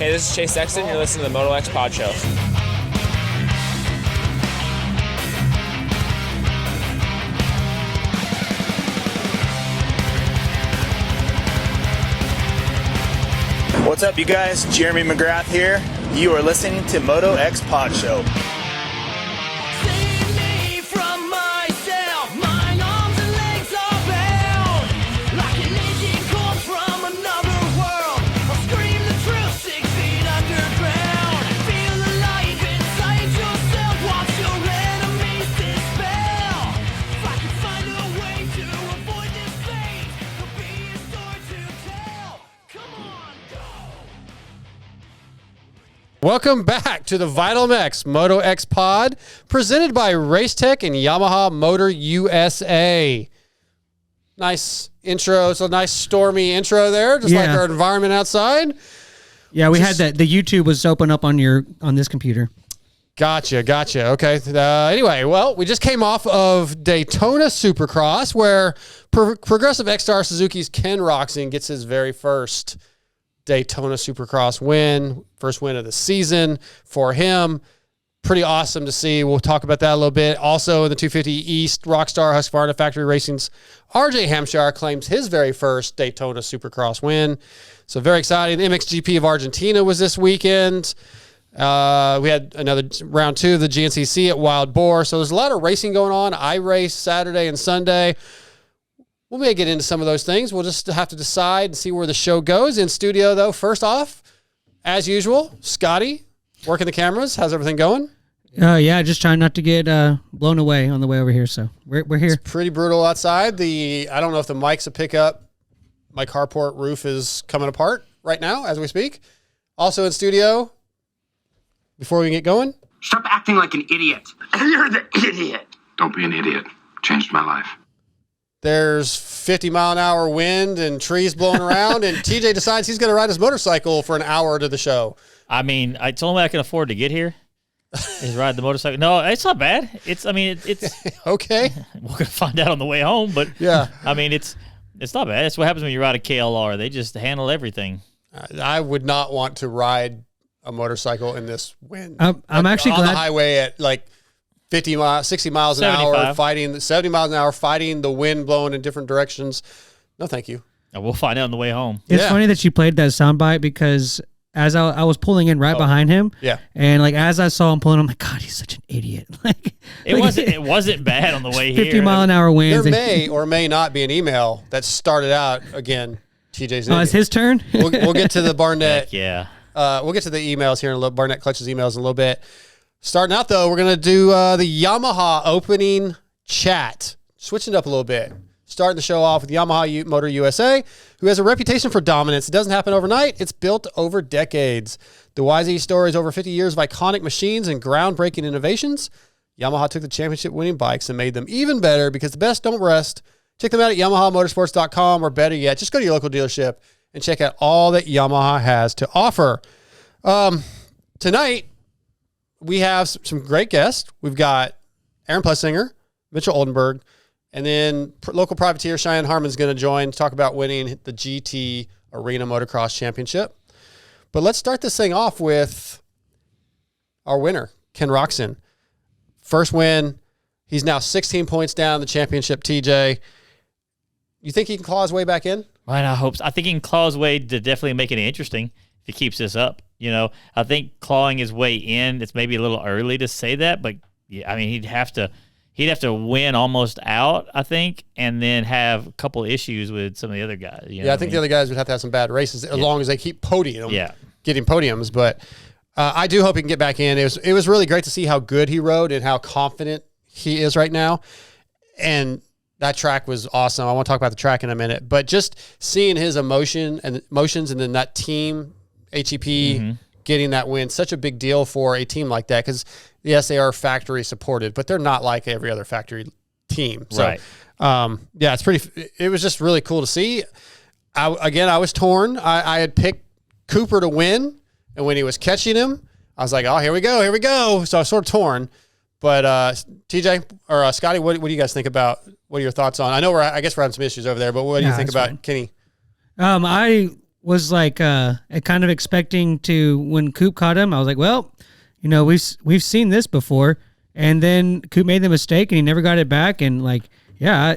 Hey, this is Chase Sexton. You're listening to the MotoXpod show. What's up, you guys? Jeremy McGrath here. You are listening to MotoXpod show. Welcome back to the Vital MX MotoXpod, presented by Racetech and Yamaha Motor USA. Nice intro. It's a nice stormy intro there, just like our environment outside. Yeah, we had that. The YouTube was open up on this computer. Gotcha. Okay. Anyway, well, we just came off of Daytona Supercross, where Progressive X-Star Suzuki's Ken Roczen gets his very first Daytona Supercross win, first win of the season for him. Pretty awesome to see. We'll talk about that a little bit. Also in the 250 East, Rockstar Husqvarna Factory Racing's RJ Hampshire claims his very first Daytona Supercross win. So very exciting. The MXGP of Argentina was this weekend. We had another round 2 of the GNCC at Wild Boar. So there's a lot of racing going on. I race Saturday and Sunday. We may get into some of those things. We'll just have to decide and see where the show goes. In studio, though, first off, as usual, Scotty, working the cameras. How's everything going? Yeah, just trying not to get blown away on the way over here. So we're here. It's pretty brutal outside. I don't know if the mics will pick up. My carport roof is coming apart right now as we speak. Also in studio, before we get going. Stop acting like an idiot. You're the idiot. Don't be an idiot. Changed my life. There's 50-mile-an-hour wind and trees blowing around, and TJ decides he's going to ride his motorcycle for an hour to the show. I mean, it's the only way I can afford to get here is ride the motorcycle. No, it's not bad. It's okay. We're going to find out on the way home, but yeah. I mean, it's not bad. That's what happens when you ride a KLR. They just handle everything. I would not want to ride a motorcycle in this wind. I'm actually on glad the highway at like 50 miles, 60 miles an 75. hour, fighting 70 miles an hour, fighting the wind blowing in different directions. No, thank you. We'll find out on the way home. It's funny that you played that soundbite because as I was pulling in right behind him, and like as I saw him pulling, I'm like, God, he's such an idiot. It wasn't bad on the way 50 here. mile an hour winds. There may or may not be an email that started out again. TJ's. Oh, it's his turn. We'll get to the Barnett. Heck yeah. We'll get to the emails here in a little. Barnett Clutch's emails in a little bit. Starting out, though, we're going to do the Yamaha opening chat. Switching it up a little bit. Starting the show off with Yamaha Motor USA, who has a reputation for dominance. It doesn't happen overnight. It's built over decades. The YZ story is over 50 years of iconic machines and groundbreaking innovations. Yamaha took the championship-winning bikes and made them even better because the best don't rest. Check them out at YamahaMotorsports.com, or better yet, just go to your local dealership and check out all that Yamaha has to offer. Tonight, we have some great guests. We've got Aaron Plessinger, Mitchell Oldenburg, and then local privateer Cheyenne Harmon is going to join to talk about winning the GT Arena Motocross Championship. But let's start this thing off with our winner, Ken Roczen. First win. He's now 16 points down the championship, TJ. You think he can claw his way back in? Right, I hope so. I think he can claw his way to definitely make it interesting if he keeps this up. You know, I think clawing his way in, it's maybe a little early to say that, but yeah, I mean, he'd have to win almost out, I think, and then have a couple of issues with some of the other guys. You know I think the other guys would have to have some bad races as long as they keep getting podiums. But I do hope he can get back in. It was really great to see how good he rode and how confident he is right now. And that track was awesome. I want to talk about the track in a minute, but just seeing his emotions and then that team, HEP, getting that win, such a big deal for a team like that because, yes, they are factory supported, but they're not like every other factory team. So, right. It was just really cool to see. I was torn. I had picked Cooper to win, and when he was catching him, I was like, oh, here we go. So I was sort of torn. But TJ or Scotty, what do you guys think about? What are your thoughts on? I know I guess we're having some issues over there, but what do you think about fine. Kenny? I was like kind of expecting to, when Coop caught him, I was like, well, we've seen this before. And then Coop made the mistake and he never got it back. And like, yeah,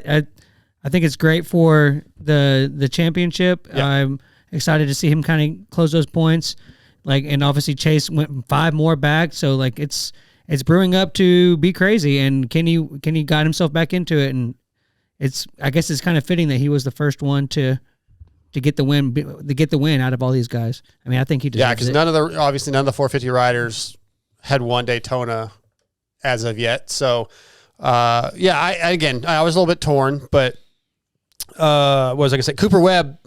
I think it's great for the championship. Yep. I'm excited to see him kind of close those points. Like, and obviously Chase went 5 more back. So like it's brewing up to be crazy. And Kenny got himself back into it. And I guess it's kind of fitting that he was the first one to get the win out of all these guys. I mean, I think he deserves it. Yeah, because obviously none of the 450 riders had won Daytona as of yet. So, I was a little bit torn, but what was I going to say? Cooper Webb,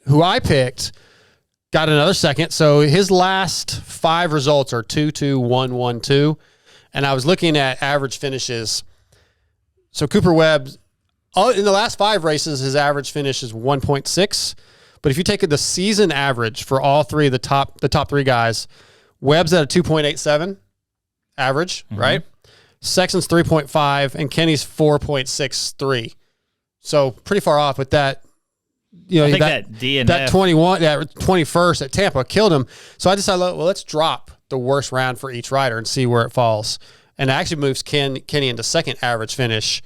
who I picked, got another second. So his last 5 results are 2-2, 1-1-2. And I was looking at average finishes. So Cooper Webb, in the last 5 races, his average finish is 1.6. But if you take the season average for all 3 of the top 3 guys, Webb's at a 2.87 average, right? Sexton's 3.5 and Kenny's 4.63. So pretty far off with that. I think that DNF. That 21st at Tampa killed him. So I decided, well, let's drop the worst round for each rider and see where it falls. And it actually moves Kenny into second average finish.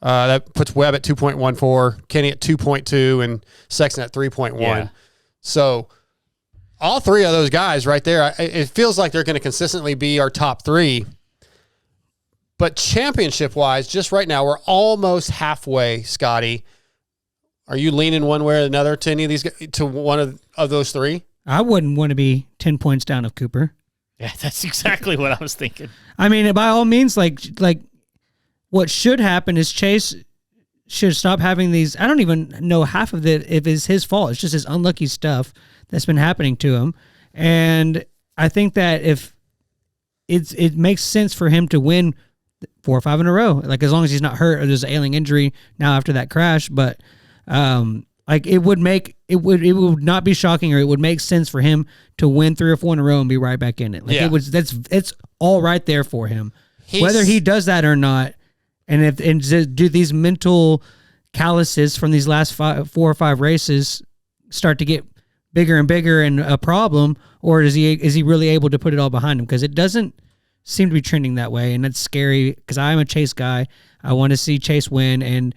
That puts Webb at 2.14, Kenny at 2.2, and Sexton at 3.1. Yeah. So all 3 of those guys right there, it feels like they're going to consistently be our top 3. But championship-wise, just right now, we're almost halfway, Scotty. Are you leaning one way or another to any of these, to one of those 3? I wouldn't want to be 10 points down of Cooper. Yeah, that's exactly what I was thinking. I mean, by all means, like what should happen is Chase should stop having these. I don't even know half of it if it's his fault. It's just his unlucky stuff that's been happening to him. And I think that if it makes sense for him to win 4 or 5 in a row, like as long as he's not hurt or there's an ailing injury now after that crash. But like it would not be shocking, or it would make sense for him to win 3 or 4 in a row and be right back in it. Like it's all right there for him. Whether he does that or not, and do these mental calluses from these last 4 or 5 races start to get bigger and bigger and a problem, or is he really able to put it all behind him? Because it doesn't seem to be trending that way, and that's scary because I'm a Chase guy. I want to see Chase win, and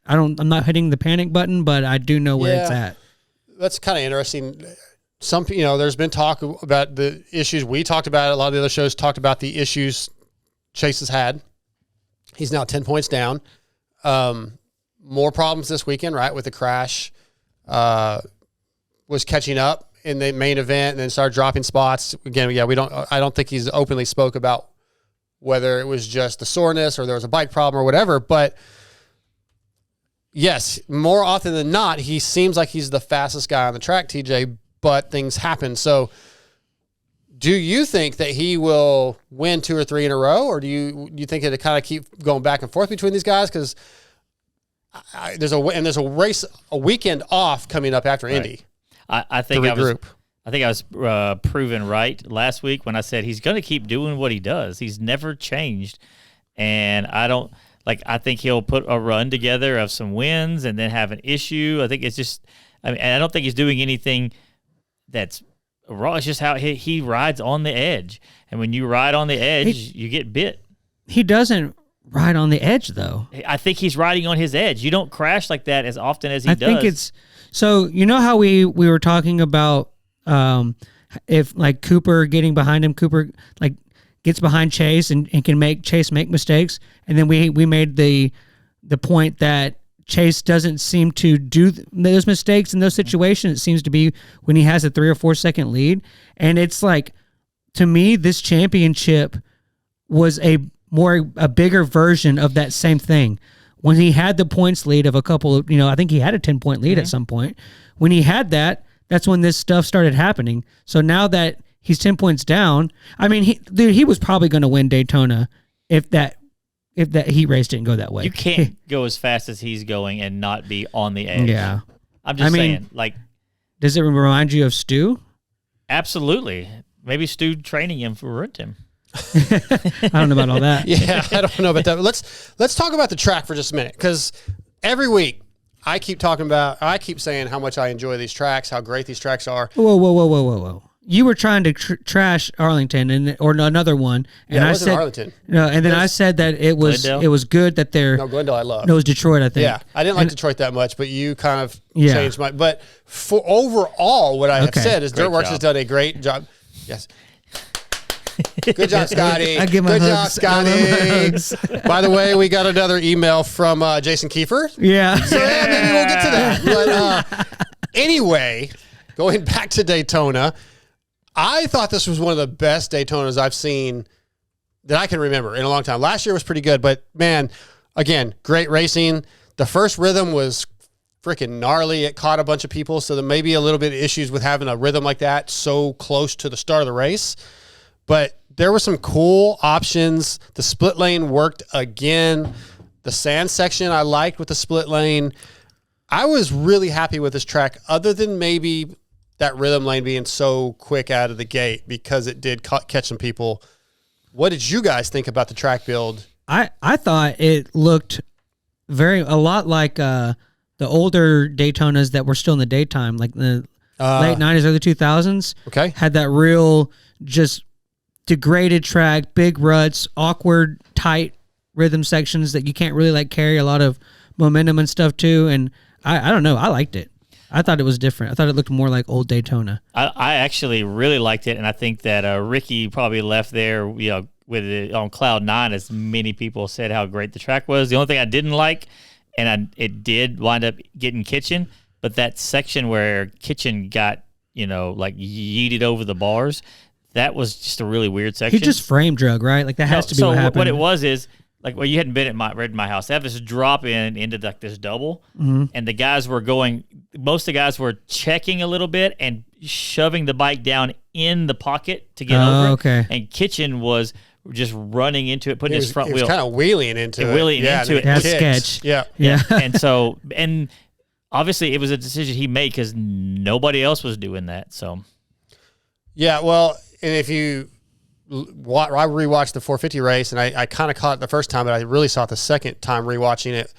I'm not hitting the panic button, but I do know where it's at. That's kind of interesting. There's been talk about the issues we talked about. A lot of the other shows talked about the issues Chase has had. He's now 10 points down. More problems this weekend, right? With the crash, was catching up in the main event and then started dropping spots. Again, I don't think he's openly spoke about whether it was just the soreness or there was a bike problem or whatever, but yes, more often than not, he seems like he's the fastest guy on the track, TJ, but things happen. So do you think that he will win 2 or 3 in a row, or do you think it'll kind of keep going back and forth between these guys? Because there's a race, a weekend off coming up after Indy. I think I was proven right last week when I said he's going to keep doing what he does. He's never changed, and I think he'll put a run together of some wins and then have an issue. I think it's just, and I don't think he's doing anything that's wrong. It's just how he rides on the edge. And when you ride on the edge, you get bit. He doesn't ride on the edge, though. I think he's riding on his edge. You don't crash like that as often as he does. I think it's, so you know how we were talking about if like Cooper getting behind him, Cooper like gets behind Chase and can make Chase make mistakes. And then we made the point that Chase doesn't seem to do those mistakes in those situations. It seems to be when he has a 3 or 4 second lead. And it's like, to me, this championship was a bigger version of that same thing. When he had the points lead of a couple of, I think he had a 10-point lead at some point. When he had that, that's when this stuff started happening. So now that he's 10 points down, I mean, he was probably going to win Daytona if that heat race didn't go that way. You can't go as fast as he's going and not be on the edge. Yeah. I'm just saying, like. Does it remind you of Stu? Absolutely. Maybe Stu training him ruined him. I don't know about all that. Yeah, I don't know about that. Let's talk about the track for just a minute, because every week I keep saying how much I enjoy these tracks, how great these tracks are. Whoa. You were trying to trash Arlington or another one, and Yeah, it I wasn't said Arlington. no, and then I said that it was good that they're No, Glendale I love. no, it was Detroit, I think. Yeah, I didn't like Detroit that much, but you kind of Yeah. changed my. But for overall, what I have Okay. said is Great Dirtworks job. has done a great job. Yes. Good job, Scotty. I give my Good job, hugs. I love my Scotty. hugs. By the way, we got another email from Jason Kiefer. Yeah. So yeah, maybe we'll get to that. But anyway, going back to Daytona, I thought this was one of the best Daytonas I've seen that I can remember in a long time. Last year was pretty good, but man, again, great racing. The first rhythm was freaking gnarly. It caught a bunch of people, so there may be a little bit of issues with having a rhythm like that so close to the start of the race. But there were some cool options. The split lane worked again. The sand section I liked with the split lane. I was really happy with this track, other than maybe that rhythm lane being so quick out of the gate, because it did catch some people. What did you guys think about the track build? I thought it looked a lot like the older Daytonas that were still in the daytime, like the late 90s, early 2000s. Okay. Had that real just degraded track, big ruts, awkward, tight rhythm sections that you can't really like carry a lot of momentum and stuff to. And I don't know. I liked it. I thought it was different. I thought it looked more like old Daytona. I actually really liked it, and I think that Ricky probably left there, with it on cloud nine, as many people said how great the track was. The only thing I didn't like, and it did wind up getting Kitchen, but that section where Kitchen got like yeeted over the bars, that was just a really weird section. He just frame drug, right? Like that has to be what happened. What it was is, like, well, you hadn't been at my house. They have this drop in into like this double, and the guys were most of the guys were checking a little bit and shoving the bike down in the pocket to get over it. Okay. And Kitchen was just running into it, putting his front He was wheel. kind of wheeling into it. Wheeling into it. That's Kicks. sketch. Yeah. Yeah. and obviously it was a decision he made because nobody else was doing that. So Yeah, well, and if you I rewatched the 450 race, and I kind of caught it the first time, but I really saw it the second time rewatching it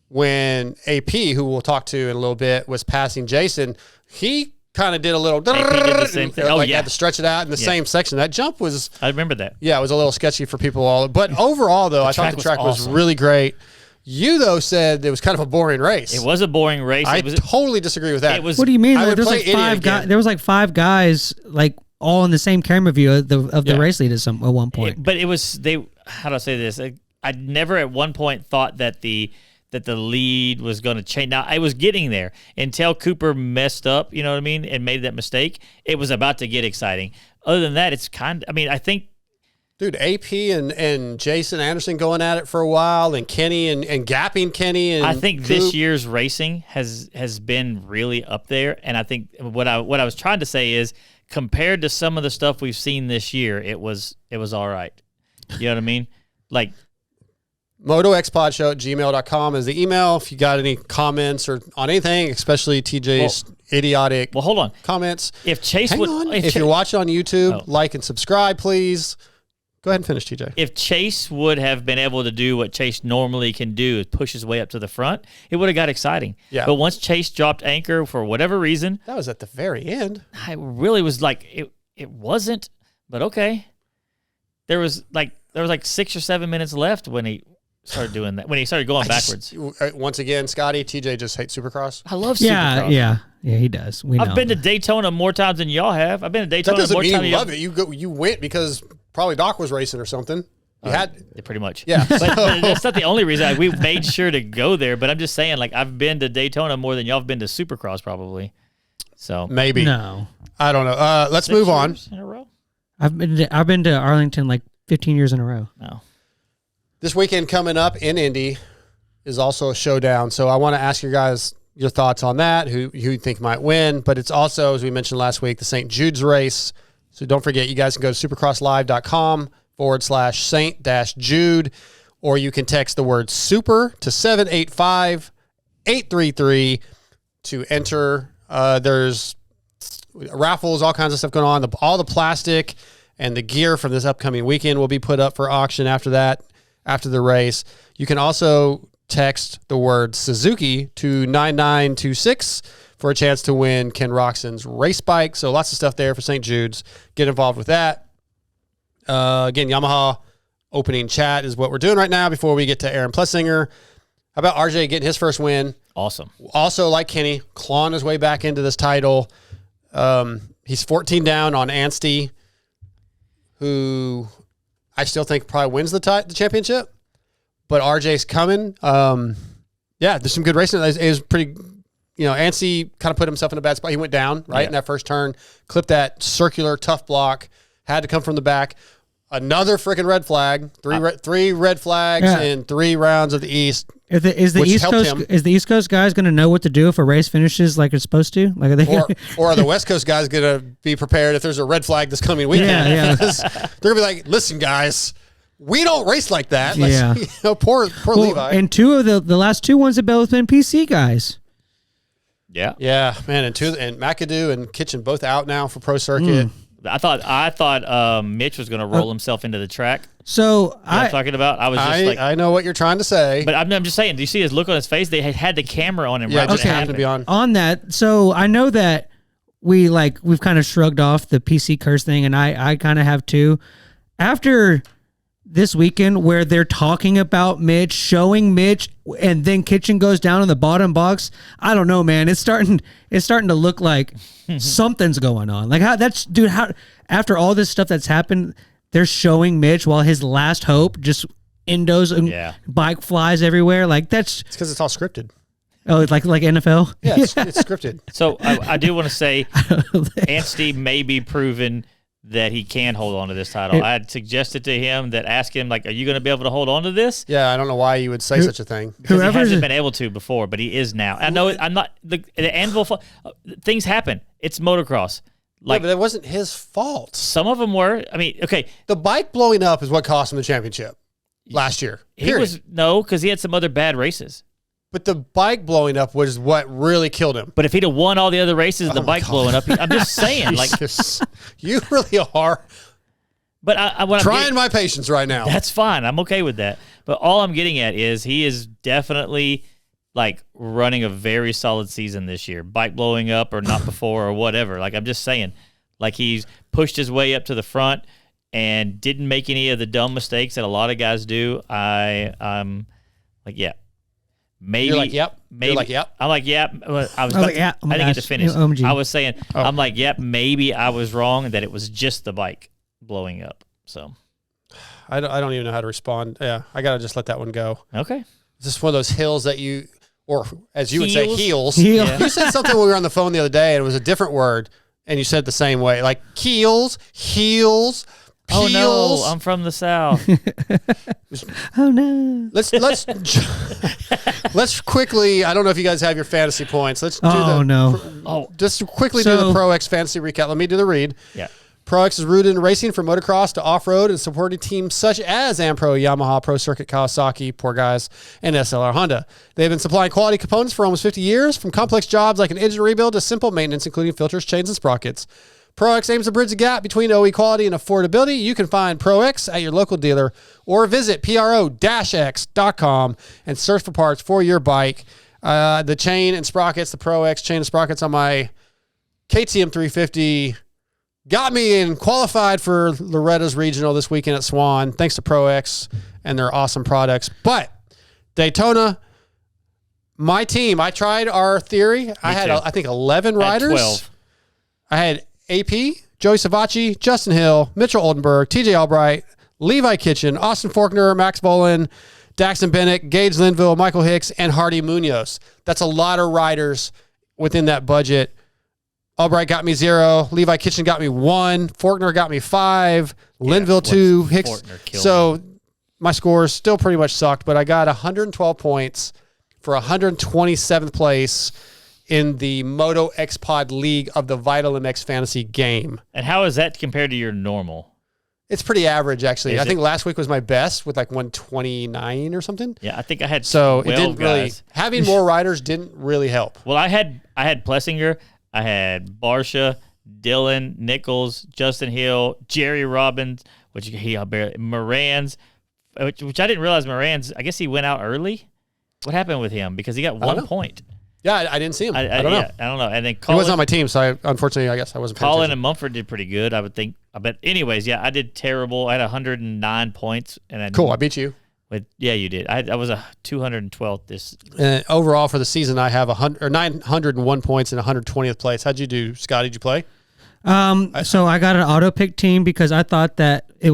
when AP, who we'll talk to in a little bit, was passing Jason. He kind of did a little AP did the same thing. like had to stretch it out in the same section. That jump was, I remember that. yeah, it was a little sketchy for people all. But overall, though, I thought the track was awesome. really great. You, though, said it was kind of a boring race. It was a boring race. I It was. totally disagree with that. It was. What do you mean? I would There's play like Idiot five guys. again. There was like five guys, like all in the same camera view of the Yeah. race lead at one point. But it was How do I say this? I never at one point thought that the lead was going to change. Now I was getting there until Cooper messed up. You know what I mean, and made that mistake. It was about to get exciting. Other than that, it's I mean, I think. Dude, AP and Jason Anderson going at it for a while, and Kenny and gapping Kenny. And I think Coop. this year's racing has been really up there, and I think what I was trying to say is, compared to some of the stuff we've seen this year, it was all right. You know what I mean? Like MotoXpod@gmail.com is the email. If you got any comments or on anything, especially TJ's idiotic well, hold on. comments. If Chase Hang would, on. If you're watching on YouTube, like and subscribe, please. Go ahead and finish, TJ. If Chase would have been able to do what Chase normally can do, is push his way up to the front, it would have got exciting. Yeah. But once Chase dropped anchor for whatever reason, That was at the very end. I really was like, it wasn't, but okay. There was like 6 or 7 minutes left when he started doing that, when he started going backwards. Once again, Scotty, TJ just hates Supercross. I love yeah, Supercross. yeah, he does. We know. I've been to Daytona more times than y'all have. I've been to That Daytona doesn't more mean times than you y'all. love it. You went because probably Doc was racing or something. You had. Yeah, pretty much. Yeah. But that's not the only reason. We made sure to go there, but I'm just saying, like, I've been to Daytona more than y'all have been to Supercross probably. So Maybe. No, I don't know. Let's 6 move on. years in a row? I've been to Arlington like 15 years in a row. No. This weekend coming up in Indy is also a showdown. So I want to ask you guys your thoughts on that, who you think might win. But it's also, as we mentioned last week, the St. Jude's race. So don't forget, you guys can go to supercrosslive.com/St-Jude, or you can text the word super to 785-833 to enter. There's raffles, all kinds of stuff going on. All the plastic and the gear from this upcoming weekend will be put up for auction after that, after the race. You can also text the word Suzuki to 9926 for a chance to win Ken Roczen's race bike. So lots of stuff there for St. Jude's. Get involved with that. Again, Yamaha opening chat is what we're doing right now before we get to Aaron Plessinger. How about RJ getting his first win? Awesome. Also, like Kenny, clawing his way back into this title. He's 14 down on Anstey, who I still think probably wins the championship. But RJ's coming. Yeah, there's some good racing. It was pretty, Anstey kind of put himself in a bad spot. He went down, right, in that first turn, clipped that circular tough block, had to come from the back. Another freaking red flag. Three red flags in 3 rounds of the East. Is the East Coast guys going to know what to do if a race finishes like it's supposed to? Like are they or are the West Coast guys going to be prepared if there's a red flag this coming weekend? Yeah. They're going to be like, listen, guys, we don't race like that. Yeah. Poor Levi. And 2 of the last 2 ones have both been PC guys. Yeah. Yeah, man. And McAdoo and Kitchen both out now for Pro Circuit. I thought Mitch was going to roll himself into the track. So I'm talking about. I was just I know what you're trying to say, but I'm just saying. Do you see his look on his face? They had the camera on him. Yeah, right just happened to be on that. So I know that we've kind of shrugged off the PC curse thing, and I kind of have too. After this weekend, where they're talking about Mitch, showing Mitch, and then Kitchen goes down in the bottom box. I don't know, man. It's starting to look like something's going on. Like how after all this stuff that's happened, they're showing Mitch while his last hope just endos and bike flies everywhere. Like it's because it's all scripted. Oh, it's like NFL. Yeah, it's scripted. So I do want to say, Anstey may be proven that he can hold on to this title. I had suggested to him that ask him, like, are you going to be able to hold on to this? Yeah, I don't know why you would say such a thing. Because he hasn't been able to before, but he is now. I know I'm not the anvil. Things happen. It's motocross. Like, but it wasn't his fault. Some of them were. I mean, okay. The bike blowing up is what cost him the championship last year. Because he had some other bad races. But the bike blowing up was what really killed him. But if he'd have won all the other races, the bike blowing up, I'm just saying, like, you really are. But what trying my patience right now. That's fine. I'm okay with that. But all I'm getting at is he is definitely like running a very solid season this year. Bike blowing up or not before or whatever. Like I'm just saying, like he's pushed his way up to the front and didn't make any of the dumb mistakes that a lot of guys do. I'm like, yeah. Maybe. You're like, yep. Maybe. You're like, yep. I'm like, yep. I didn't get to finish. I was saying, I'm like, yep, maybe I was wrong that it was just the bike blowing up. So I don't even know how to respond. Yeah, I got to just let that one go. Okay. Is this one of those hills that you, or as you would say, heels? Yeah. You said something when we were on the phone the other day and it was a different word and you said it the same way. Like keels, heels, peels. Oh no, I'm from the South. Oh no. Let's quickly, I don't know if you guys have your fantasy points. Let's do just quickly do the Pro X fantasy recap. Let me do the read. Yeah. Pro X is rooted in racing from motocross to off-road and supporting teams such as Ampro, Yamaha, Pro Circuit, Kawasaki, poor guys, and SLR Honda. They've been supplying quality components for almost 50 years, from complex jobs like an engine rebuild to simple maintenance, including filters, chains, and sprockets. Pro X aims to bridge the gap between OE quality and affordability. You can find Pro X at your local dealer or visit pro-x.com and search for parts for your bike. The chain and sprockets, the Pro X chain and sprockets on my KTM 350 got me and qualified for Loretta's Regional this weekend at Swan, thanks to Pro X and their awesome products. But Daytona, my team, I tried our theory. I had, I think, 11 riders. 12. I had AP, Joey Savacci, Justin Hill, Mitchell Oldenburg, TJ Albright, Levi Kitchen, Austin Faulkner, Max Bolin, Daxton Bennett, Gage Linville, Michael Hicks, and Hardy Munoz. That's a lot of riders within that budget. Albright got me 0. Levi Kitchen got me 1. Faulkner got me 5. Linville 2. Hicks. So my scores still pretty much sucked, but I got 112 points for 127th place in the MotoXpod League of the Vital MX Fantasy game. And how is that compared to your normal? It's pretty average, actually. Is I think last week was my best with like 129 or something. Yeah, I think I had so 12 it didn't really guys. Having more riders didn't really help. Well, I had Plessinger, I had Barsha, Dylan, Nichols, Justin Hill, Jerry Robbins, Moran's, which I didn't realize Moran's. I guess he went out early. What happened with him? Because he got don't 1 know. point. Yeah, I didn't see him. I don't know. I don't know. And then He Colin, wasn't on my team, so unfortunately, I guess I wasn't paying Colin attention. and Mumford did pretty good, I would think. But anyways, yeah, I did terrible. I had 109 points. And Cool, I beat you. Yeah, you did. I was a 212th this. Overall for the season, I have 901 points in 120th place. How'd you do, Scott? Did you play? So I got an auto pick team because I thought that I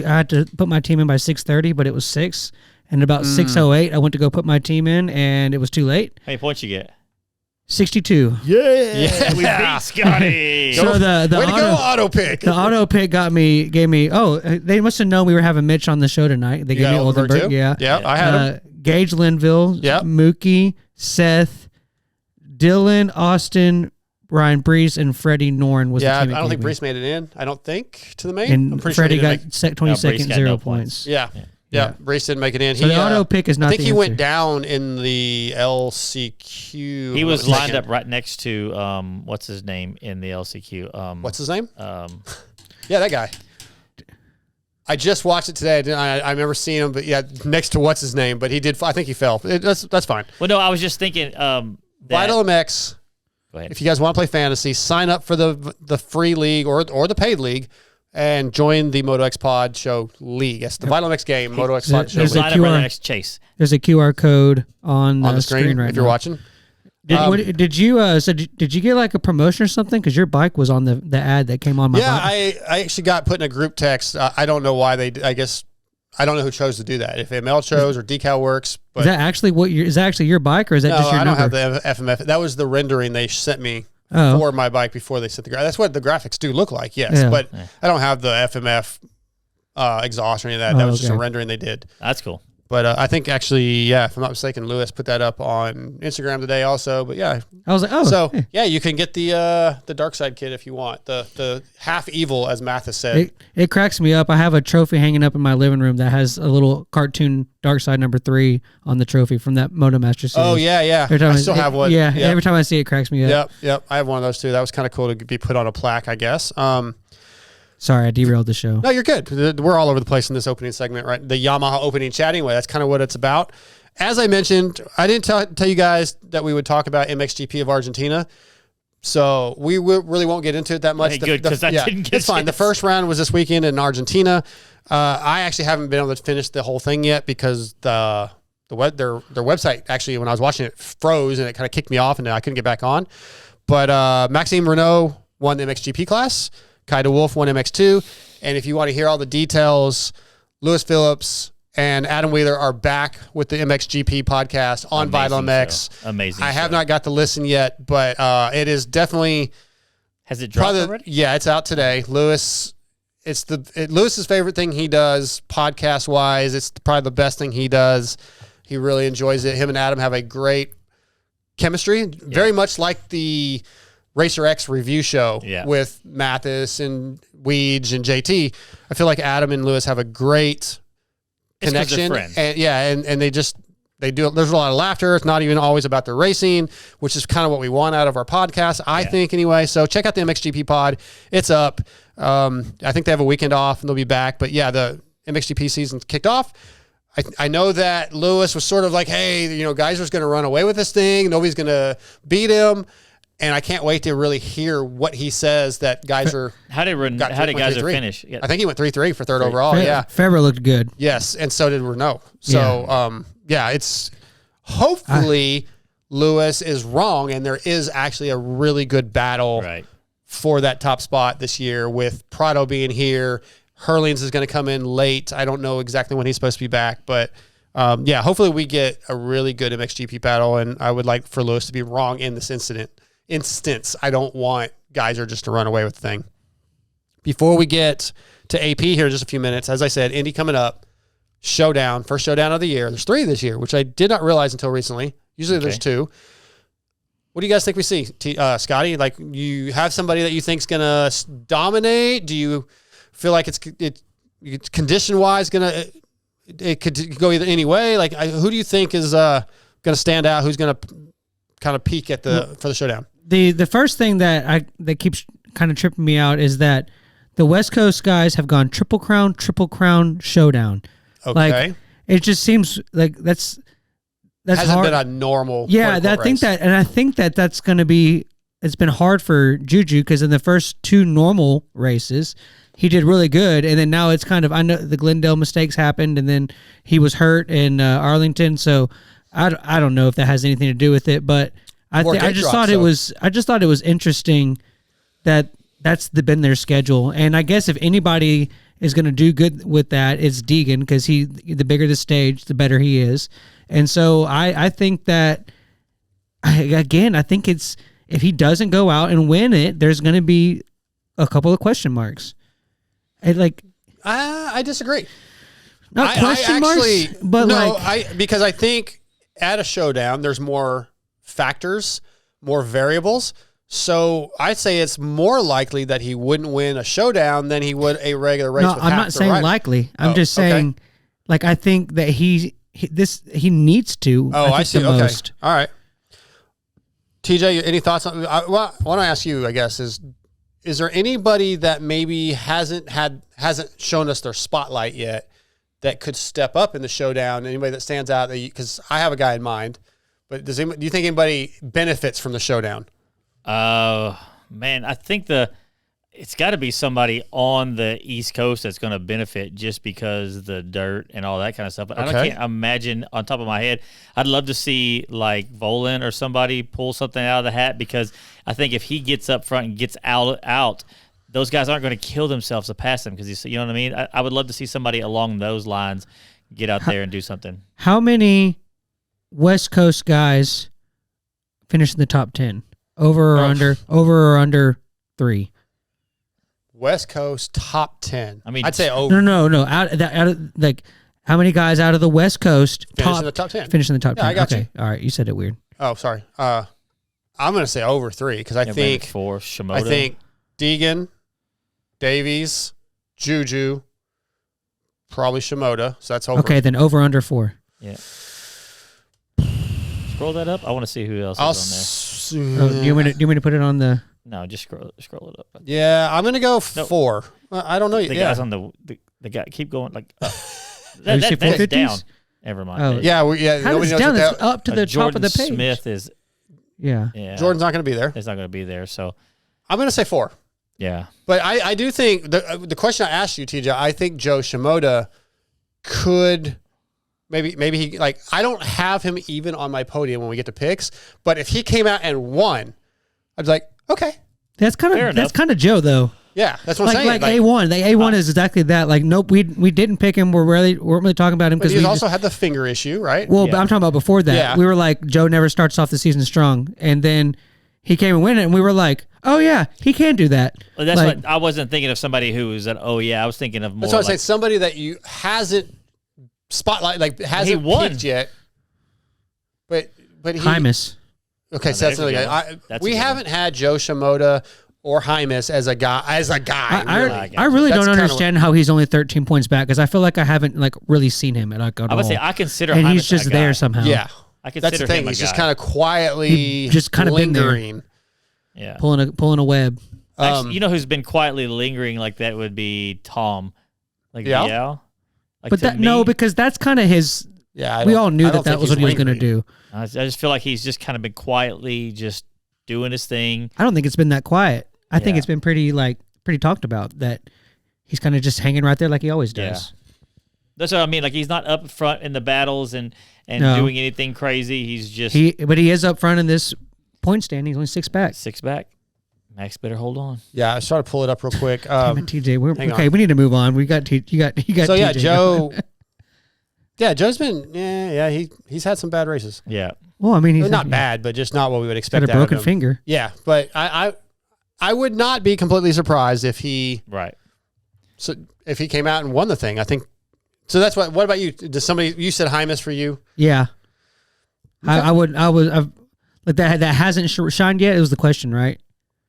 had to put my team in by 6:30, but it was 6. And about 6:08, I went to go put my team in, and it was too late. How many points you get? 62. Yeah. We beat Scotty. So the Way to go, auto pick. The auto pick gave me. Oh, they must have known we were having Mitch on the show tonight. They gave me Oldenburg. Too? Yeah, I had him. Gage Linville. Yep. Mookie, Seth, Dylan, Austin, Ryan Brees, and Freddie Norn was. Yeah, the team I don't think Brees made it in. I don't think to the main. And I'm pretty Freddie sure he got didn't 22nd, got 0 no points. Yeah. Brees didn't make it in. So the auto pick is not I think the he went answer. down in the LCQ. He was lined up right next to what's his name in the LCQ? What's his name? Yeah, that guy. I just watched it today. I remember seeing him, but yeah, next to what's his name. But he did. I think he fell. That's fine. Well, no, I was just thinking. Vital MX. Go ahead. If you guys want to play fantasy, sign up for the free league or the paid league, and join the MotoXpod Show League. That's the Vital MX game. MotoXpod Show There's League. Line up right QR next Chase. There's a QR code on On the screen, right if you're now. watching. Did you get like a promotion or something? Because your bike was on the ad that came on my Yeah, bike. I actually got put in a group text. I don't know why I guess I don't know who chose to do that. If ML chose or Decal Works, but Is that actually is that actually your bike or is that no, just your I don't number? have the FMF. That was the rendering they sent me Oh. for my bike before they sent the graphics. That's what the graphics do look like, yes. Yeah. But I don't have the FMF exhaust or any of that. That was just a rendering they did. That's cool. But I think actually, yeah, if I'm not mistaken, Lewis put that up on Instagram today also. But yeah, I was like, oh, so hey. yeah, you can get the Dark Side kit if you want the half evil, as Mathis said. It cracks me up. I have a trophy hanging up in my living room that has a little cartoon Dark Side number 3 on the trophy from that MotoMaster series. Oh yeah. Every time I still have one. Yeah, Yep. every time I see it, it cracks me up. Yep. I have one of those too. That was kind of cool to be put on a plaque, I guess. Sorry, I derailed the show. No, you're good. We're all over the place in this opening segment, right? The Yamaha opening chat anyway. That's kind of what it's about. As I mentioned, I didn't tell you guys that we would talk about MXGP of Argentina. So we really won't get into it that much. Hey, good, 'cause I didn't get it's fine. The chance. first round was this weekend in Argentina. I actually haven't been able to finish the whole thing yet because their website actually, when I was watching it, froze and it kind of kicked me off and I couldn't get back on. But Maxime Renault won the MXGP class. Kai de Wolf won MX2. And if you want to hear all the details, Lewis Phillips and Adam Wheeler are back with the MXGP podcast on Vital MX. Show. Amazing. I have show. not got to listen yet, but it is definitely Has it dropped probably already? yeah, it's out today. Lewis, Lewis's favorite thing he does podcast wise. It's probably the best thing he does. He really enjoys it. Him and Adam have a great chemistry, very much like the Racer X review show with Mathis and Weege and JT. I feel like Adam and Lewis have a great connection. And they do. There's a lot of laughter. It's not even always about the racing, which is kind of what we want out of our podcast, I think anyway. So check out the MXGP pod. It's up. I think they have a weekend off and they'll be back. But yeah, the MXGP season's kicked off. I know that Lewis was sort of like, hey, Geyser's going to run away with this thing. Nobody's going to beat him. And I can't wait to really hear what he says that Geyser. How did Geyser finish? Yeah. I think he went 3-3 for third overall. Yeah. Febvre looked good. Yes. And so did Renault. So, it's hopefully Lewis is wrong. And there is actually a really good battle for that top spot this year with Prado being here. Hurlings is going to come in late. I don't know exactly when he's supposed to be back, but hopefully we get a really good MXGP battle. And I would like for Lewis to be wrong in this instance. I don't want Geyser just to run away with the thing. Before we get to AP here in just a few minutes, as I said, Indy coming up, showdown, first showdown of the year. There's 3 this year, which I did not realize until recently. Usually there's 2. What do you guys think we see, Scotty? Like, you have somebody that you think's gonna dominate? Do you feel like it's condition wise it could go either any way? Like, who do you think is gonna stand out? Who's gonna kind of peak at for the showdown? The first thing that keeps kind of tripping me out is that the West Coast guys have gone triple crown showdown. Okay. Like, it just seems like that's that's hasn't hard. been a normal. Yeah, quote-unquote I think race. that, and I think that that's going to be. It's been hard for Juju because in the first 2 normal races, he did really good, and then now it's kind of. I know the Glendale mistakes happened, and then he was hurt in Arlington, so I don't know if that has anything to do with it, but I just thought it was interesting that that's been their schedule, and I guess if anybody is going to do good with that, it's Deegan because the bigger the stage, the better he is, and so I think that I think it's. If he doesn't go out and win it, there's going to be a couple of question marks. I disagree. Not question marks, but no, because I think at a showdown there's more factors, more variables. So I'd say it's more likely that he wouldn't win a showdown than he would a regular race. No, I'm not saying likely. I'm just saying, I think that he needs to. Oh, I see. Okay, most. all right. TJ, any thoughts on? I want to ask you. I guess is there anybody that maybe hasn't shown us their spotlight yet that could step up in the showdown? Anybody that stands out? Because I have a guy in mind, but do you think anybody benefits from the showdown? Man, I think it's got to be somebody on the East Coast that's going to benefit just because the dirt and all that kind of stuff. But I can't imagine on top of my head. I'd love to see like Volan or somebody pull something out of the hat because I think if he gets up front and gets out, those guys aren't going to kill themselves to pass him because you know what I mean. I would love to see somebody along those lines get out there and do something. How many West Coast guys finish in the top 10? Over or under 3? West Coast top 10. I mean, I'd say over. No. Out of like, how many guys out of the West Coast Finish in the top 10? Finish in the top 10. I got you. All right, you said it weird. Oh, sorry. I'm going to say over 3 because I think 4. Shimoda. I think Deegan, Davies, Juju, probably Shimoda. So that's over. Okay, then over under 4. Yeah. Scroll that up. I want to see who else is on Oh, do you want me to put it on the? No, just scroll it up. Yeah, I'm gonna go 4. I don't know. The guys on the guy keep going like Did you say that's 450s? down. Never mind. How How nobody is knows down? what It's up to the top Jordan of the page. Smith is Yeah. Jordan's not gonna be there. It's not going to be there. So I'm gonna say 4. yeah, But I do think the question I asked you, TJ, I think Joe Shimoda could maybe he like I don't have him even on my podium when we get to picks, but if he came out and won, I'd be like, okay. That's kind of Joe though. Yeah, that's what I'm saying. Like A1. The A1 is exactly that. Like, nope, we didn't pick him. Weren't really talking about him because because he also had the finger issue, right? Well, but I'm talking about before that. Yeah. We were like, Joe never starts off the season strong, and then he came and win it, and we were like, oh yeah, he can do that. well, that's like, what I wasn't thinking of somebody who was at. Oh yeah, I was thinking of more. That's what I'm like, saying. Somebody that you hasn't spotlight like hasn't won. peaked yet. But he Hymus. Okay, Oh, so that's there's a another good guy. one. That's a We good haven't had Joe Shimoda or Hymus as a guy. I really That's don't kinda understand how he's only 13 points back because I feel like I haven't like really seen him at like at I would all. say I consider, and Hymus he's just a guy. there somehow. Yeah, I consider that's the thing. him a He's just guy. kind of quietly, He just kind of been there. lingering. Yeah. pulling a web. Actually, you know who's been quietly lingering like that would be Tom. Like Yeah? Biel. Like But to that me, because that's kind of his. Yeah, We all knew I don't that think was he's what he was going to lingering. do. I just feel like he's just kind of been quietly just doing his thing. I don't think it's been that quiet. I think Yeah. it's been pretty talked about that he's kind of just hanging right there like he always does. That's what I mean. Like he's not up front in the battles and No. doing anything crazy. He's just But he is up front in this point stand. He's only 6 back. 6 back. Max better hold on. Yeah, I started to pull it up real quick. Damn it, TJ. hang Okay, on. we need to move on. We got you got So yeah, TJ. Joe. Yeah, Joe's been he's had some bad races. Yeah. Well, I mean, he's Not bad, but just not what we would expect. got a out of broken him. finger. Yeah, but I would not be completely surprised if he came out and won the thing. I think so. That's what about you? Does somebody you said Hymus for you? Yeah, I would like that hasn't shined yet. It was the question, right?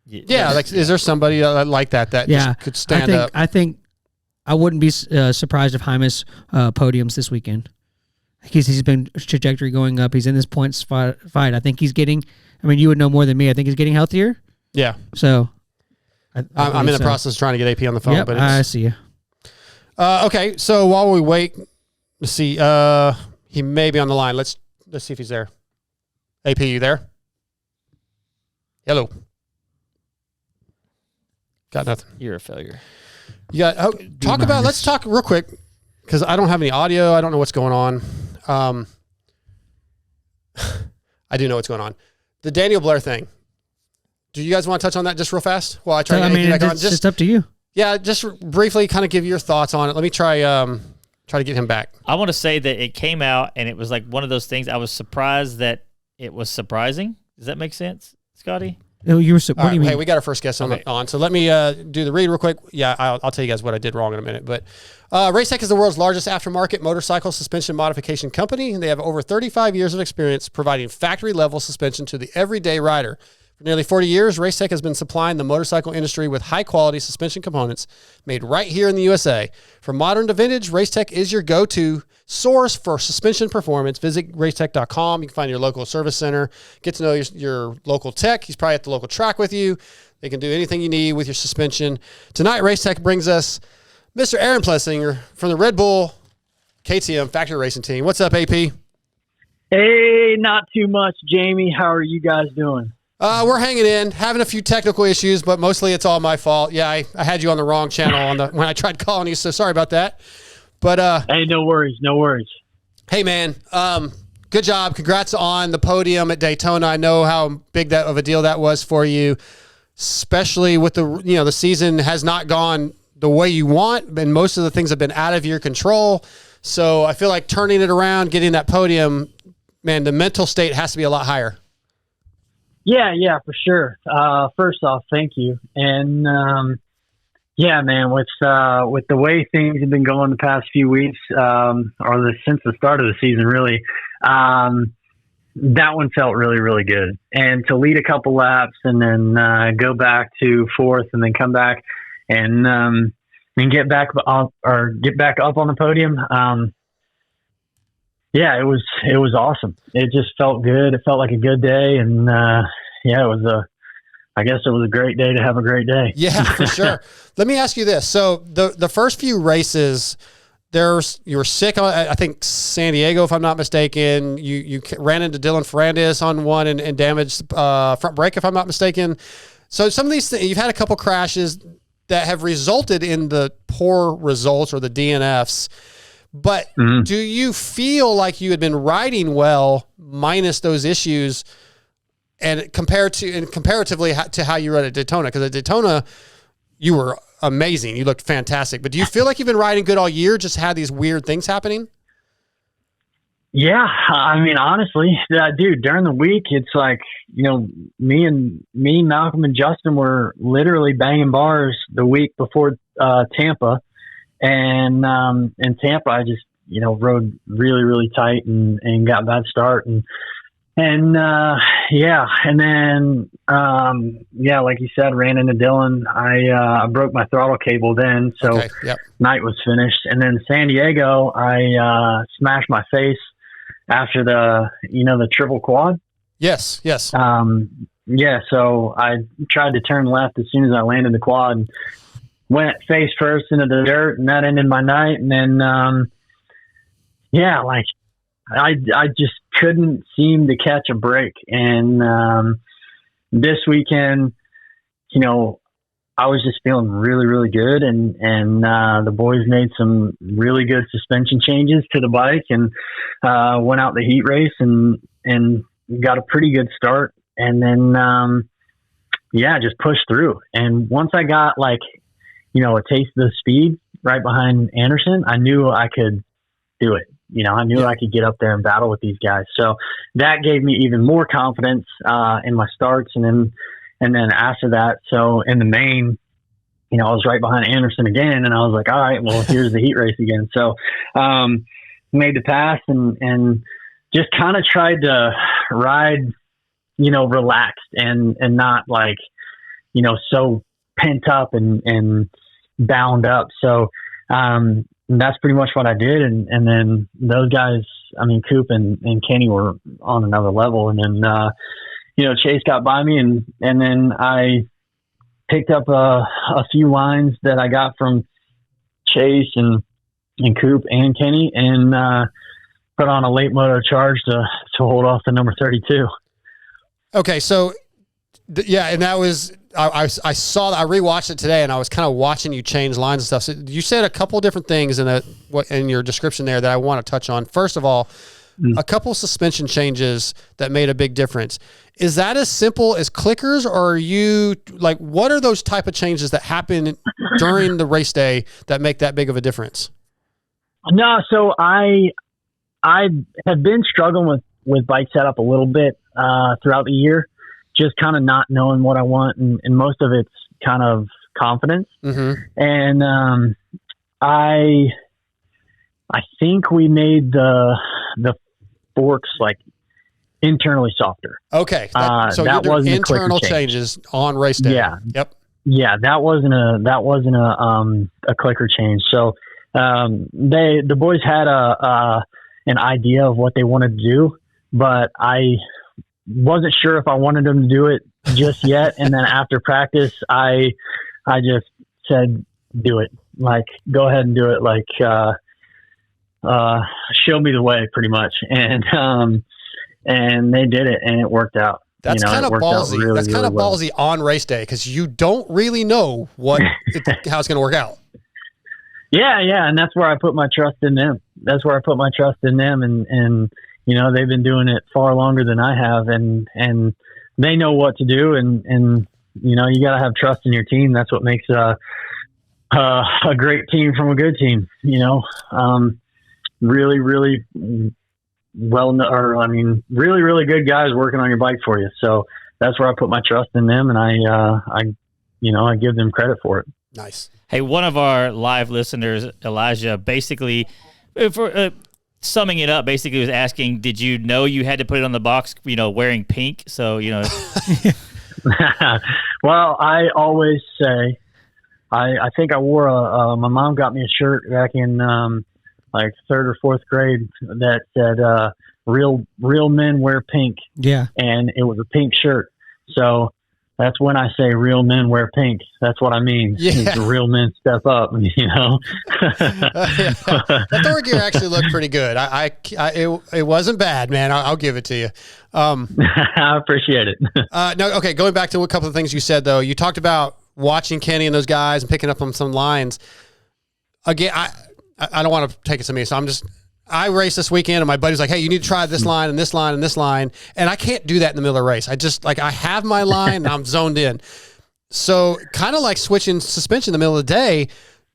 Yeah, like is there somebody like that just could stand up? I think I wouldn't be surprised if Hymus podiums this weekend. He's been trajectory going up. He's in this points fight. I think he's getting. I mean, you would know more than me. I think he's getting healthier. Yeah. So I'm in the process of trying to get AP on the phone. Yep, but I see you. Okay, so while we wait, let's see. He may be on the line. Let's Let's see if he's there. AP, you there? Hello. Got nothing. You're a failure. You got. Let's talk real quick because I don't have any audio. I don't know what's going on. I do know what's going on. The Daniel Blair thing. Do you guys want to touch on that just real fast? Well, it's up to you. Yeah, just briefly kind of give your thoughts on it. Let me try to get him back. I want to say that it came out and it was like one of those things. I was surprised that it was surprising. Does that make sense, Scotty? No, what do you mean? Hey, we got our first guest on. So let me do the read real quick. Yeah, I'll tell you guys what I did wrong in a minute. But Racetech is the world's largest aftermarket motorcycle suspension modification company. They have over 35 years of experience providing factory-level suspension to the everyday rider. For nearly 40 years, Racetech has been supplying the motorcycle industry with high-quality suspension components made right here in the USA. From modern to vintage, Racetech is your go-to source for suspension performance. Visit racetech.com. You can find your local service center. Get to know your local tech. He's probably at the local track with you. They can do anything you need with your suspension. Tonight, Racetech brings us Mr. Aaron Plessinger from the Red Bull KTM Factory Racing Team. What's up, AP? Hey, not too much, Jamie. How are you guys doing? We're hanging in, having a few technical issues, but mostly it's all my fault. Yeah, I had you on the wrong channel when I tried calling you, so sorry about that. But hey, no worries. Hey, man, good job. Congrats on the podium at Daytona. I know how big of a deal that was for you, especially with the season has not gone the way you want, and most of the things have been out of your control. So I feel like turning it around, getting that podium, man, the mental state has to be a lot higher. Yeah, for sure. First off, thank you. And yeah, man, with the way things have been going the past few weeks, since the start of the season, really, that one felt really, really good. And to lead a couple laps and then go back to fourth and then come back and get back up on the podium. Yeah, it was awesome. It just felt good. It felt like a good day, and I guess it was a great day to have a great day. Yeah, for sure. Let me ask you this: so the first few races, you were sick on, I think, San Diego, if I'm not mistaken. You ran into Dylan Ferrandis on one and damaged front brake, if I'm not mistaken. So some of these things, you've had a couple crashes that have resulted in the poor results or the DNFs. But do you feel like you had been riding well minus those issues and comparatively to how you rode at Daytona? Because at Daytona, you were amazing. You looked fantastic. But do you feel like you've been riding good all year, just had these weird things happening? Yeah. I mean, honestly, dude, during the week, it's like, me, Malcolm, and Justin were literally banging bars the week before Tampa. And in Tampa, I just, rode really, really tight and got a bad start. And then, like you said, ran into Dylan. I broke my throttle cable then. So night was finished. And then San Diego, I smashed my face after the triple quad. Yes. So I tried to turn left as soon as I landed the quad and went face first into the dirt, and that ended my night. And then, I just couldn't seem to catch a break. And this weekend, I was just feeling really, really good. And the boys made some really good suspension changes to the bike and went out the heat race and got a pretty good start. And then, just pushed through. And once I got a taste of the speed right behind Anderson, I knew I could do it. I knew I could get up there and battle with these guys. So that gave me even more confidence in my starts. And then after that, so in the main, I was right behind Anderson again, and I was like, all right, well, here's the heat race again. So made the pass and just kind of tried to ride, relaxed and not so pent up and bound up. So that's pretty much what I did. And then those guys, Coop and Kenny were on another level. And then, Chase got by me and then I picked up a few lines that I got from Chase and Coop and Kenny and put on a late moto charge to hold off the number 32. Okay, so yeah, and that was I saw that. I rewatched it today, and I was kind of watching you change lines and stuff. So you said a couple different things in your description there that I want to touch on. First of all, a couple suspension changes that made a big difference. Is that as simple as clickers, or are you like, what are those type of changes that happen during the race day that make that big of a difference? No, so I have been struggling with bike setup a little bit throughout the year, just kind of not knowing what I want, and most of it's kind of confidence. Mm-hmm. And I think we made the forks like internally softer. Okay, so that you're doing wasn't a clicker internal change. changes on race day. Yeah. Yep. Yeah, that wasn't a clicker change. So the boys had an idea of what they wanted to do, but I wasn't sure if I wanted them to do it just yet. And then after practice, I just said, do it. Like, go ahead and do it. Like, show me the way, pretty much. And they did it, and it worked out. That's kind of ballsy. Really, that's kind of well. ballsy on race day, because you don't really know how it's going to work out. Yeah, and that's where I put my trust in them. And you know, they've been doing it far longer than I have, and they know what to do. And you know, you got to have trust in your team. That's what makes a great team from a good team. You know, really really good guys working on your bike for you. So that's where I put my trust in them, and I give them credit for it. Nice. Hey, one of our live listeners, Elijah, basically, for summing it up, basically was asking, did you know you had to put it on the box, you know, wearing pink? So, you know. Well, I always say, I think I wore my mom got me a shirt back in like third or fourth grade that said, real men wear pink. Yeah. And it was a pink shirt. So that's when I say real men wear pink. That's what I mean. Yeah. The real men step up, you know. That Thor gear actually looked pretty good. It wasn't bad, man. I'll give it to you. I appreciate it. No, okay. Going back to a couple of things you said, though, you talked about watching Kenny and those guys and picking up on some lines. Again, I don't want to take it to me, so I raced this weekend, and my buddy's like, hey, you need to try this line and this line and this line. And I can't do that in the middle of the race. I have my line and I'm zoned in. So kind of like switching suspension in the middle of the day,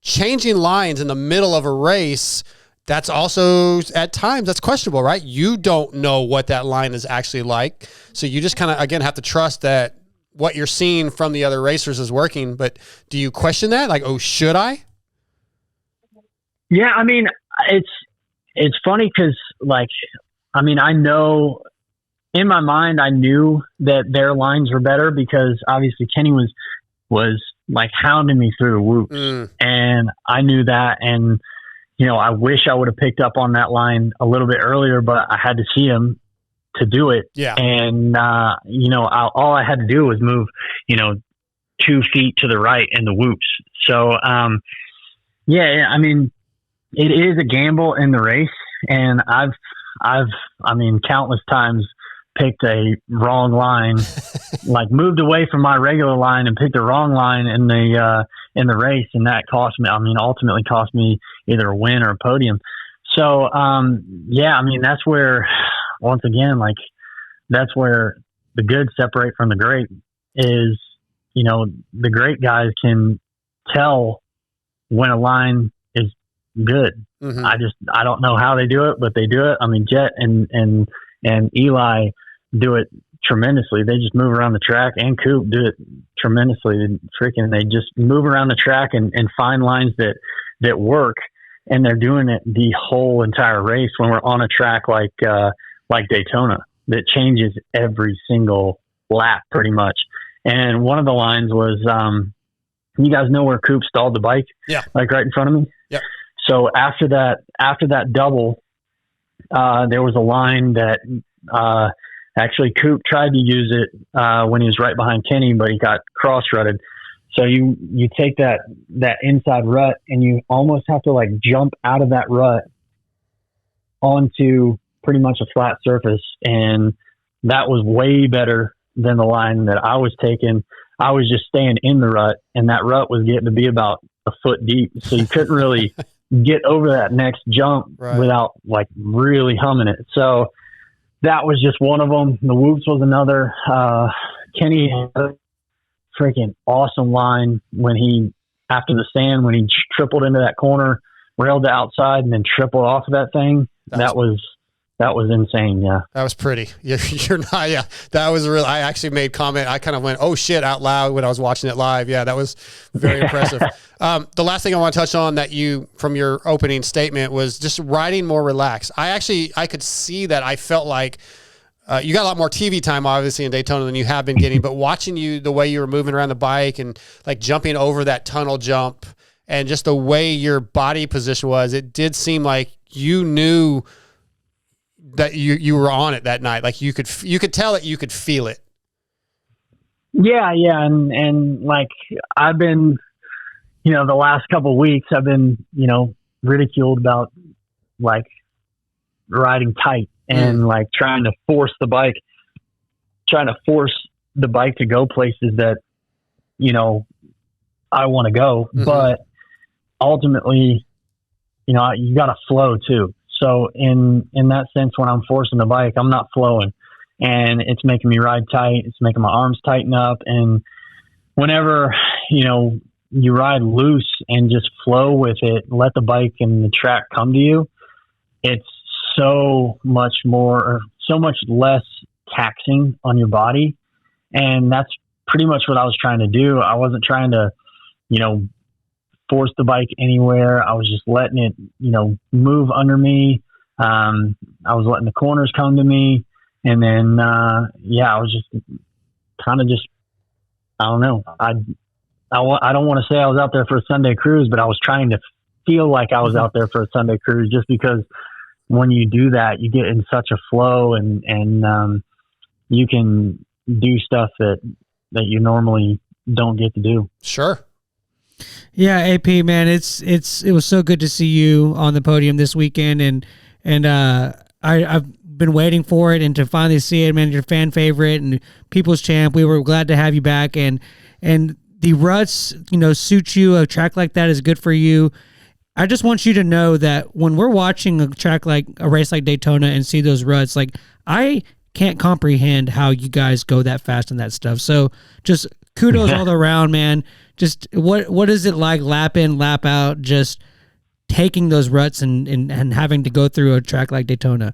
changing lines in the middle of a race, that's also at times that's questionable, right? You don't know what that line is actually like. So you just kind of, again, have to trust that what you're seeing from the other racers is working. But do you question that? Like, oh, should I? Yeah, I mean, it's funny because, like, I mean, I know in my mind, I knew that their lines were better because obviously Kenny was like hounding me through the whoops. And I knew that. And, you know, I wish I would have picked up on that line a little bit earlier, but I had to see him to do it. Yeah. And, you know, all I had to do was move, you know, 2 feet to the right in the whoops. So, yeah, I mean, it is a gamble in the race, and I've countless times picked a wrong line, like moved away from my regular line and picked a wrong line in the race, and that ultimately cost me either a win or a podium. So, yeah, I mean, that's where, once again, like, that's where the good separate from the great is, you know, the great guys can tell when a line is good. Mm-hmm. I don't know how they do it, but they do it. I mean, Jet and Eli do it tremendously. They just move around the track, and Coop do it tremendously. They just move around the track and find lines that work, and they're doing it the whole entire race when we're on a track like Daytona that changes every single lap pretty much. And one of the lines was, you guys know where Coop stalled the bike? Yeah. Like right in front of me? Yeah. So after that double, there was a line that actually Coop tried to use it when he was right behind Kenny, but he got cross-rutted. So you take that inside rut, and you almost have to like jump out of that rut onto pretty much a flat surface, and that was way better than the line that I was taking. I was just staying in the rut, and that rut was getting to be about a foot deep, so you couldn't really get over that next jump without like really humming it. So that was just one of them. The whoops was another. Kenny had a freaking awesome line when he, after the stand, when he tripled into that corner, railed to outside, and then tripled off of that thing. That was insane. Yeah. That was pretty. You're not, yeah. That was real. I actually made comment. I kind of went, oh shit, out loud when I was watching it live. Yeah. That was very impressive. The last thing I want to touch on that from your opening statement was just riding more relaxed. I could see that. I felt like, you got a lot more TV time, obviously, in Daytona than you have been getting, but watching you, the way you were moving around the bike and like jumping over that tunnel jump and just the way your body position was, it did seem like you knew that you were on it that night. Like you could tell it, you could feel it. Yeah. And like I've been, the last couple of weeks I've been, ridiculed about like riding tight and like trying to force the bike to go places that, I want to go. Mm-hmm. But ultimately, you got to flow too. So in that sense, when I'm forcing the bike, I'm not flowing, and it's making me ride tight. It's making my arms tighten up. And whenever, you ride loose and just flow with it, let the bike and the track come to you, it's so much less taxing on your body. And that's pretty much what I was trying to do. I wasn't trying to, force the bike anywhere. I was just letting it, move under me. I was letting the corners come to me. And then, I was just kind of I don't know. I don't want to say I was out there for a Sunday cruise, but I was trying to feel like I was out there for a Sunday cruise, just because when you do that, you get in such a flow and you can do stuff that you normally don't get to do. Sure. Yeah, AP, man, it was so good to see you on the podium this weekend, and I've been waiting for it and to finally see it, man. Your fan favorite and people's champ. We were glad to have you back, and the ruts, suit you. A track like that is good for you. I just want you to know that when we're watching a race like Daytona and see those ruts, like I can't comprehend how you guys go that fast and that stuff. So just kudos all around, man. Just what is it like lap in, lap out, just taking those ruts and having to go through a track like Daytona?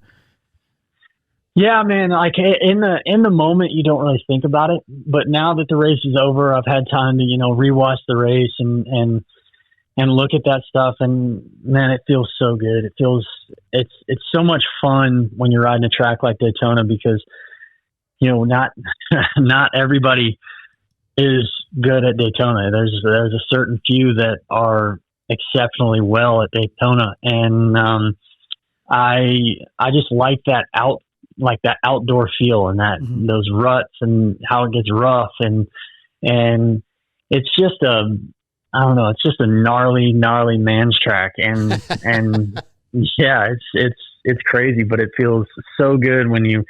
Yeah, man, like in the moment you don't really think about it, but now that the race is over, I've had time to, rewatch the race and look at that stuff, and man, it feels so good. It's so much fun when you're riding a track like Daytona, because not everybody is good at Daytona. There's a certain few that are exceptionally well at Daytona, and I just like that outdoor feel and that those ruts and how it gets rough, and it's just it's just a gnarly man's track, and yeah, it's crazy, but it feels so good when you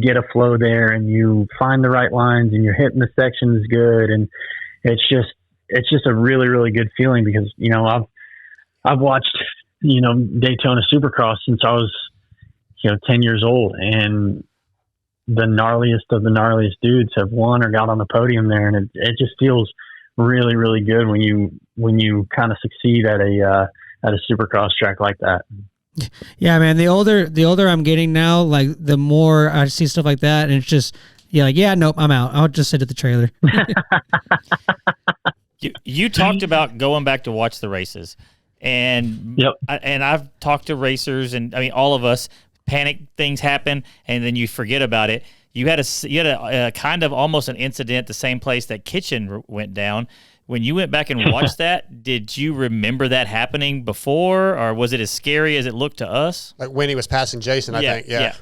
get a flow there and you find the right lines and you're hitting the sections good, and it's just a really, really good feeling, because I've watched Daytona Supercross since I was 10 years old, and the gnarliest of the gnarliest dudes have won or got on the podium there, and it just feels really, really good when you kind of succeed at a Supercross track like that. Yeah, man. The older I'm getting now, like the more I see stuff like that, and it's just nope, I'm out. I'll just sit at the trailer. You talked about going back to watch the races, and I've talked to racers, and I mean all of us. Panic things happen, and then you forget about it. You had a kind of almost an incident, the same place that Kitchen went down. When you went back and watched that, did you remember that happening before, or was it as scary as it looked to us? Like when he was passing Jason, I think. Yeah.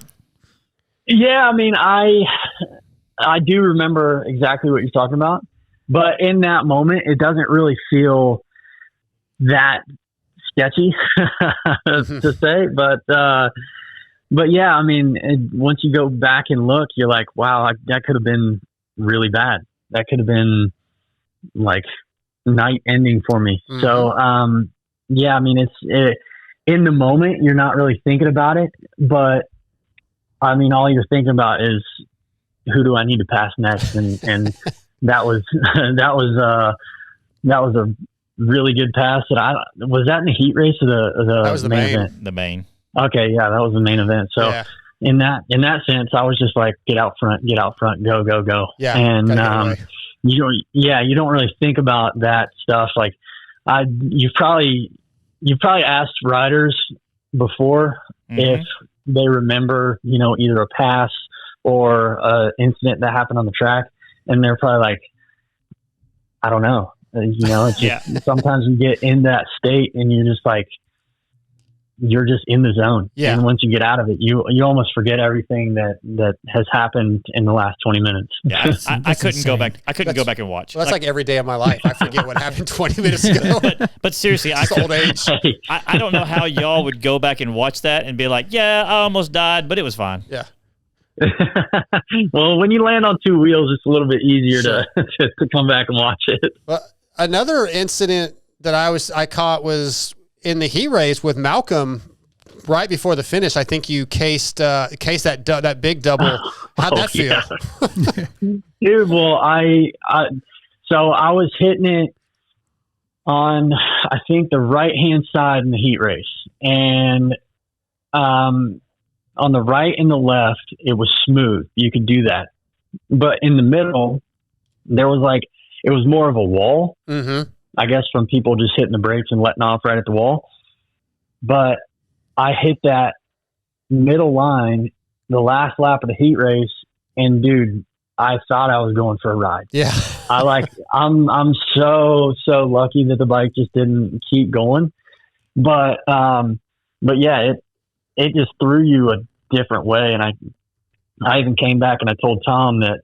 Yeah, I mean, I do remember exactly what you're talking about, but in that moment, it doesn't really feel that sketchy to say. But but yeah, I mean, once you go back and look, you're like, wow, that could have been really bad. That could have been like night ending for me. Mm-hmm. So, yeah, I mean, in the moment, you're not really thinking about it, but I mean, all you're thinking about is who do I need to pass next? And that was a really good pass. Was that in the heat race or that was the main event? The main. Okay. Yeah, that was the main event. So Yeah. in that sense, I was just like, get out front, go, go, go. Yeah. And, gotta get away. you don't really think about that stuff. Like you've probably asked riders before if they remember, either a pass or an incident that happened on the track. And they're probably like, I don't know. It's just, sometimes you get in that state and you're just like, you're just in the zone. Yeah. And once you get out of it, you almost forget everything that has happened in the last 20 minutes. Yeah, I couldn't go back. I couldn't go back and watch. Well, that's like every day of my life. I forget what happened 20 minutes ago. But seriously, It's old age. I don't know how y'all would go back and watch that and be like, yeah, I almost died, but it was fine. Yeah. Well, when you land on two wheels, it's a little bit easier to come back and watch it. Well, another incident that I caught was in the heat race with Malcolm right before the finish. I think you cased that big double. How'd that feel? Yeah. Dude, well, so I was hitting it on, I think, the right-hand side in the heat race. And on the right and the left, it was smooth. You could do that. But in the middle, there was it was more of a wall, I guess, from people just hitting the brakes and letting off right at the wall. But I hit that middle line the last lap of the heat race, and dude, I thought I was going for a ride. Yeah. I'm so lucky that the bike just didn't keep going. But yeah, it just threw you a different way. And I even came back and I told Tom that,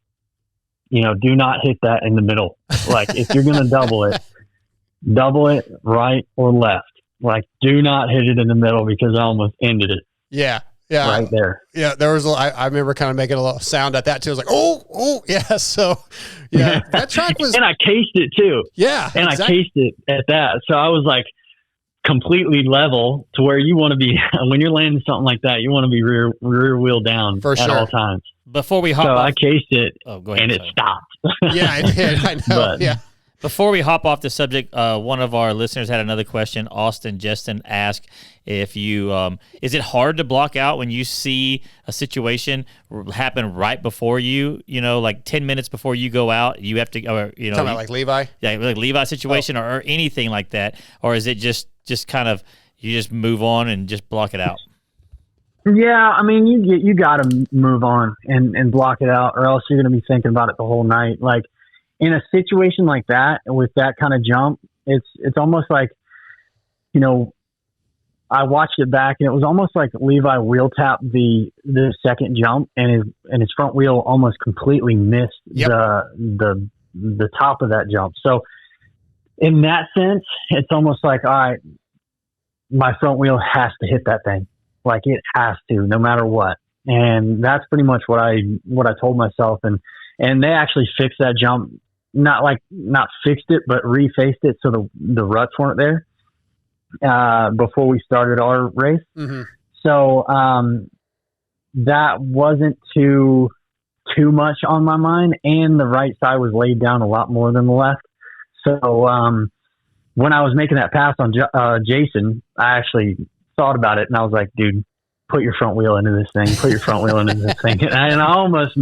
do not hit that in the middle. Like, if you're going to double it right or left. Like, do not hit it in the middle, because I almost ended it. Yeah. Yeah. Right there. Yeah. There was, I remember kind of making a little sound at that too. I was like, oh, yeah. So yeah, that track was, and I cased it too. Yeah. And exactly. I cased it at that. So I was like completely level to where you want to be when you're landing something like that. You want to be rear wheel down for sure at all times. Before we hop off, I cased it and it stopped. Yeah, it did. I know. Yeah. Before we hop off the subject, one of our listeners had another question. Austin Justin asked if you is it hard to block out when you see a situation happen right before you, like 10 minutes before you go out, you have to, or talking about like Levi? Yeah, like Levi situation or anything like that, or is it just kind of you just move on and just block it out? Yeah, I mean, you got to move on and block it out, or else you're going to be thinking about it the whole night. Like, in a situation like that, with that kind of jump, it's almost like, I watched it back and it was almost like Levi wheel tapped the second jump, and his front wheel almost completely missed the top of that jump. So in that sense, it's almost like, all right, my front wheel has to hit that thing. Like, it has to, no matter what. And that's pretty much what I told myself. And they actually fixed that jump. Not fixed it, but refaced it so the ruts weren't there before we started our race. Mm-hmm. So that wasn't too much on my mind, and the right side was laid down a lot more than the left. So when I was making that pass on Jason, I actually thought about it, and I was like, dude, put your front wheel into this thing. Put your front wheel into this thing. And I almost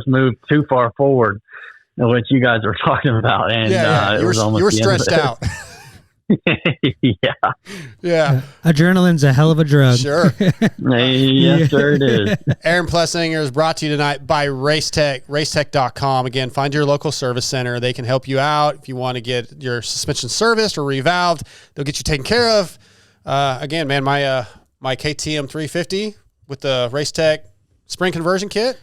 moved too far forward, which you guys were talking about, and you were stretched out. Yeah. Adrenaline's a hell of a drug. Sure. Yes, sir, it is. Aaron Plessinger is brought to you tonight by Racetech, racetech.com. Again, find your local service center. They can help you out. If you want to get your suspension serviced or revalved, they'll get you taken care of. Again, man, my KTM 350 with the Racetech spring conversion kit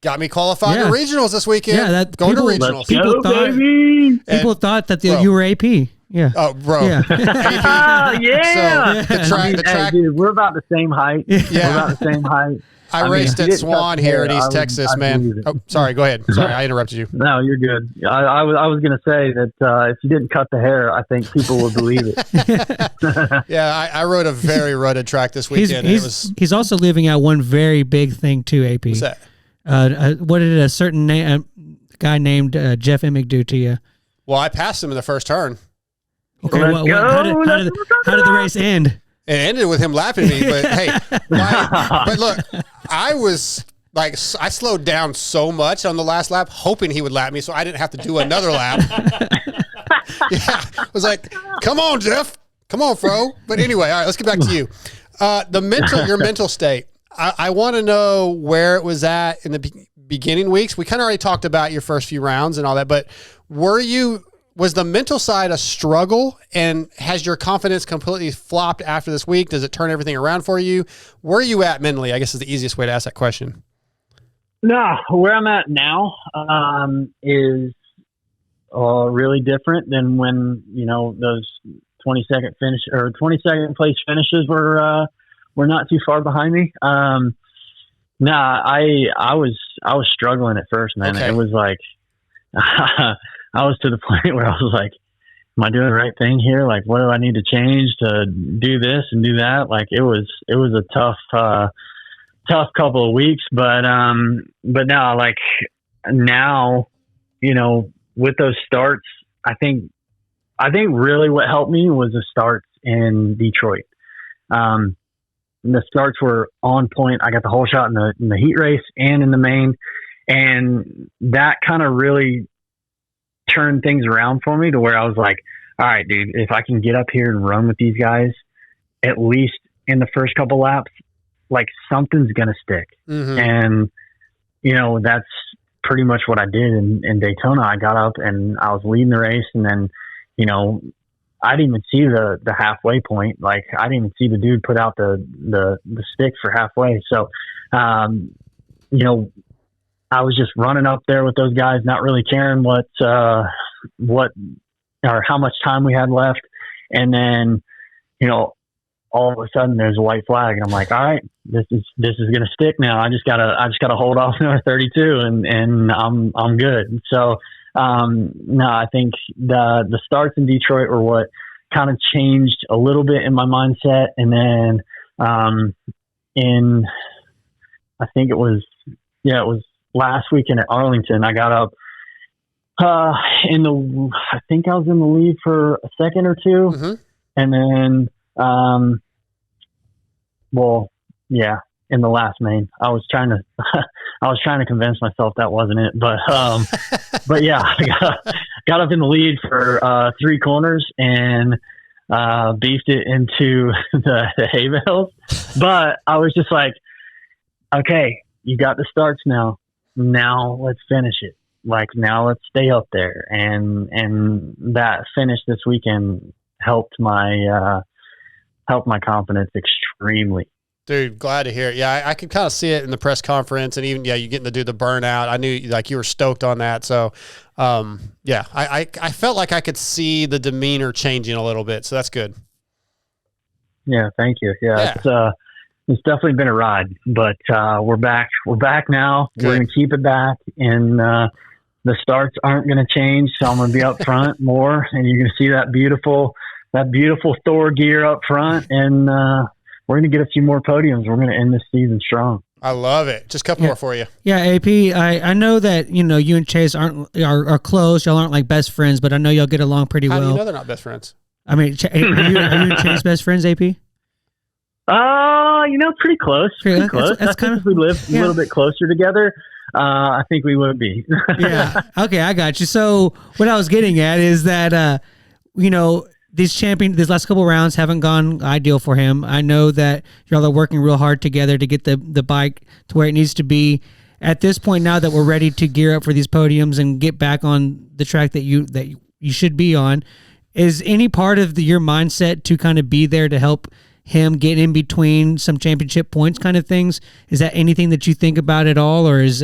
got me qualified to regionals this weekend. Yeah, going to regionals. People thought that you were AP. Yeah. Oh, bro. Yeah. Oh, yeah. So the track. Dude, we're about the same height. Yeah. We're about the same height. I mean, raced if you at didn't Swan cut here hair, in East I would- Texas, I'd man. believe it. Oh, sorry. Go ahead. Sorry, I interrupted you. No, you're good. I was going to say that if you didn't cut the hair, I think people would believe it. Yeah, I rode a very rutted track this weekend. He's also living out one very big thing too, AP. What's that? What did a certain guy named Jeff Emig do to you? Well, I passed him in the first turn. Okay, Let's how go. did the race end? It ended with him lapping me, but hey, but look, I was like, I slowed down so much on the last lap, hoping he would lap me, so I didn't have to do another lap. Yeah, I was like, "Come on, Jeff, come on, Fro." But anyway, all right, let's get back to you. Your mental state. I want to know where it was at in the beginning weeks. We kind of already talked about your first few rounds and all that, but was the mental side a struggle, and has your confidence completely flopped after this week? Does it turn everything around for you? Where are you at mentally, I guess, is the easiest way to ask that question. No, where I'm at now is really different than when, those 22nd finish or 22nd place finishes were not too far behind me. I was struggling at first, man. Okay. It was like, I was to the point where I was like, am I doing the right thing here? Like, what do I need to change to do this and do that? Like, it was a tough couple of weeks, but now, like now, with those starts, I think really what helped me was the starts in Detroit. The starts were on point. I got the whole shot in the heat race and in the main, and that kind of really turned things around for me to where I was like, all right, dude, if I can get up here and run with these guys, at least in the first couple laps, like something's going to stick. Mm-hmm. And, that's pretty much what I did in Daytona. I got up and I was leading the race, and then, I didn't even see the halfway point. Like, I didn't even see the dude put out the stick for halfway. So, I was just running up there with those guys, not really caring what or how much time we had left. And then, all of a sudden there's a white flag, and I'm like, all right, this is going to stick now. I just gotta hold off another 32 and I'm good. So, no, I think the starts in Detroit were what kind of changed a little bit in my mindset. And then, I think it was last weekend at Arlington, I got up I think I was in the lead for a second or two. Mm-hmm. And then, in the last main, I was trying to convince myself that wasn't it, but yeah, I got up in the lead for 3 corners and beefed it into the hay bales. But I was just like, okay, you got the starts now. Now let's finish it. Like, now let's stay up there. And that finish this weekend helped my confidence extremely. Dude, glad to hear it. Yeah, I could kind of see it in the press conference, and even, you getting to do the burnout. I knew, like, you were stoked on that. So, I felt like I could see the demeanor changing a little bit. So that's good. Yeah, thank you. Yeah. It's definitely been a ride, but we're back. We're back now. Good. We're going to keep it back, and the starts aren't going to change. So I'm going to be up front more, and you're going to see that beautiful Thor gear up front, and we're going to get a few more podiums. We're going to end this season strong. I love it. Just a couple more for you. Yeah, AP, I know that, you and Chase are close. Y'all aren't like best friends, but I know y'all get along pretty well. How do you know they're not best friends? I mean, are you and Chase best friends, AP? Pretty close. Pretty close. That's I think if we lived a little bit closer together, I think we would be. Yeah. Okay, I got you. So what I was getting at is that, these last couple rounds haven't gone ideal for him. I know that y'all are working real hard together to get the bike to where it needs to be. At this point, now that we're ready to gear up for these podiums and get back on the track that you should be on, is any part of your mindset to kind of be there to help him get in between some championship points kind of things? Is that anything that you think about at all? Or is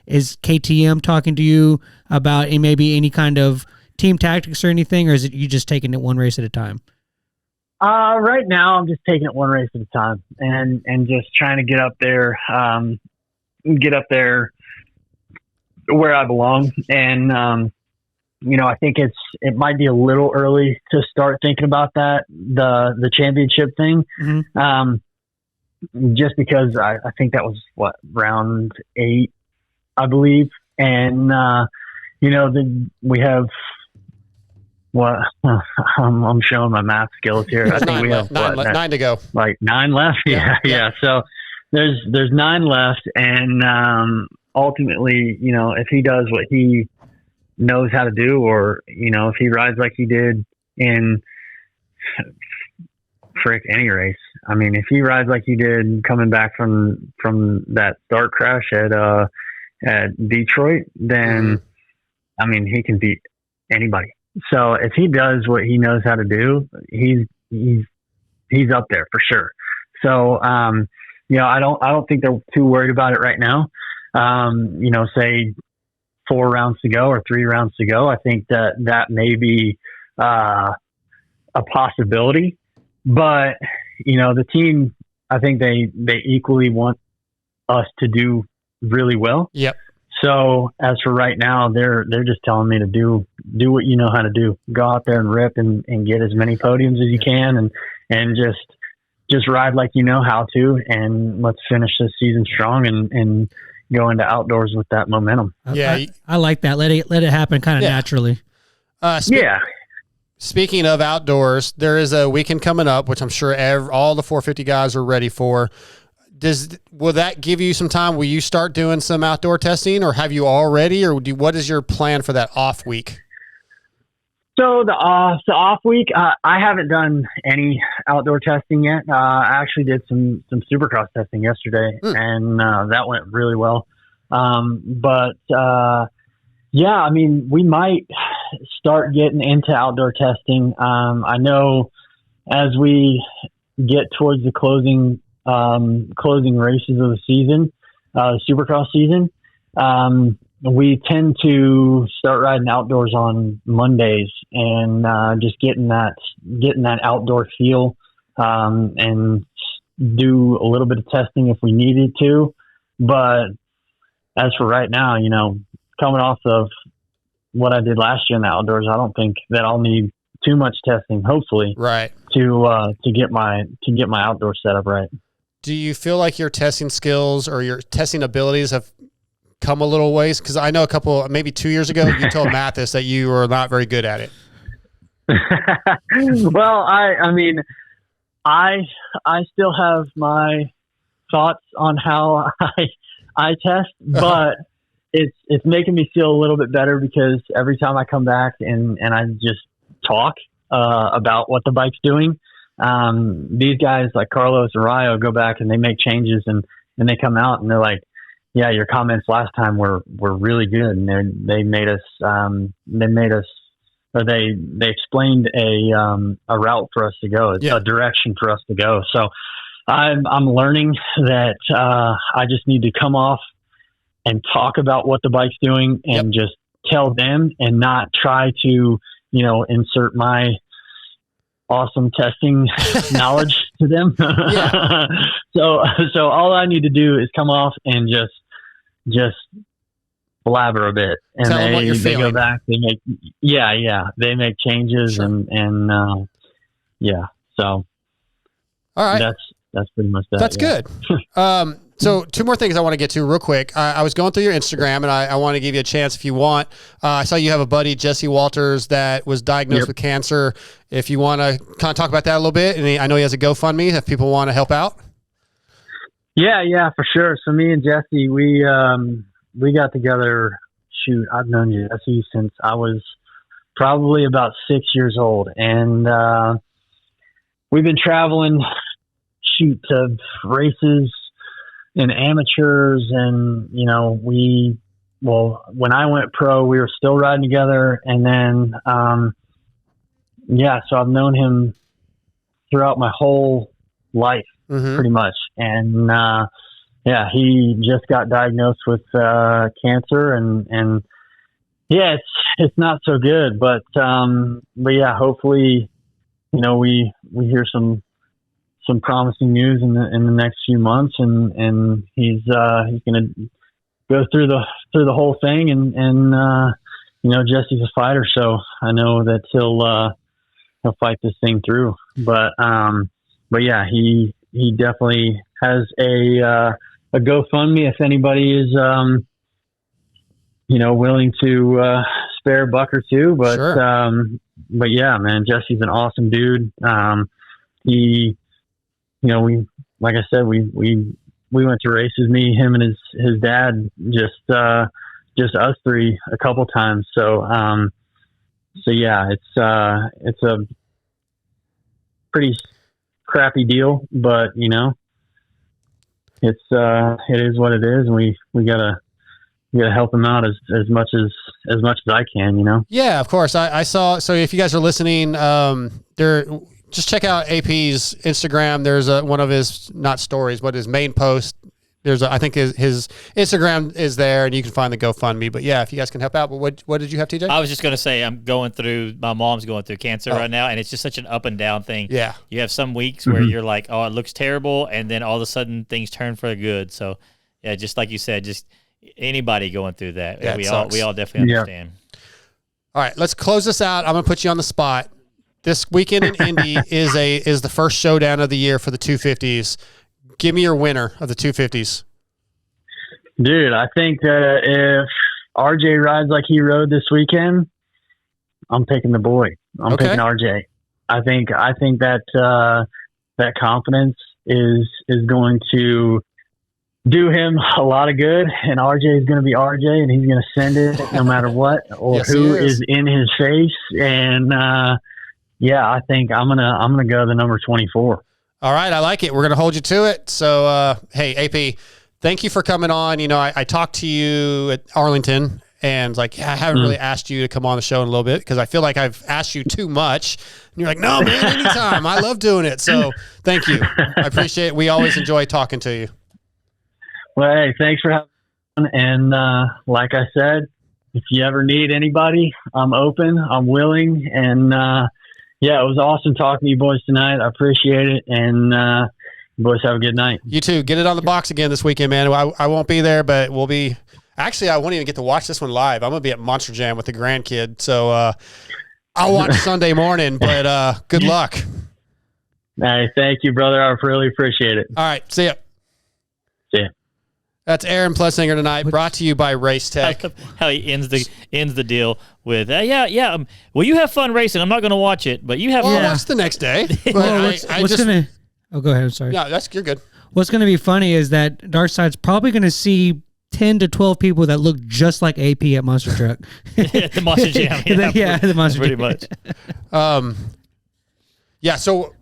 KTM talking to you about maybe any kind of team tactics or anything, or is it you just taking it one race at a time? Right now, I'm just taking it one race at a time, and just trying to get up there where I belong. And I think it might be a little early to start thinking about the championship thing. Just because I think that was round 8, I believe, and then we have. I'm showing my math skills here. I think we have 9 to go. Like 9 left. Yeah. So there's 9 left, and ultimately, if he does what he knows how to do, or if he rides like he did in any race. I mean, if he rides like he did coming back from that start crash at Detroit, then I mean, he can beat anybody. So if he does what he knows how to do, he's up there for sure. So I don't think they're too worried about it right now. Say 4 rounds to go or 3 rounds to go. I think that may be a possibility. But, the team, I think they equally want us to do really well. Yep. So as for right now, they're just telling me to do what you know how to do. Go out there and rip and get as many podiums as you can and just ride like you know how to, and let's finish this season strong and go into outdoors with that momentum. Yeah. I like that. Let it happen kind of naturally. Speaking of outdoors, there is a weekend coming up, which I'm sure all the 450 guys are ready for. Will that give you some time? Will you start doing some outdoor testing, or have you already, or what is your plan for that off week? So the off week, I haven't done any outdoor testing yet. I actually did some Supercross testing yesterday, and that went really well. Yeah, I mean, we might start getting into outdoor testing. I know as we get towards the closing races of the season, Supercross season, we tend to start riding outdoors on Mondays and just getting that outdoor feel, and do a little bit of testing if we needed to. But as for right now, coming off of what I did last year in the outdoors, I don't think that I'll need too much testing, hopefully, right, to get my outdoor setup right. Do you feel like your testing skills or your testing abilities have come a little ways? Because I know maybe 2 years ago, you told Mathis that you were not very good at it. Well, I mean, I still have my thoughts on how I test, but it's making me feel a little bit better, because every time I come back and I just talk about what the bike's doing, these guys like Carlos and Rayo go back and they make changes, and they come out and they're like, yeah, your comments last time were really good, and they explained a route for us to go, a direction for us to go. So I'm learning that I just need to come off and talk about what the bike's doing and just tell them, and not try to insert my awesome testing knowledge to them. So all I need to do is come off and just blabber a bit, and tell them what you're they feeling. go back, they make they make changes. Sure. and so all right, that's pretty much that. That's good. So 2 more things I want to get to real quick. I was going through your Instagram, and I want to give you a chance if you want. I saw you have a buddy, Jesse Walters, that was diagnosed with cancer. If you want to kind of talk about that a little bit, and I know he has a GoFundMe if people want to help out. Yeah, for sure. So me and Jesse, we got together. Shoot, I've known Jesse since I was probably about 6 years old, and we've been traveling, to races and amateurs, and when I went pro, we were still riding together, and then so I've known him throughout my whole life, pretty much. And he just got diagnosed with cancer, and it's not so good. But yeah, hopefully, we hear some promising news in the next few months, and he's going to go through the whole thing, and Jesse's a fighter, so I know that he'll fight this thing through. But yeah, he definitely has a GoFundMe if anybody is willing to spare a buck or two. But Sure. But yeah, man, Jesse's an awesome dude. We like I said, we went to races, me, him, and his dad, just us three a couple times. So yeah, it's a pretty crappy deal, but it is what it is, and we gotta help him out as much as I can. Yeah, of course. I saw. So if you guys are listening, just check out AP's Instagram. There's one of his, not stories, but his main post. I think his Instagram is there, and you can find the GoFundMe. But yeah, if you guys can help out. But what did you have, TJ? I was just going to say, my mom's going through cancer right now, and it's just such an up and down thing. Yeah. You have some weeks where you're like, oh, it looks terrible, and then all of a sudden things turn for the good. So yeah, just like you said, just anybody going through that. Yeah, we all definitely understand. All right, let's close this out. I'm going to put you on the spot. This weekend in Indy is the first showdown of the year for the 250s. Give me your winner of the 250s. Dude, I think that if RJ rides like he rode this weekend, I'm picking the boy. I'm picking RJ. I think that that confidence is going to do him a lot of good, and RJ is going to be RJ, and he's going to send it no matter what or Yes, who is in his face. And yeah, I think I'm gonna go the number 24. All right, I like it. We're going to hold you to it. So, hey, AP, thank you for coming on. I talked to you at Arlington, and I haven't really asked you to come on the show in a little bit because I feel like I've asked you too much. And you're like, no, man, anytime. I love doing it. So thank you. I appreciate it. We always enjoy talking to you. Well, hey, thanks for having me. And like I said, if you ever need anybody, I'm open. I'm willing. And yeah, it was awesome talking to you boys tonight. I appreciate it. And you boys have a good night. You too. Get it on the box again this weekend, man. I won't be there, but we'll be. Actually, I won't even get to watch this one live. I'm going to be at Monster Jam with the grandkid. So I'll watch Sunday morning, but good luck. Hey, thank you, brother. I really appreciate it. All right. See ya. See ya. That's Aaron Plessinger tonight, brought to you by Race Tech. How he ends the deal with, well, you have fun racing. I'm not going to watch it, but you have Well, fun. that's the next day. But go ahead. I'm sorry. No, you're good. What's going to be funny is that Darkside's probably going to see 10 to 12 people that look just like AP at Monster Truck. The Monster Jam. Yeah, the Monster pretty Jam. much. Yeah, so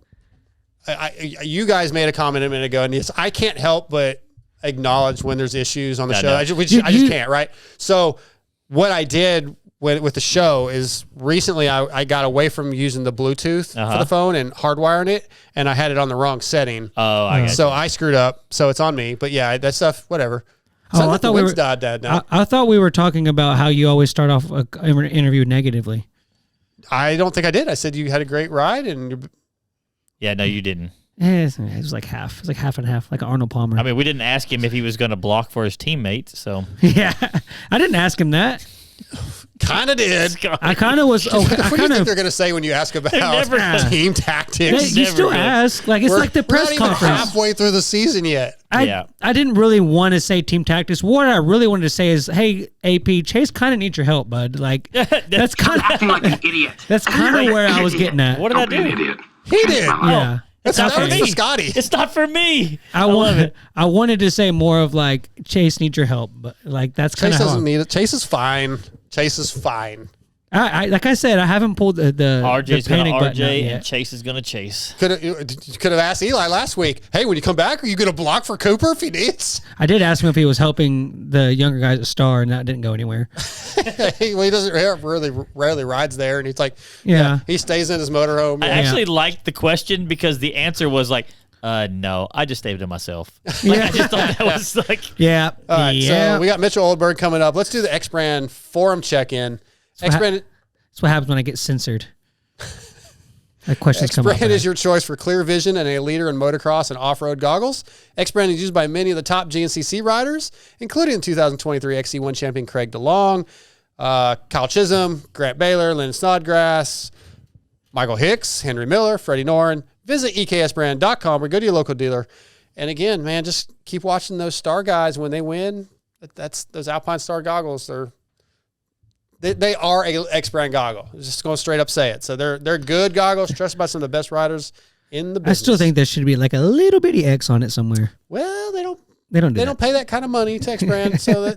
you guys made a comment a minute ago, and yes, I can't help but acknowledge when there's issues on the show. No. I just can't, right? So what I did with the show is recently I got away from using the Bluetooth for the phone and hardwiring it, and I had it on the wrong setting. Oh, I got so you. I screwed up. So it's on me. But yeah, that stuff, whatever. Oh, I thought we were. I thought we were talking about how you always start off an interview negatively. I don't think I did. I said you had a great ride, and Yeah, no, you didn't. It was like half. It was like half and half, like Arnold Palmer. I mean, we didn't ask him if he was going to block for his teammates, so. Yeah, I didn't ask him that. kind of did. I kind of was. What do you think they're going to say when you ask about team tactics? You still ask. Like, it's like the press we're not conference. even halfway through the season yet. I didn't really want to say team tactics. What I really wanted to say is, hey, AP, Chase kind of needs your help, bud. Like, that's kind of Acting like an idiot. that's kind of where I was getting at. What did I Don't be an do? idiot. He did. Yeah. That's not for Scotty. It's not for me. I wanted to say more of like Chase needs your help, but like that's kind Chase of doesn't need it. Chase is fine. Chase is fine. I like I said, I haven't pulled the RJ's going to panic button out RJ yet. and Chase is going to Chase. Could have asked Eli last week. Hey, when you come back, are you going to block for Cooper if he needs? I did ask him if he was helping the younger guys at Star, and that didn't go anywhere. He doesn't rarely rides there, and he's like, Yeah. he stays in his motorhome. I actually liked the question because the answer was like, no, I just stayed to myself. Like, I just thought that was like. Yeah. All right, yeah. so we got Mitchell Oldenburg coming up. Let's do the Xbrand forum check-in. Xbrand That's what happens when I get censored. That questions come up. Xbrand is your choice for clear vision and a leader in motocross and off-road goggles. Xbrand is used by many of the top GNCC riders, including 2023 XC1 champion Craig DeLong, Kyle Chisholm, Grant Baylor, Lynn Snodgrass, Michael Hicks, Henry Miller, Freddie Noren. Visit eksbrand.com or go to your local dealer. And again, man, just keep watching those Star guys when they win. That's those Alpine Star goggles. They are a Xbrand goggle. Just going to straight up say it. So they're good goggles, trusted by some of the best riders in the business. I still think there should be like a little bitty X on it somewhere. Well, they don't Don't pay that kind of money to Xbrand, so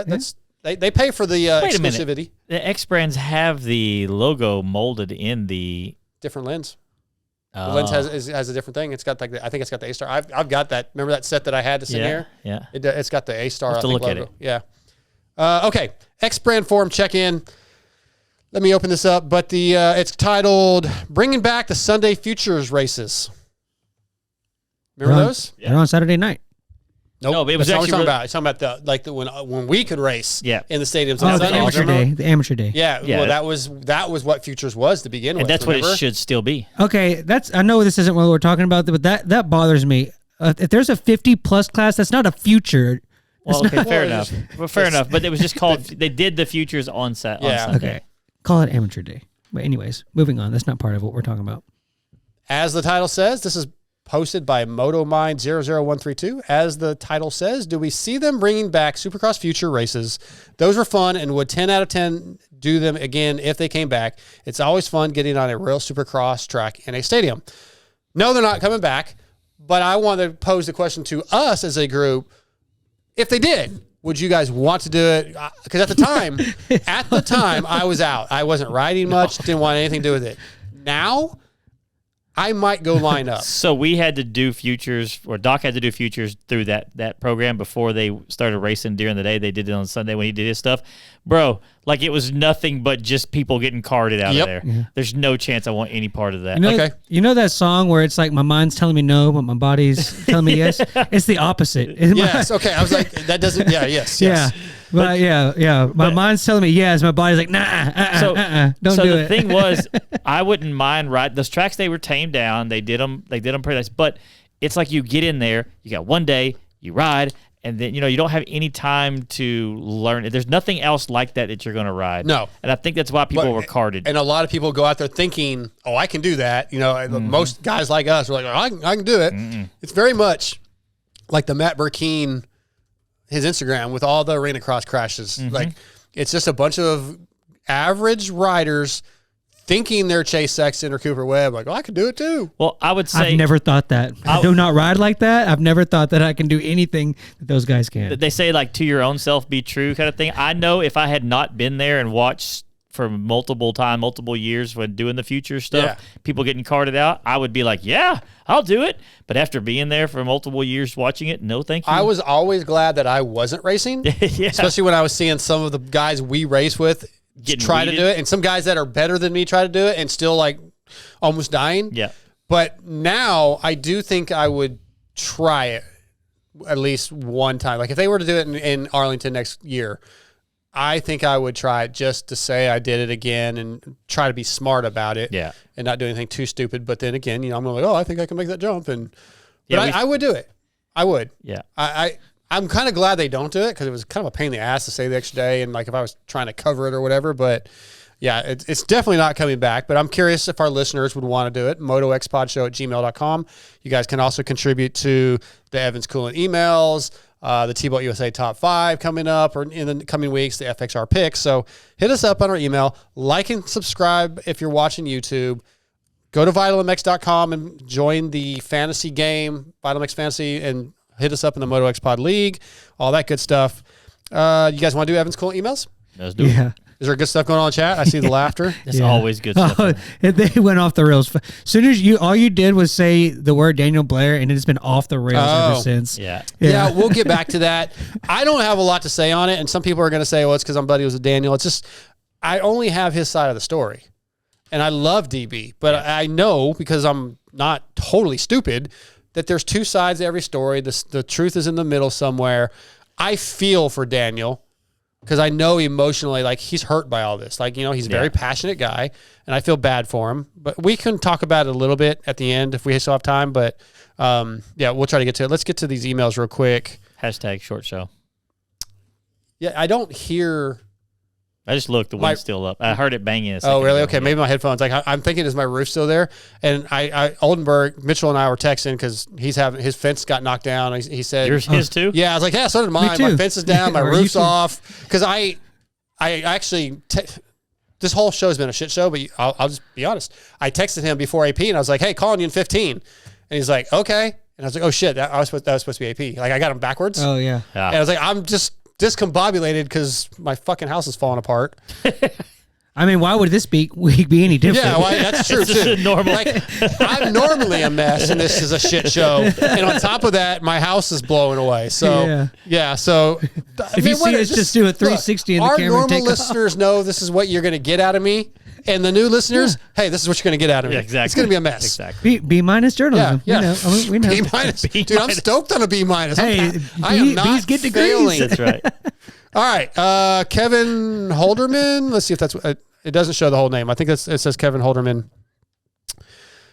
that's they pay for the exclusivity. The Xbrands have the logo molded in the Different lens. The lens has a different thing. It's got I think it's got the A-Star. I've got that. Remember that set that I had to sing here? Yeah. It's got the A-Star. Have to look logo. at it. Yeah. Okay. Xbrand forum check-in. Let me open this up. But it's titled "Bringing Back the Sunday Futures Races." Remember those? They're on Saturday night. Nope. No, but it was That's not what actually I'm talking about. It's talking about when we could race. Yeah. In the stadiums. Oh, on the Sunday. amateur Remember? day. The amateur day. Yeah. Yeah. Well, that was what Futures was to begin with. and that's remember? what it should still be. Okay, I know this isn't what we're talking about, but that bothers me. If there's a 50+ class, that's not a future. Well, It's okay, not- fair enough. Well, fair enough. But it was just called. They did the futures on set. Yeah. On Sunday. Okay, call it amateur day. But anyways, moving on. That's not part of what we're talking about. As the title says, this is posted by MotoMind00132. As the title says, do we see them bringing back Supercross Future races? Those were fun, and would 10 out of 10 do them again if they came back? It's always fun getting on a real Supercross track in a stadium. No, they're not coming back, but I want to pose the question to us as a group. If they did, would you guys want to do it? Because at the time, I was out. I wasn't riding much, didn't want anything to do with it. Now, I might go line up. So we had to do futures, or Doc had to do futures through that program before they started racing during the day. They did it on Sunday when he did his stuff. Bro, like it was nothing but just people getting carded out of there. Yeah. There's no chance I want any part of that. You know that song where it's like my mind's telling me no, but my body's telling me yes? It's the opposite. Yes, okay. I was like, that doesn't, yes. Yeah. But yeah. My mind's telling me yes. My body's like, nah, don't do the it. thing was, I wouldn't mind riding those tracks. They were tamed down. They did them pretty nice. But it's like you get in there, you got one day, you ride, and then you don't have any time to learn. There's nothing else like that you're going to ride. No. And I think that's why people were carded. And a lot of people go out there thinking, oh, I can do that. Most guys like us are like, oh, I can do it. It's very much like the Matt Burkeen, his Instagram with all the arena cross crashes. Like it's just a bunch of average riders thinking they're Chase Sexton or Cooper Webb. Like, oh, I could do it too. Well, I would say I've never thought that. I do not ride like that. I've never thought that I can do anything that those guys can. they say like to your own self be true kind of thing. I know if I had not been there and watched for multiple years when doing the future stuff, people getting carded out, I would be like, yeah, I'll do it. But after being there for multiple years watching it, no thank you. I was always glad that I wasn't racing, especially when I was seeing some of the guys we race with try to do it, and some guys that are better than me try to do it and still like almost dying. Yeah. But now I do think I would try it at least one time. Like if they were to do it in Arlington next year, I think I would try it just to say I did it again and try to be smart about it. Yeah. And not do anything too stupid. But then again, I'm like, oh, I think I can make that jump. But Yeah, I would do it. I would. Yeah. I'm kind of glad they don't do it because it was kind of a pain in the ass to say the extra day and like if I was trying to cover it or whatever. But yeah, it's definitely not coming back. But I'm curious if our listeners would want to do it. MotoXpodshow@gmail.com. You guys can also contribute to the Evans Coolant emails, the T-Boat USA Top 5 coming up or in the coming weeks, the FXR picks. So hit us up on our email. Like and subscribe if you're watching YouTube. Go to VitalMX.com and join the fantasy game, VitalMX Fantasy, and hit us up in the MotoXpod League, all that good stuff. You guys want to do Evans Coolant emails? Let's do it. Yeah. Is there good stuff going on in chat? I see the laughter. It's always good stuff. Oh, they went off the rails. As soon as all you did was say the word Daniel Blair, and it's been off the rails ever since. Yeah. Yeah, we'll get back to that. I don't have a lot to say on it, and some people are going to say, well, it's because I'm buddy with Daniel. It's just, I only have his side of the story. And I love DB, but I know because I'm not totally stupid that there's two sides to every story. The truth is in the middle somewhere. I feel for Daniel. because I know emotionally, like, he's hurt by all this. Like, he's a very passionate guy, and I feel bad for him. But we can talk about it a little bit at the end if we still have time. But, we'll try to get to it. Let's get to these emails real quick. Hashtag short show. Yeah, I don't hear... I just looked. The wind's still up. I heard it banging. Oh, really? Okay, maybe my headphones. Like, I'm thinking, is my roof still there? And Oldenburg, Mitchell and I were texting because his fence got knocked down. He said, his too? Yeah, I was like, yeah, so did mine. My fence is down. My roof's off. Because I actually, this whole show's been a shit show, but I'll just be honest. I texted him before AP, and I was like, hey, calling you in 15. And he's like, okay. And I was like, oh, shit, that was supposed to be AP. Like, I got him backwards. Oh, yeah. And I was like, I'm just discombobulated because my fucking house is falling apart. I mean, why would this week be any different? Yeah, well, that's true too. Normal. Like, I'm normally a mess, and this is a shit show. And on top of that, my house is blowing away. So so if you see us just do a 360 in the camera, our normal listeners know this is what you're going to get out of me, and the new listeners, hey, this is what you're going to get out of me. Yeah, exactly. It's going to be a mess. Exactly. B minus journalism. Yeah. We know. B minus. Dude, I'm stoked on a B minus. Hey, I am not B's get degrees. failing. That's right. All right, Kevin Holderman. Let's see if that's. It doesn't show the whole name. I think it says Kevin Holderman.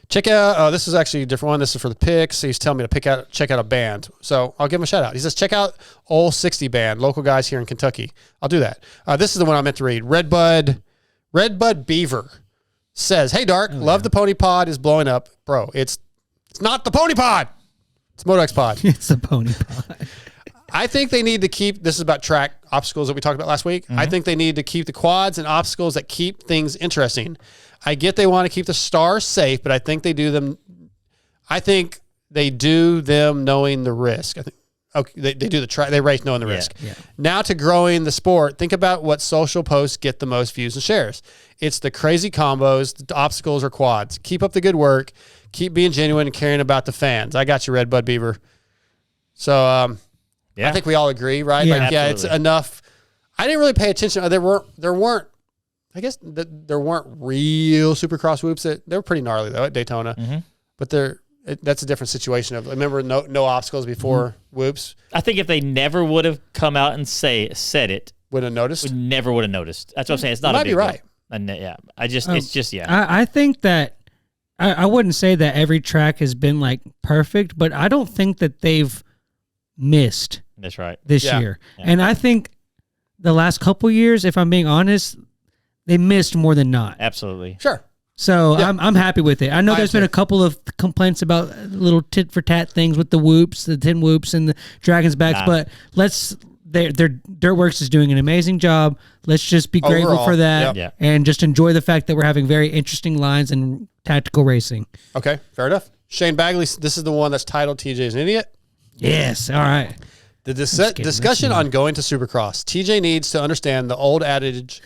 Check out. Oh, this is actually a different one. This is for the picks. He's telling me to check out a band. So I'll give him a shout out. He says check out Old 60 Band, local guys here in Kentucky. I'll do that. This is the one I meant to read. Redbud Beaver says, "Hey Dark, love the Pony Pod is blowing up, bro. It's not the Pony Pod. It's MotoXpod. It's the Pony Pod." I think they need to keep, this is about track obstacles that we talked about last week. I think they need to keep the quads and obstacles that keep things interesting. I get they want to keep the stars safe, but I think they do them knowing the risk. I think they do the track, they race knowing the risk. Yeah. Now to growing the sport, think about what social posts get the most views and shares. It's the crazy combos, the obstacles, or quads. Keep up the good work. Keep being genuine and caring about the fans. I got you, Redbud Beaver. So, I think we all agree, right? Yeah, it's enough. I didn't really pay attention. There weren't real Supercross whoops. They were pretty gnarly though at Daytona, but that's a different situation. I remember no obstacles before whoops. I think if they never would have come out and said it, would have noticed. We never would have noticed. That's what I'm saying. It's not a big deal. Right. And it's just. I think that I wouldn't say that every track has been like perfect, but I don't think that they've missed. That's right. This year. Yeah. And I think the last couple years, if I'm being honest, they missed more than not. Absolutely. Sure. So I'm happy with it. I know there's been a couple of complaints about little tit for tat things with the whoops, the 10 whoops and the Dragon's backs, but their Dirtworks is doing an amazing job. Let's just be grateful for that and just enjoy the fact that we're having very interesting lines and tactical racing. Okay, fair enough. Shane Bagley, this is the one that's titled TJ's an Idiot. Yes, all right. The discussion on going to Supercross. TJ needs to understand the old adage,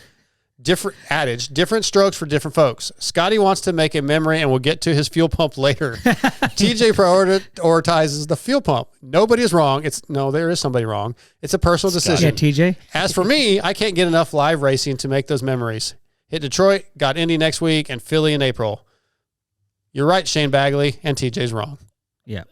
different strokes for different folks. Scotty wants to make a memory and we'll get to his fuel pump later. TJ prioritizes the fuel pump. Nobody is wrong. There is somebody wrong. It's a personal decision. Yeah, TJ. As for me, I can't get enough live racing to make those memories. Hit Detroit, got Indy next week, and Philly in April. You're right, Shane Bagley, and TJ's wrong. Yeah.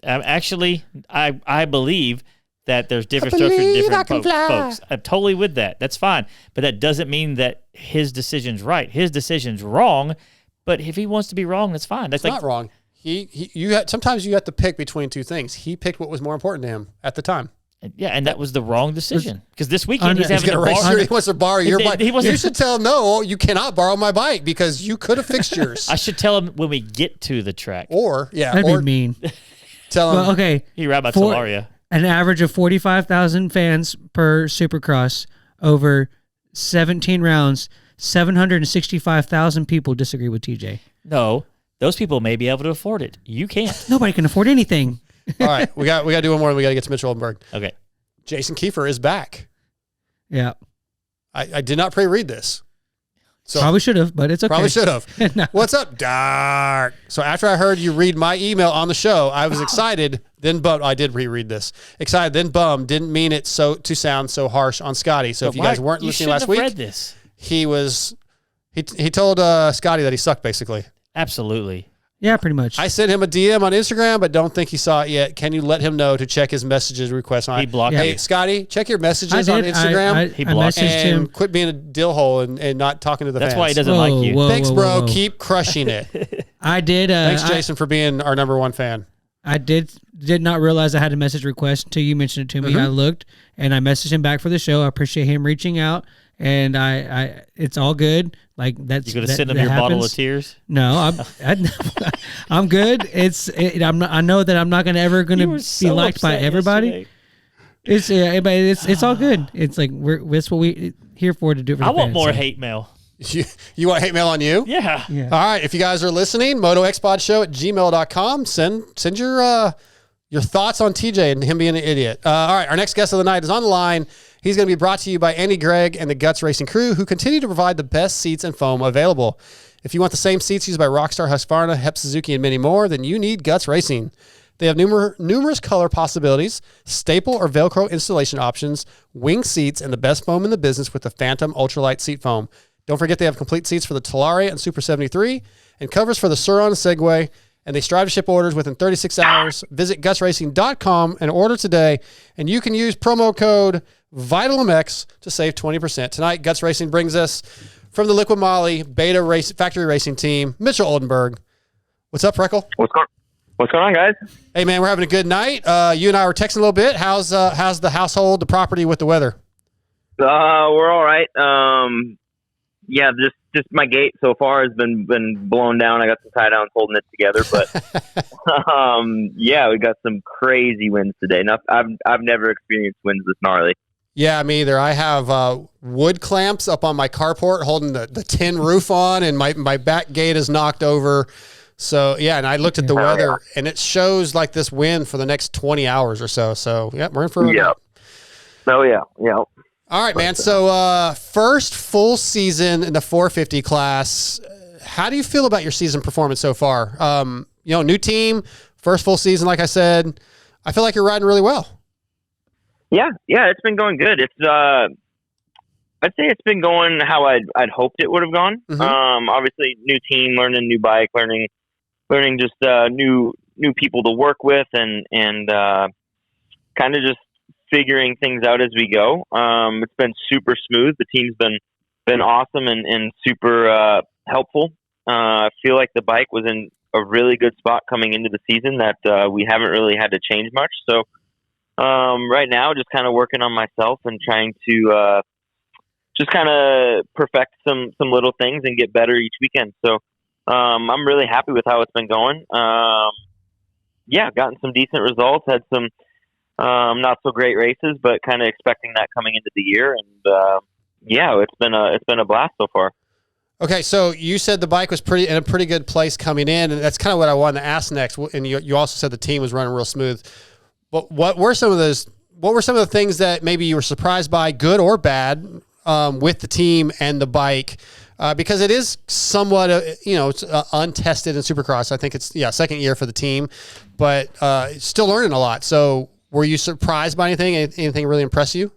Actually, I believe that there's different strokes for different folks. I'm totally with that. That's fine. But that doesn't mean that his decision's right. His decision's wrong. But if he wants to be wrong, that's fine. That's not wrong. Sometimes you have to pick between two things. He picked what was more important to him at the time. Yeah, and that was the wrong decision. Because this weekend he's having to borrow. He wants to borrow your bike. You should tell him, no, you cannot borrow my bike because you could have fixed yours. I should tell him when we get to the track. That'd be mean. Tell him. Well, okay. He ride by Solaria. An average of 45,000 fans per Supercross over 17 rounds. 765,000 people disagree with TJ. No, those people may be able to afford it. You can't. Nobody can afford anything. All right, we got to do one more. We got to get to Mitch Oldenburg. Okay. Jason Kiefer is back. Yeah. I did not pre-read this. So probably should have, but it's okay. Probably should have. No. What's up, Dark? So after I heard you read my email on the show, I was excited. Then bummed. I did reread this. Excited, then bummed. Didn't mean it to sound so harsh on Scotty. So if you guys weren't listening last week, read this. He told Scotty that he sucked basically. Absolutely. Yeah, pretty much. I sent him a DM on Instagram, but don't think he saw it yet. Can you let him know to check his messages request on? He blocked Hey, me. Scotty, check your messages on Instagram. He I blocked messaged and him. quit being a dill hole and not talking to the That's fans. why he doesn't like you. Thanks, bro. whoa. Keep crushing it. I did. Thanks, Jason, for being our number one fan. I did not realize I had a message request until you mentioned it to me. I looked and I messaged him back for the show. I appreciate him reaching out, and I it's all good. Like that's You gonna send him your bottle of tears? No, I'm good. I know that I'm not gonna ever gonna be liked by everybody. Yesterday. It's all good. It's like that's what we here for to do. For I the want fans, more so. hate mail. You want hate mail on you? Yeah. Yeah. All right. If you guys are listening, MotoXpodShow@gmail.com. Send your thoughts on TJ and him being an idiot. All right. Our next guest of the night is on the line. He's going to be brought to you by Andy Gregg and the Guts Racing crew, who continue to provide the best seats and foam available. If you want the same seats used by Rockstar, Husqvarna, Hep Suzuki, and many more, then you need Guts Racing. They have numerous color possibilities, staple or Velcro installation options, wing seats, and the best foam in the business with the Phantom Ultralight Seat Foam. Don't forget they have complete seats for the Talare and Super 73 and covers for the Sur and Segway, and they strive to ship orders within 36 hours. Visit gutsracing.com and order today, and you can use promo code VitalMX to save 20%. Tonight, Guts Racing brings us from the Liquid Moly Beta Factory Racing Team, Mitchell Oldenburg. What's up, Freckle? What's going on, guys? Hey, man, we're having a good night. You and I were texting a little bit. How's the household, the property with the weather? We're all right. Yeah, just my gate so far has been blown down. I got some tie downs holding it together, but yeah, we got some crazy winds today. I've never experienced winds this gnarly. Yeah, me either. I have wood clamps up on my carport holding the tin roof on, and my back gate is knocked over. So, yeah, and I looked at the weather, and it shows like this wind for the next 20 hours or so. So, yeah, we're in for a yeah. Oh, yeah, yeah. All right, man. So, first full season in the 450 class. How do you feel about your season performance so far? New team, first full season, like I said. I feel like you're riding really well. Yeah, it's been going good. It's I'd say it's been going how I'd hoped it would have gone. Mm-hmm. Obviously, new team, learning new bike, learning just new people to work with, and kind of just figuring things out as we go. It's been super smooth. The team's been awesome and super helpful. I feel like the bike was in a really good spot coming into the season that we haven't really had to change much. So right now, just kind of working on myself and trying to just kind of perfect some little things and get better each weekend. So I'm really happy with how it's been going. Gotten some decent results, had some not so great races, but kind of expecting that coming into the year. And it's been a blast so far. Okay, so you said the bike was in a pretty good place coming in, and that's kind of what I wanted to ask next. And you also said the team was running real smooth. But what were some of the things that maybe you were surprised by, good or bad, with the team and the bike? Because it is somewhat, it's untested in Supercross. I think it's second year for the team, but still learning a lot. So were you surprised by anything? Anything really impress you?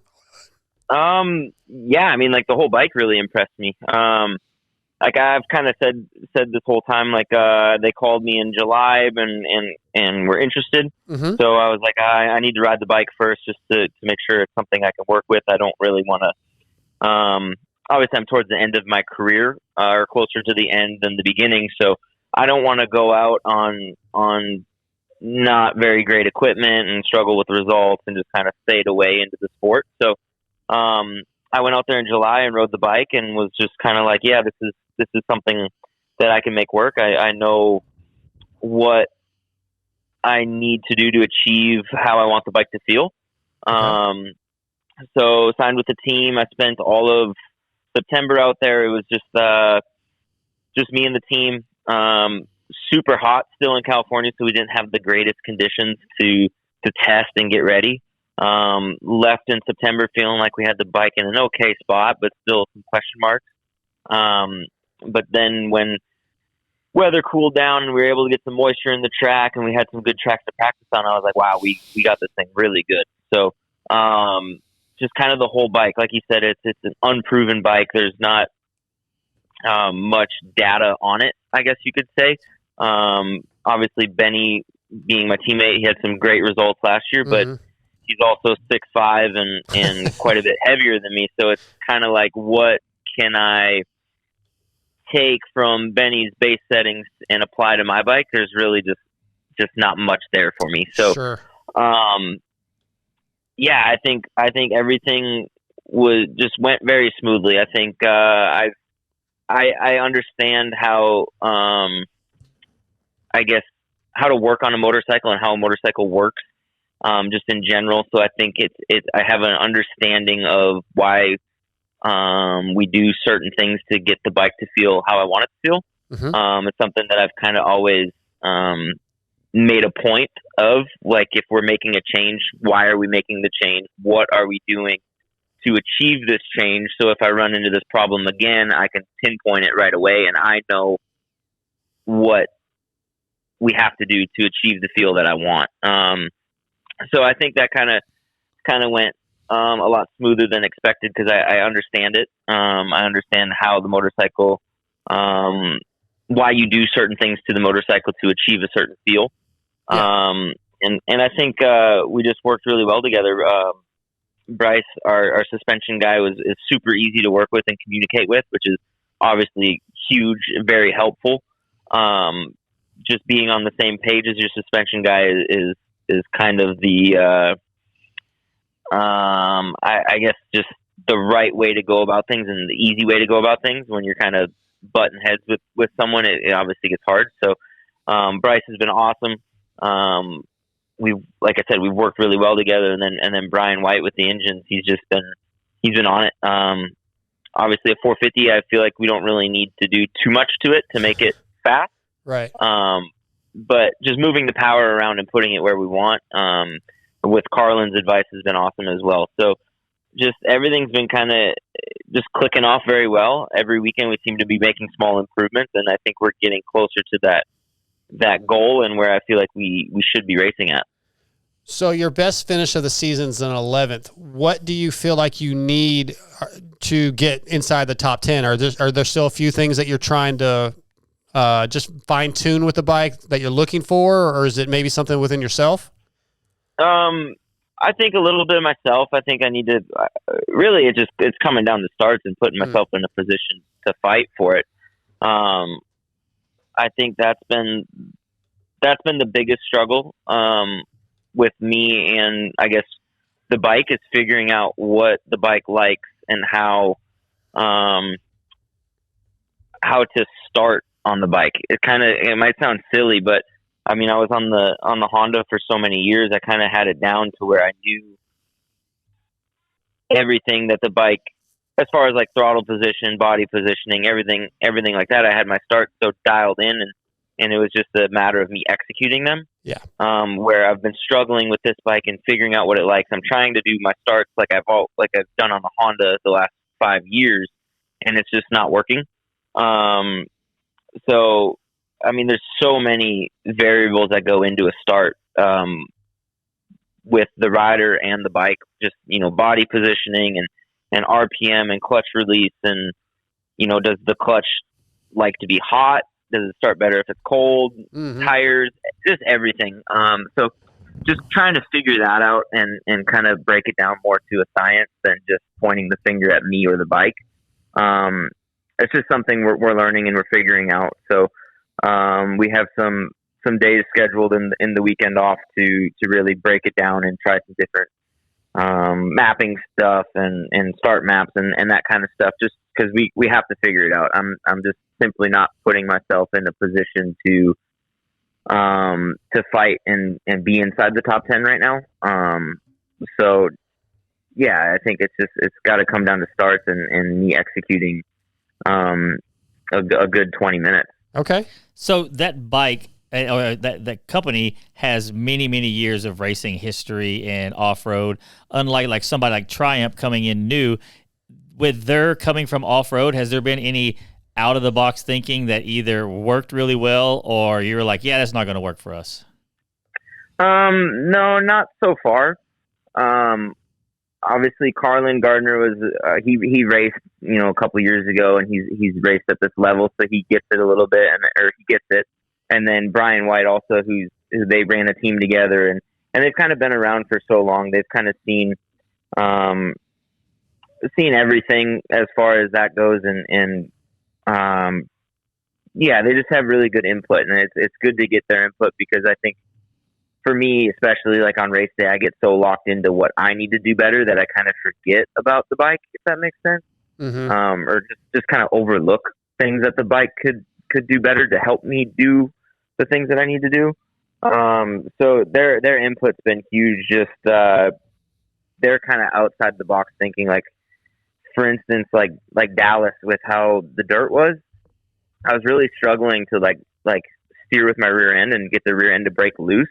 Yeah, I mean, like the whole bike really impressed me. Like I've kind of said this whole time, like they called me in July and were interested. Mm-hmm. So I was like, I need to ride the bike first just to make sure it's something I can work with. I don't really want to. Obviously, I'm towards the end of my career, or closer to the end than the beginning. So I don't want to go out on not very great equipment and struggle with results and just kind of fade away into the sport. So I went out there in July and rode the bike and was just kind of like, yeah, this is something that I can make work. I know what I need to do to achieve how I want the bike to feel. Okay. So signed with the team. I spent all of September out there. It was just me and the team. Super hot still in California, so we didn't have the greatest conditions to test and get ready. Left in September feeling like we had the bike in an okay spot, but still some question marks. But then when weather cooled down and we were able to get some moisture in the track and we had some good tracks to practice on, I was like, wow, we got this thing really good. So just kind of the whole bike, like you said, it's an unproven bike. There's not much data on it, I guess you could say. Obviously, Benny being my teammate, he had some great results last year, but he's also 6'5" and quite a bit heavier than me. So it's kind of like, what can I take from Benny's base settings and apply to my bike? There's really just not much there for me. So, Sure. Yeah, I think everything went very smoothly. I think I understand how I guess how to work on a motorcycle and how a motorcycle works just in general. So I think I have an understanding of why we do certain things to get the bike to feel how I want it to feel. It's something that I've kind of always made a point of, like, if we're making a change, why are we making the change? What are we doing to achieve this change? So if I run into this problem again, I can pinpoint it right away, and I know what we have to do to achieve the feel that I want. So I think that kind of went a lot smoother than expected, because I understand it. I understand how the motorcycle, why you do certain things to the motorcycle to achieve a certain feel. Yeah. And I think we just worked really well together. Bryce, our suspension guy, is super easy to work with and communicate with, which is obviously huge and very helpful. Just being on the same page as your suspension guy is kind of the I guess just the right way to go about things and the easy way to go about things. When you're kind of butting heads with someone, it obviously gets hard. So Bryce has been awesome. Like I said, we've worked really well together, and then Brian White with the engines, he's been on it. Obviously a 450, I feel like we don't really need to do too much to it to make it fast. Right. But just moving the power around and putting it where we want, with Carlin's advice, has been awesome as well. So just everything's been kind of just clicking off very well. Every weekend we seem to be making small improvements, and I think we're getting closer to that goal and where I feel like we should be racing at. So your best finish of the season's an 11th. What do you feel like you need to get inside the top 10? Are there still a few things that you're trying to just fine tune with the bike that you're looking for, or is it maybe something within yourself? I think a little bit of myself. I think I need to really, it's coming down to starts and putting myself in a position to fight for it. I think that's been the biggest struggle with me, and I guess the bike, is figuring out what the bike likes and how to start on the bike. It might sound silly, but I mean, I was on the Honda for so many years. I kind of had it down to where I knew everything that the bike, as far as like throttle position, body positioning, everything like that. I had my start so dialed in, and it was just a matter of me executing them. Yeah. Where I've been struggling with this bike and figuring out what it likes. I'm trying to do my starts like I've done on the Honda the last 5 years, and it's just not working. So, I mean, there's so many variables that go into a start with the rider and the bike, just, body positioning and RPM and clutch release. And, does the clutch like to be hot? Does it start better if it's cold? Tires, just everything. So just trying to figure that out and kind of break it down more to a science than just pointing the finger at me or the bike. It's just something we're learning and we're figuring out. So we have some days scheduled in the weekend off to really break it down and try some different mapping stuff and start maps and that kind of stuff, just because we have to figure it out. I'm just simply not putting myself in a position to fight and be inside the top 10 right now. So yeah, I think it's got to come down to starts and me executing a good 20 minutes. Okay. So that bike, or that company, has many, many years of racing history and off-road, unlike like somebody like Triumph coming in new. With their coming from off-road, has there been any out-of-the-box thinking that either worked really well or you were like, yeah, that's not going to work for us? No, not so far. Obviously, Carlin Gardner was he raced a couple years ago, and he's raced at this level, so he gets it a little bit, or he gets it. and then Brian White also, who they ran a team together, and they've kind of been around for so long. They've kind of seen everything as far as that goes, and yeah, they just have really good input, and it's good to get their input, because I think for me, especially like on race day, I get so locked into what I need to do better that I kind of forget about the bike, if that makes sense. Or just kind of overlook things that the bike could do better to help me do the things that I need to do. So their input's been huge. Just they're kind of outside the box thinking. Like, for instance, like Dallas, with how the dirt was, I was really struggling to like steer with my rear end and get the rear end to break loose.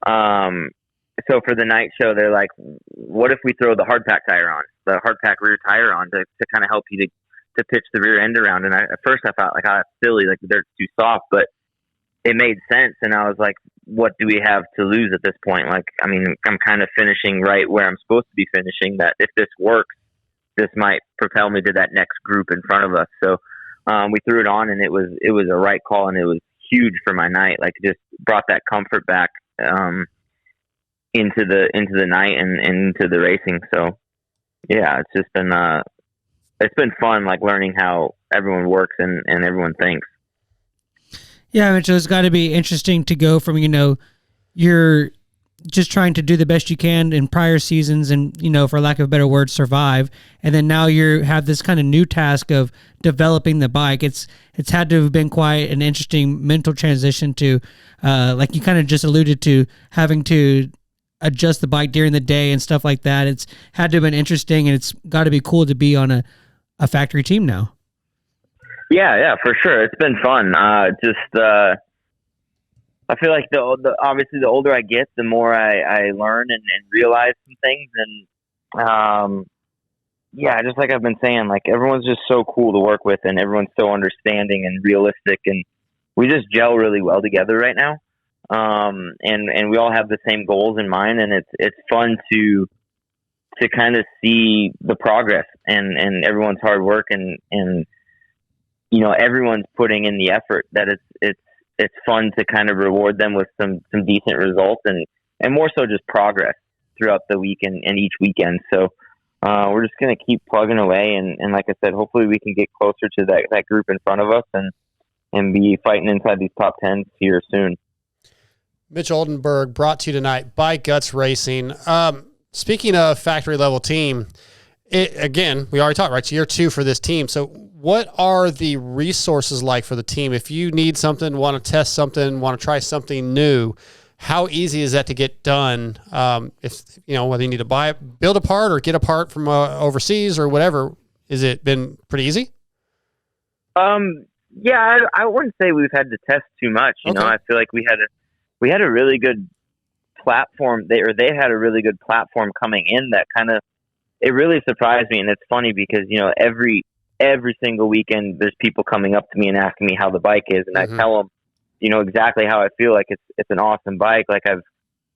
So for the night show, they're like, what if we throw the hard pack tire on, the hard pack rear tire on, to kind of help you to pitch the rear end around? And at first I thought, like, oh, that's silly, like the dirt's too soft, but it made sense. And I was like, what do we have to lose at this point? Like, I mean, I'm kind of finishing right where I'm supposed to be finishing, that if this works, this might propel me to that next group in front of us. So, we threw it on, and it was a right call, and it was huge for my night. Like, it just brought that comfort back, into the night and into the racing. So yeah, it's just been fun, like learning how everyone works and everyone thinks. Yeah, Mitchell, it's got to be interesting to go from, you're just trying to do the best you can in prior seasons and, for lack of a better word, survive. And then now you have this kind of new task of developing the bike. It's had to have been quite an interesting mental transition to, like you kind of just alluded to, having to adjust the bike during the day and stuff like that. It's had to have been interesting, and it's got to be cool to be on a factory team now. Yeah, for sure. It's been fun. I feel like obviously the older I get, the more I learn and realize some things. And yeah, just like I've been saying, like everyone's just so cool to work with, and everyone's so understanding and realistic, and we just gel really well together right now. And we all have the same goals in mind, and it's fun to kind of see the progress and everyone's hard work, and everyone's putting in the effort. That it's fun to kind of reward them with some decent results, and more so just progress throughout the week and each weekend. So we're just going to keep plugging away, and like I said, hopefully we can get closer to that group in front of us and be fighting inside these top 10s here soon. Mitch Oldenburg, brought to you tonight by Guts Racing. Speaking of factory level team, again, we already talked, right? It's year 2 for this team. So what are the resources like for the team? If you need something, want to test something, want to try something new, how easy is that to get done? If whether you need to build a part or get a part from overseas or whatever, has it been pretty easy? Yeah, I wouldn't say we've had to test too much. You know, I feel like we had a really good platform. They had a really good platform coming in that kind of, it really surprised me. And it's funny because, every single weekend there's people coming up to me and asking me how the bike is. And I tell them, exactly how I feel. Like it's an awesome bike. Like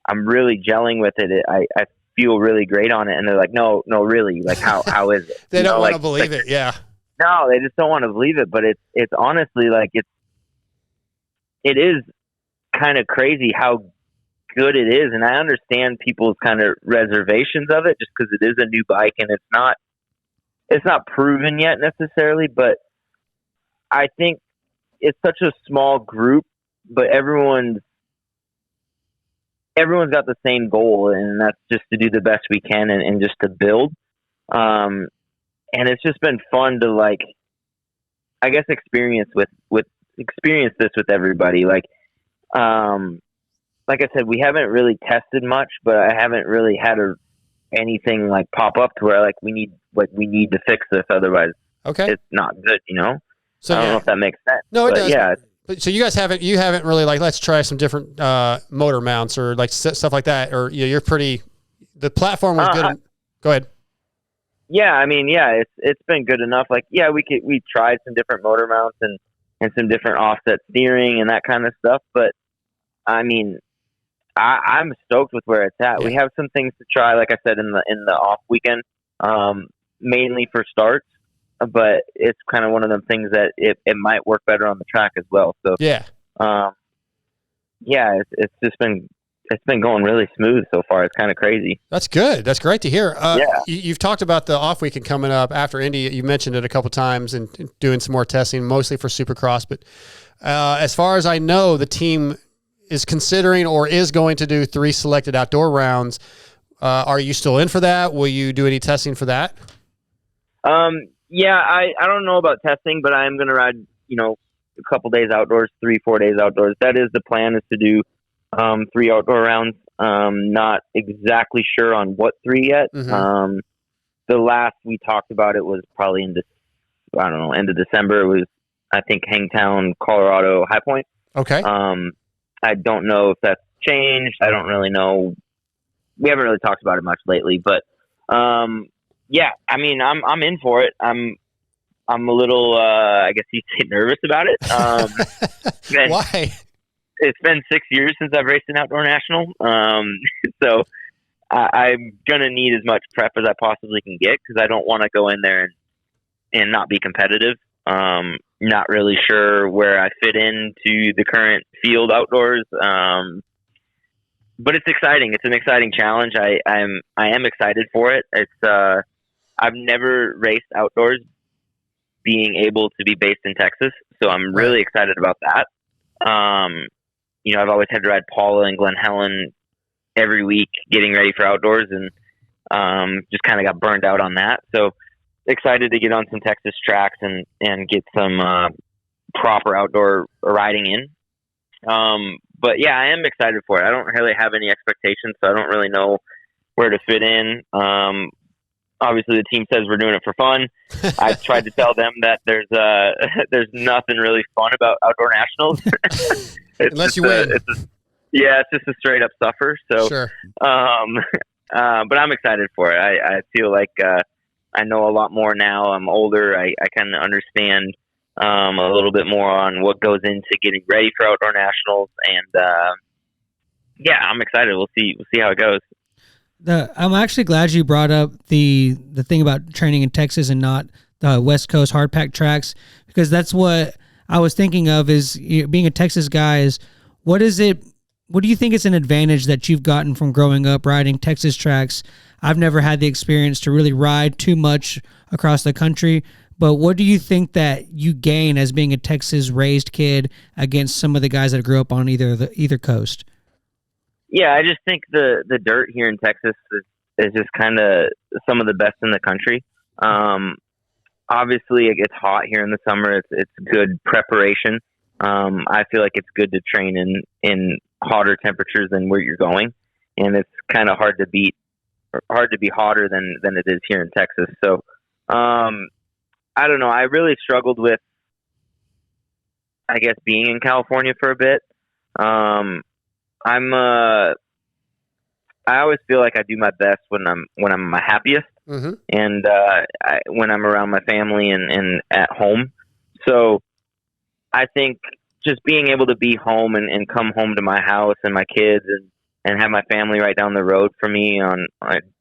I'm really gelling with it. I feel really great on it. And they're like, no, really, like how is it? They don't want to believe it. Yeah. No, they just don't want to believe it. But it's honestly like it is kind of crazy how good it is. And I understand people's kind of reservations of it just because it is a new bike and it's not proven yet necessarily, but I think it's such a small group, but everyone's got the same goal, and that's just to do the best we can and just to build. And it's just been fun to experience this with everybody. Like I said, we haven't really tested much, but I haven't really had anything like pop up to where we need to fix this, otherwise it's not good, So I don't know if that makes sense. No, it does. Yeah. But so you haven't really let's try some different motor mounts or stuff like that, or you're pretty. The platform was good. Go ahead. Yeah, I mean, it's been good enough. We tried some different motor mounts and some different offset steering and that kind of stuff, but I mean, I'm stoked with where it's at. Yeah. We have some things to try, like I said, in the off weekend, mainly for starts, but it's kind of one of them things that it might work better on the track as well. So yeah, Yeah, it's just been going really smooth so far. It's kind of crazy. That's good. That's great to hear. Yeah. You've talked about the off weekend coming up after Indy. You mentioned it a couple times and doing some more testing, mostly for Supercross. But as far as I know, the team is considering or is going to do 3 selected outdoor rounds. Are you still in for that? Will you do any testing for that? Yeah, I don't know about testing, but I am going to ride, a couple days outdoors, 3-4 days outdoors. That is the plan, is to do 3 outdoor rounds. Not exactly sure on what 3 yet. Mm-hmm. The last we talked about it was probably end of December. It was, I think, Hangtown, Colorado, High Point. Okay. I don't know if that's changed. I don't really know. We haven't really talked about it much lately, but yeah, I mean, I'm in for it. I'm a little, I guess you'd say, nervous about it. Why? It's been 6 years since I've raced an outdoor national. So I'm going to need as much prep as I possibly can get, because I don't want to go in there and not be competitive. Not really sure where I fit into the current field outdoors. But it's exciting. It's an exciting challenge. I am excited for it. It's, I've never raced outdoors being able to be based in Texas. So I'm really excited about that. I've always had to ride Paula and Glen Helen every week getting ready for outdoors, and just kind of got burned out on that. So excited to get on some Texas tracks and get some proper outdoor riding in. But yeah, I am excited for it. I don't really have any expectations, so I don't really know where to fit in. Obviously the team says we're doing it for fun. I tried to tell them that there's nothing really fun about outdoor nationals. Unless you win. It's just a straight up suffer. So, sure. But I'm excited for it. I feel like, I know a lot more now. I'm older. I kind of understand, a little bit more on what goes into getting ready for outdoor nationals. And, yeah, I'm excited. We'll see how it goes. I'm actually glad you brought up the thing about training in Texas and not the West Coast hard pack tracks, because that's what I was thinking of, is being a Texas guy. Is what do you think is an advantage that you've gotten from growing up riding Texas tracks? I've never had the experience to really ride too much across the country, but what do you think that you gain as being a Texas raised kid against some of the guys that grew up on either coast? Yeah, I just think the dirt here in Texas is just kind of some of the best in the country. Obviously, it gets hot here in the summer. It's good preparation. I feel like it's good to train in hotter temperatures than where you're going, and it's kind of hard to be hotter than it is here in Texas. So, I don't know. I really struggled with, I guess, being in California for a bit. I always feel like I do my best when I'm my happiest, mm-hmm. and when I'm around my family and at home. So I think just being able to be home and come home to my house and my kids and have my family right down the road for me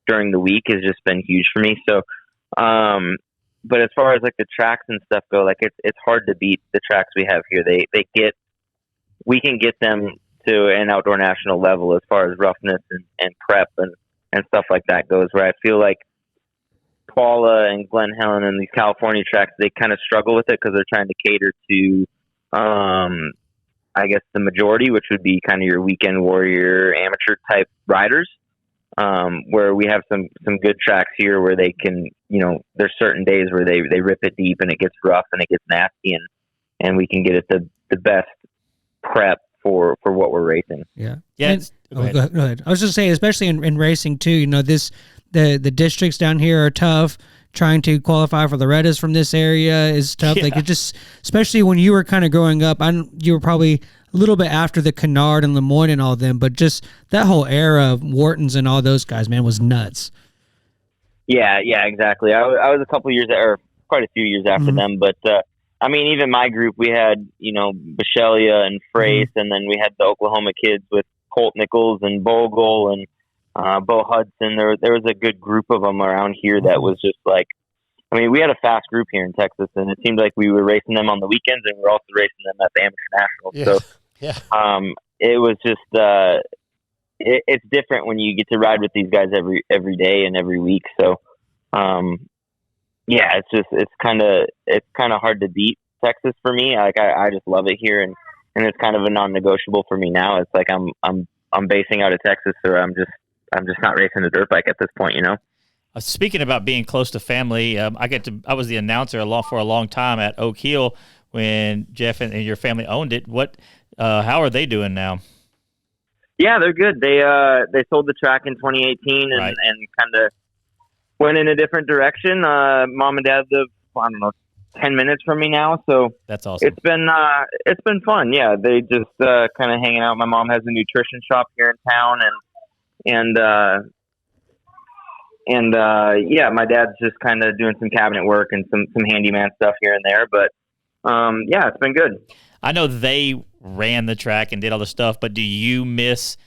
during the week has just been huge for me. So, but as far as like the tracks and stuff go, like it's hard to beat the tracks we have here. We can get them to an outdoor national level as far as roughness and prep and stuff like that goes, where I feel like Paula and Glen Helen and these California tracks, they kind of struggle with it because they're trying to cater to, I guess, the majority, which would be kind of your weekend warrior amateur type riders, where we have some good tracks here where they can, there's certain days where they rip it deep and it gets rough and it gets nasty, and we can get it the best prep for what we're racing. Yeah. Go ahead. Go ahead. I was just saying, especially in racing too, the districts down here are tough. Trying to qualify for the Loretta's from this area is tough. Yeah. Like it just, especially when you were kind of growing up, you were probably a little bit after the Kennard and Lemoyne and all them, but just that whole era of Wharton's and all those guys, man, was nuts. Yeah, exactly. I was a couple years, or quite a few years after mm-hmm. them, but I mean, even my group, we had, Bishelia and Frace, mm-hmm. and then we had the Oklahoma kids with Colt Nichols and Bogle and Bo Hudson. There was a good group of them around here that was just like, I mean, we had a fast group here in Texas, and it seemed like we were racing them on the weekends, and we were also racing them at the amateur nationals. Yeah. So Yeah. It was just it's different when you get to ride with these guys every day and every week. So yeah, it's kind of hard to beat Texas for me. Like I just love it here, and it's kind of a non-negotiable for me now. It's like I'm basing out of Texas, or I'm just not racing a dirt bike at this point, you know. Speaking about being close to family, I was the announcer for a long time at Oak Hill when Jeff and your family owned it. How are they doing now? Yeah, they're good. They sold the track in 2018 and kind of went in a different direction. Mom and Dad live, I don't know, 10 minutes from me now, so that's awesome. It's been fun. Yeah, they just kind of hanging out. My mom has a nutrition shop here in town, and my dad's just kind of doing some cabinet work and some handyman stuff here and there. But yeah, it's been good. I know they ran the track and did all the stuff, but do you miss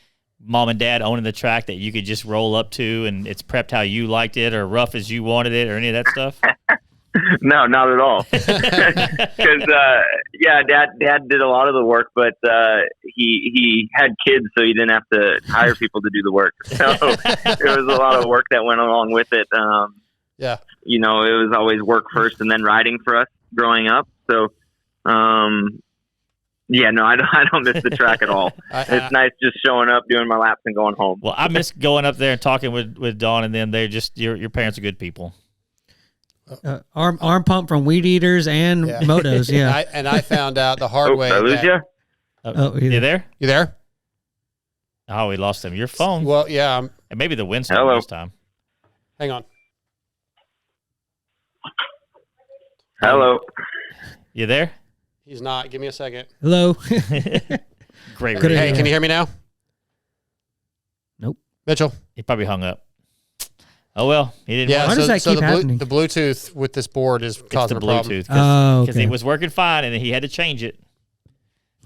Mom and Dad owning the track that you could just roll up to and it's prepped how you liked it or rough as you wanted it or any of that stuff? No, not at all. Because Dad did a lot of the work, but he had kids, so he didn't have to hire people to do the work. So there was a lot of work that went along with it. Yeah, you know, it was always work first and then riding for us growing up. So, yeah, no, I don't miss the track at all. It's nice just showing up, doing my laps, and going home. Well, I miss going up there and talking with Dawn and them. They're just your parents are good people. Arm pump from Weed Eaters and motos, yeah. I found out the hard way. Did I lose you? You there? You there? Oh, we lost him. Your phone. Well, yeah. And maybe the windstorm this time. Hang on. Hello. You there? He's not. Give me a second. Hello. Great. Hey, can you hear me now? Nope. Mitchell. He probably hung up. Oh, well, he didn't. Yeah, Why does that keep happening? The Bluetooth with this board is causing a problem. Because it was working fine, and he had to change it.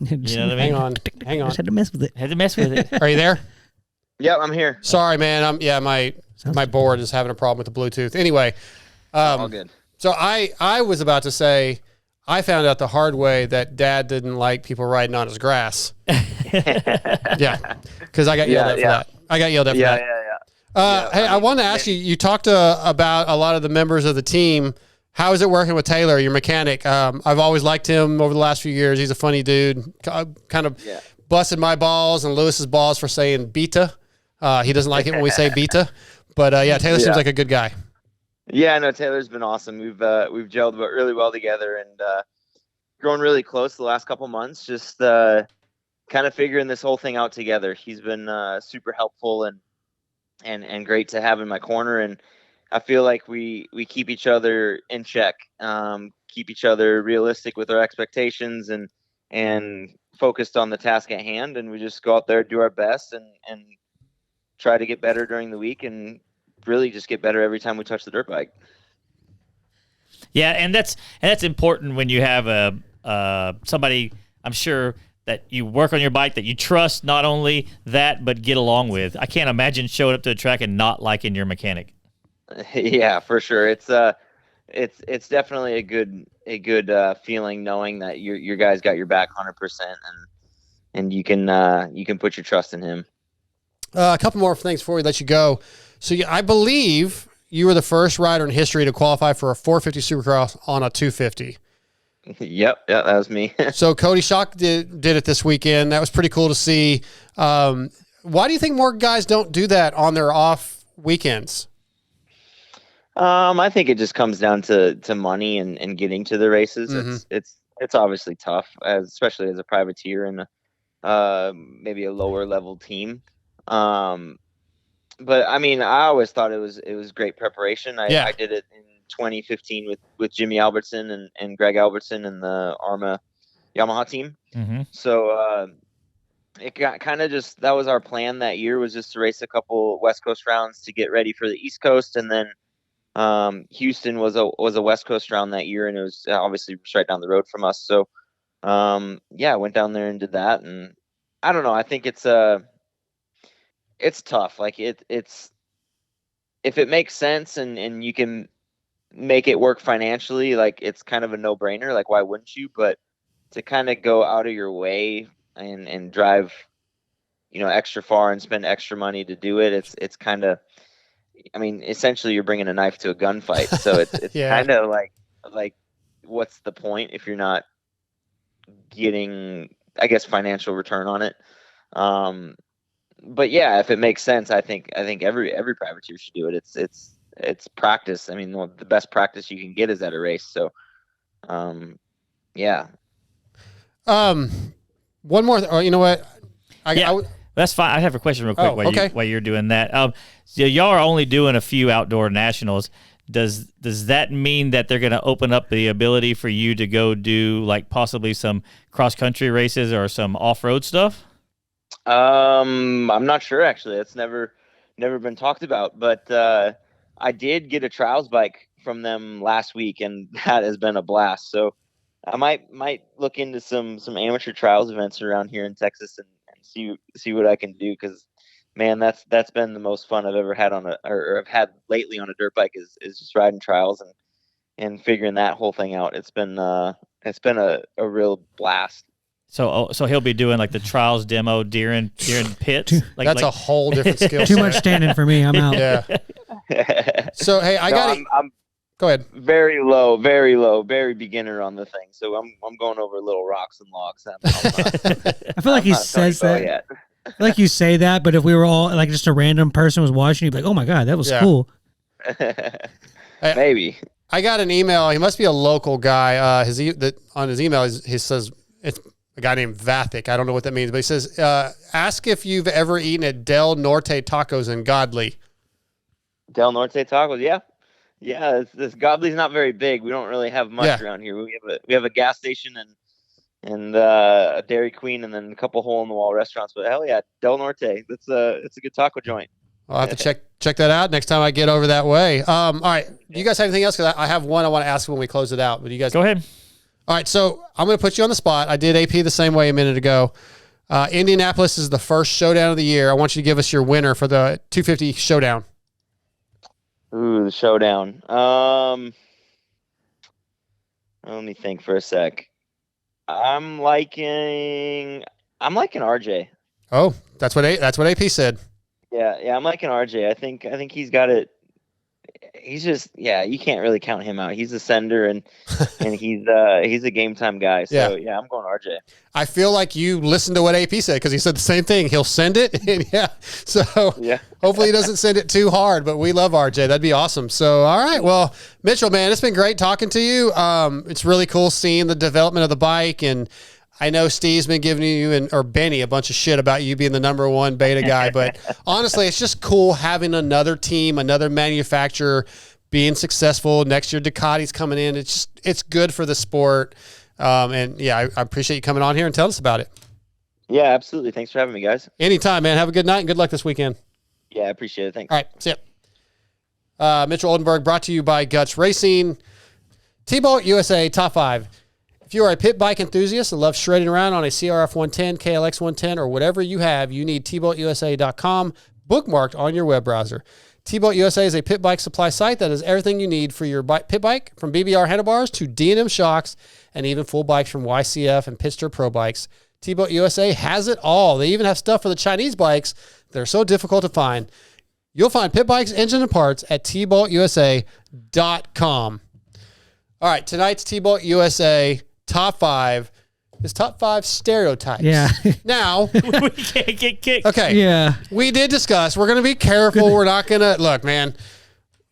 You know what I mean? Hang on. Just had to mess with it. Had to mess with it. Are you there? Yeah, I'm here. Sorry, man. My board is having a problem with the Bluetooth. Anyway, all good. So I was about to say I found out the hard way that Dad didn't like people riding on his grass. Yeah, because I got yelled at for that. I got yelled at for that. Hey, I wanted to ask you, you talked about a lot of the members of the team. How is it working with Taylor, your mechanic? I've always liked him over the last few years. He's a funny dude. Kind of busted my balls and Lewis's balls for saying beta. He doesn't like it when we say beta. But, Taylor seems like a good guy. Yeah, no, Taylor's been awesome. We've gelled really well together and grown really close the last couple months, just kind of figuring this whole thing out together. He's been super helpful and great to have in my corner, and I feel like we keep each other in check, keep each other realistic with our expectations and focused on the task at hand, and we just go out there, do our best, and try to get better during the week, and really just get better every time we touch the dirt bike. Yeah, and that's important when you have somebody, I'm sure, that you work on your bike, that you trust, not only that, but get along with. I can't imagine showing up to a track and not liking your mechanic. Yeah, for sure. It's definitely a good feeling knowing that your guys got your back 100%, and you can put your trust in him. A couple more things before we let you go. So I believe you were the first rider in history to qualify for a 450 Supercross on a 250. Yep, yeah, that was me. So Cody Schock did it this weekend. That was pretty cool to see. Why do you think more guys don't do that on their off weekends? I think it just comes down to money and getting to the races. Mm-hmm. It's obviously tough, especially as a privateer and maybe a lower level team. But I mean, I always thought it was great preparation. I did it in 2015 with Jimmy Albertson and Greg Albertson and the Arma Yamaha team. Mm-hmm. So it got kind of just, that was our plan that year, was just to race a couple West Coast rounds to get ready for the East Coast, and then Houston was a West Coast round that year, and it was obviously right down the road from us. So I went down there and did that, and I don't know, I think it's tough. Like it's if it makes sense and you can make it work financially, like it's kind of a no-brainer. Like, why wouldn't you? But to kind of go out of your way and drive, extra far and spend extra money to do it. It's kind of, I mean, essentially you're bringing a knife to a gunfight. So it's Yeah. kind of like, what's the point if you're not getting, I guess, financial return on it? But yeah, if it makes sense, I think every privateer should do it. It's practice. I mean, the best practice you can get is at a race. So, yeah. One more. You know what? That's fine. I have a question real quick while you're doing that. So y'all are only doing a few outdoor nationals. Does that mean that they're going to open up the ability for you to go do like possibly some cross country races or some off road stuff? I'm not sure actually. It's never been talked about, but I did get a trials bike from them last week, and that has been a blast. So I might look into some amateur trials events around here in Texas and see what I can do, because man, that's been the most fun I've ever had or I've had lately on a dirt bike is just riding trials and figuring that whole thing out. It's been a real blast. So he'll be doing like the trials demo during pits. That's a whole different skill. Too much standing for me. I'm out. Yeah. So hey, I'm go ahead. Very low, very beginner on the thing. So I'm going over little rocks and logs. I feel like he says that. Yet. I feel like you say that, but if we were all like just a random person was watching, you'd be like, "Oh my god, that was cool." Maybe. I got an email. He must be a local guy. On his email, he says it's a guy named Vathic. I don't know what that means, but he says, ask if you've ever eaten at Del Norte Tacos in Godley. Del Norte Tacos, yeah. Yeah, this Godley's not very big. We don't really have much around here. We have a gas station and a Dairy Queen, and then a couple hole in the wall restaurants. But hell yeah, Del Norte. It's a good taco joint. I'll have to check that out next time I get over that way. All right, do you guys have anything else? Because I have one I want to ask when we close it out. But you guys go ahead. All right, so I'm going to put you on the spot. I did AP the same way a minute ago. Indianapolis is the first showdown of the year. I want you to give us your winner for the 250 showdown. Ooh, the showdown. Let me think for a sec. I'm liking RJ. Oh, that's what AP said. Yeah, I'm liking RJ. I think he's got it. He's just, you can't really count him out. He's a sender and he's a game time guy. So yeah, I'm going RJ. I feel like you listened to what AP said, because he said the same thing. He'll send it. And so hopefully he doesn't send it too hard, but we love RJ. That'd be awesome. So, all right. Well, Mitchell, man, it's been great talking to you. It's really cool seeing the development of the bike, and I know Steve's been giving you or Benny a bunch of shit about you being the number one beta guy, but honestly, it's just cool having another team, another manufacturer being successful. Next year, Ducati's coming in. It's good for the sport. And I appreciate you coming on here and telling us about it. Yeah, absolutely. Thanks for having me, guys. Anytime, man. Have a good night and good luck this weekend. Yeah, I appreciate it. Thanks. All right. See ya. Mitchell Oldenburg, brought to you by Guts Racing. T-Bolt USA Top 5. If you are a pit bike enthusiast and love shredding around on a CRF 110, KLX 110, or whatever you have, you need tboltusa.com bookmarked on your web browser. T-Bolt USA is a pit bike supply site that has everything you need for your pit bike, from BBR handlebars to D&M shocks, and even full bikes from YCF and Pitster Pro Bikes. T-Bolt USA has it all. They even have stuff for the Chinese bikes that are so difficult to find. You'll find pit bikes, engine, and parts at tboltusa.com. All right, tonight's T-Bolt USA Top 5 is Top 5 stereotypes. Yeah. Now, we can't get kicked. Okay. Yeah. We did discuss. We're going to be careful. We're not going to look, man.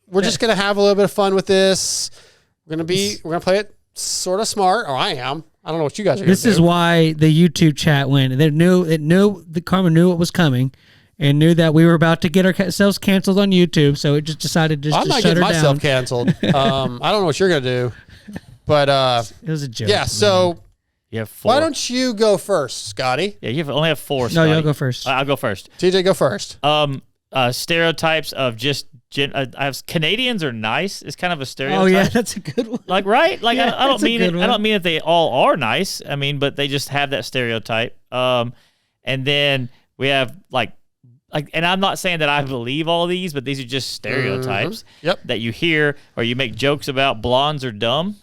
We're just going to have a little bit of fun with this. We're going to play it sort of smart. Or I am. I don't know what you guys are going to do. This is why the YouTube chat went. They knew the Karma knew it was coming, and knew that we were about to get ourselves canceled on YouTube. So it just decided to I'm not shut getting her myself down. canceled. I don't know what you're going to do. But it was a joke. Yeah, so you have 4. Why don't you go first, Scotty? Yeah, only have 4. No, Scotty. you'll go first. I'll go first. TJ, go first. Stereotypes of just Canadians are nice. It's kind of a stereotype. Oh yeah, that's a good one. Like, right? Like, Yeah, I don't mean it. one. I don't mean that they all are nice. I mean, but they just have that stereotype. And then we have like, and I'm not saying that I believe all these, but these are just stereotypes Yep. that you hear or you make jokes about. Blondes are dumb.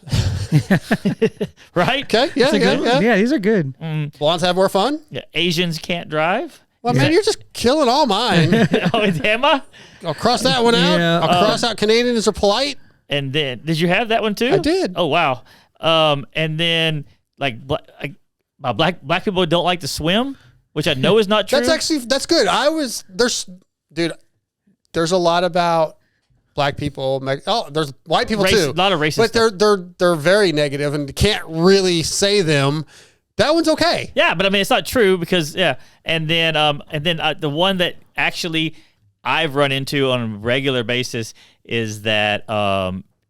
Right? Okay, yeah, That's a good one. Yeah, these are good. Blondes have more fun. Yeah, Asians can't drive. Well, man, you're just killing all mine. Am I? I'll cross that one out. Yeah. I'll cross out Canadians are polite. And then, did you have that one too? I did. Oh wow. And then black people don't like to swim, which I know is not true. That's good. There's a lot about black people. There's white people too. A lot of racist. But they're very negative and can't really say them. That one's okay. Yeah, but I mean it's not true because and then the one that actually I've run into on a regular basis is that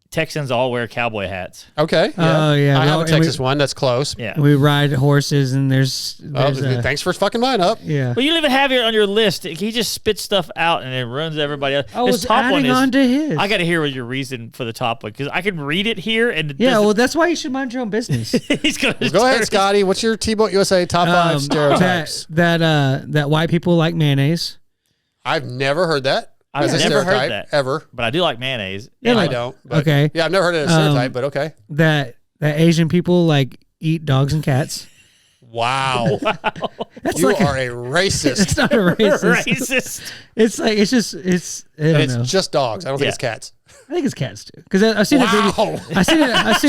Texans all wear cowboy hats. Okay. Oh, yeah. I have a Texas one that's close. Yeah. We ride horses, and there's thanks for fucking mine up. yeah. Well, you don't even have it on your list. He just spits stuff out and it runs everybody else. I was adding on to his. I got to hear your reason for the top one because I can read it here and it Yeah, doesn't- well, that's why you should mind your own business. he's gonna Go ahead, Scotty. What's your T-Boat USA top 5 stereotypes? That white people like mayonnaise. I've never heard that. I've as a never heard stereotype, that ever. but I do like mayonnaise. Yeah, I don't. But okay. Yeah, I've never heard it as a stereotype, but okay. That Asian people like eat dogs and cats. Wow. That's You like are a racist. It's not a racist. Racist. It's like it's I don't It's know. just dogs. I don't think it's cats. I think it's cats too. Because I've seen a video. Wow. I've seen a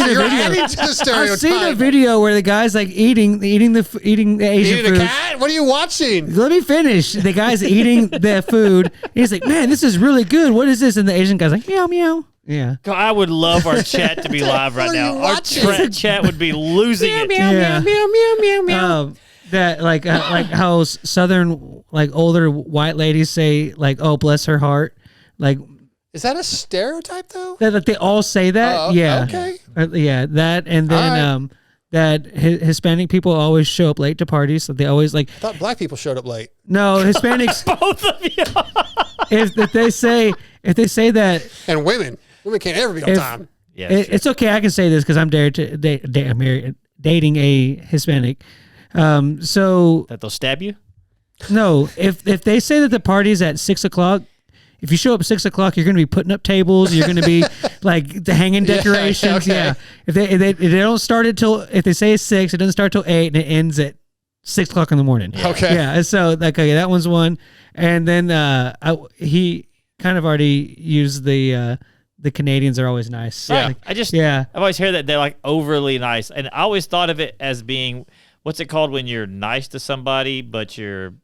You're video. adding to the stereotype. I've seen a video where the guy's like eating the Asian Eating food. a cat? What are you watching? Let me finish. The guy's eating the food. He's like, "Man, this is really good. What is this?" And the Asian guy's like, "Meow meow." Yeah. God, I would love our chat to be live right now. Our chat would be losing it. Yeah. Meow, meow, meow, meow. That like how Southern like older white ladies say like, "Oh, bless her heart," like. Is that a stereotype though? That they all say that. Oh, yeah. okay. Yeah. That and then All that Hispanic people always show up late to parties. So they always like. I thought black people showed up late. No, Hispanics. Both of you. if they say that. And women can't ever be on time. Yeah, it's okay. I can say this because I'm dating a Hispanic. So that they'll stab you. No, if they say that the party's at 6 o'clock. If you show up at 6 o'clock, you're going to be putting up tables. You're going to be like hanging decorations. okay. Yeah. If they don't start it till, if they say it's 6, it doesn't start till 8 and it ends at 6 o'clock in the morning. Yeah. Okay. Yeah. And so like, okay, that one's one. And then he kind of already used the Canadians are always nice. Yeah. Like, I've always heard that they're like overly nice. And I always thought of it as being, what's it called when you're nice to somebody, but you're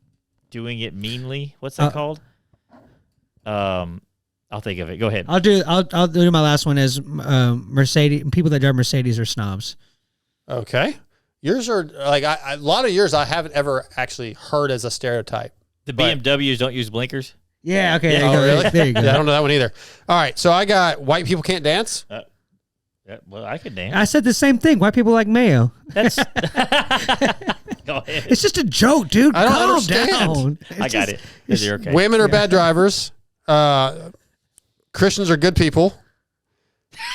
doing it meanly? What's that called? I'll think of it. Go ahead. I'll do my last one as Mercedes. People that drive Mercedes are snobs. Okay. Yours are like a lot of yours I haven't ever actually heard as a stereotype. The BMWs don't use blinkers. Yeah. Okay. Yeah. There you go. Really? There you go. Yeah, I don't know that one either. All right. So I got white people can't dance. Yeah, well, I could dance. I said the same thing. White people like mayo. That's. Go ahead. It's just a joke, dude. I don't Calm understand. down. I got it. You're okay. Women are bad drivers. Christians are good people.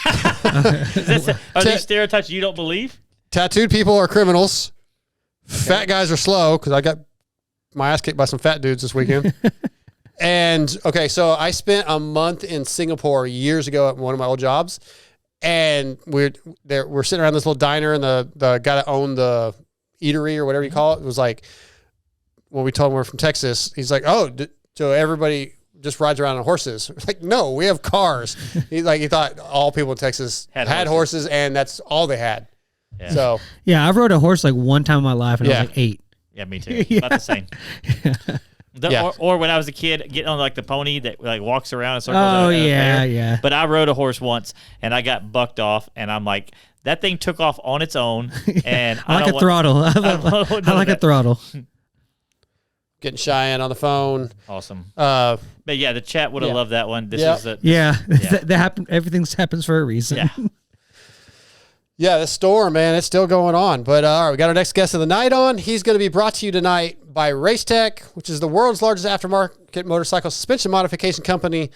Are these stereotypes you don't believe? Tattooed people are criminals. Fat guys are slow because I got my ass kicked by some fat dudes this weekend. And okay, so I spent a month in Singapore years ago at one of my old jobs, and we're sitting around this little diner, and the guy that owned the eatery or whatever you call it was like, when we told him we're from Texas, he's like, "Oh, so everybody just rides around on horses?" Like, no, we have cars. He thought all people in Texas had horses, and that's all they had. Yeah. So yeah, I've rode a horse like one time in my life, and I was like 8. Yeah, me too. About the same. Or when I was a kid, getting on like the pony that like walks around in circles. Oh yeah. But I rode a horse once, and I got bucked off, and I'm like, that thing took off on its own, and I like a throttle. I like a throttle. Getting Cheyenne on the phone. Awesome. But yeah, the chat would have loved that one. This is that happened. Everything happens for a reason. Yeah. Yeah, the storm, man, it's still going on. But all right, we got our next guest of the night on. He's going to be brought to you tonight by Racetech, which is the world's largest aftermarket motorcycle suspension modification company.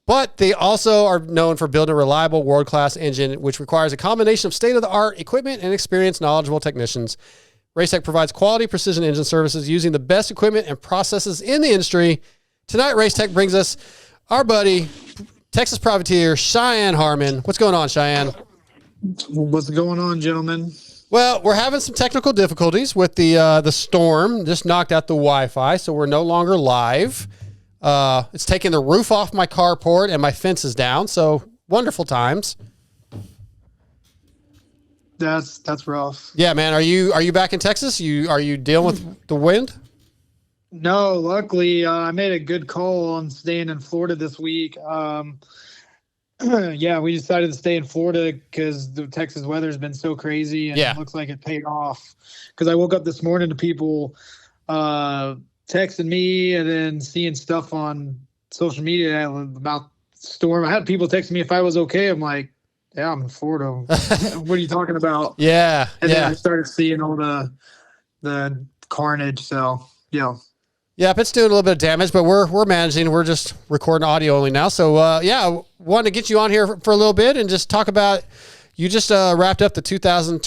But they also are known for building a reliable, world-class engine, which requires a combination of state-of-the-art equipment and experienced, knowledgeable technicians. Racetech provides quality precision engine services using the best equipment and processes in the industry. Tonight, Racetech brings us our buddy, Texas privateer, Cheyenne Harmon. What's going on, Cheyenne? What's going on, gentlemen? Well, we're having some technical difficulties with the storm. Just knocked out the Wi-Fi, so we're no longer live. It's taking the roof off my carport and my fence is down. So wonderful times. That's rough. Yeah, man. Are you back in Texas? Are you dealing with the wind? No, luckily I made a good call on staying in Florida this week. Yeah, we decided to stay in Florida because the Texas weather has been so crazy, and it looks like it paid off. Because I woke up this morning to people texting me and then seeing stuff on social media about storm. I had people texting me if I was okay. I'm like, yeah, I'm in Florida. What are you talking about? Yeah, and then I started seeing all the carnage. So yeah. Yep, it's doing a little bit of damage, but we're managing. We're just recording audio only now. So, wanted to get you on here for a little bit and just talk about, you just wrapped up the 2024-25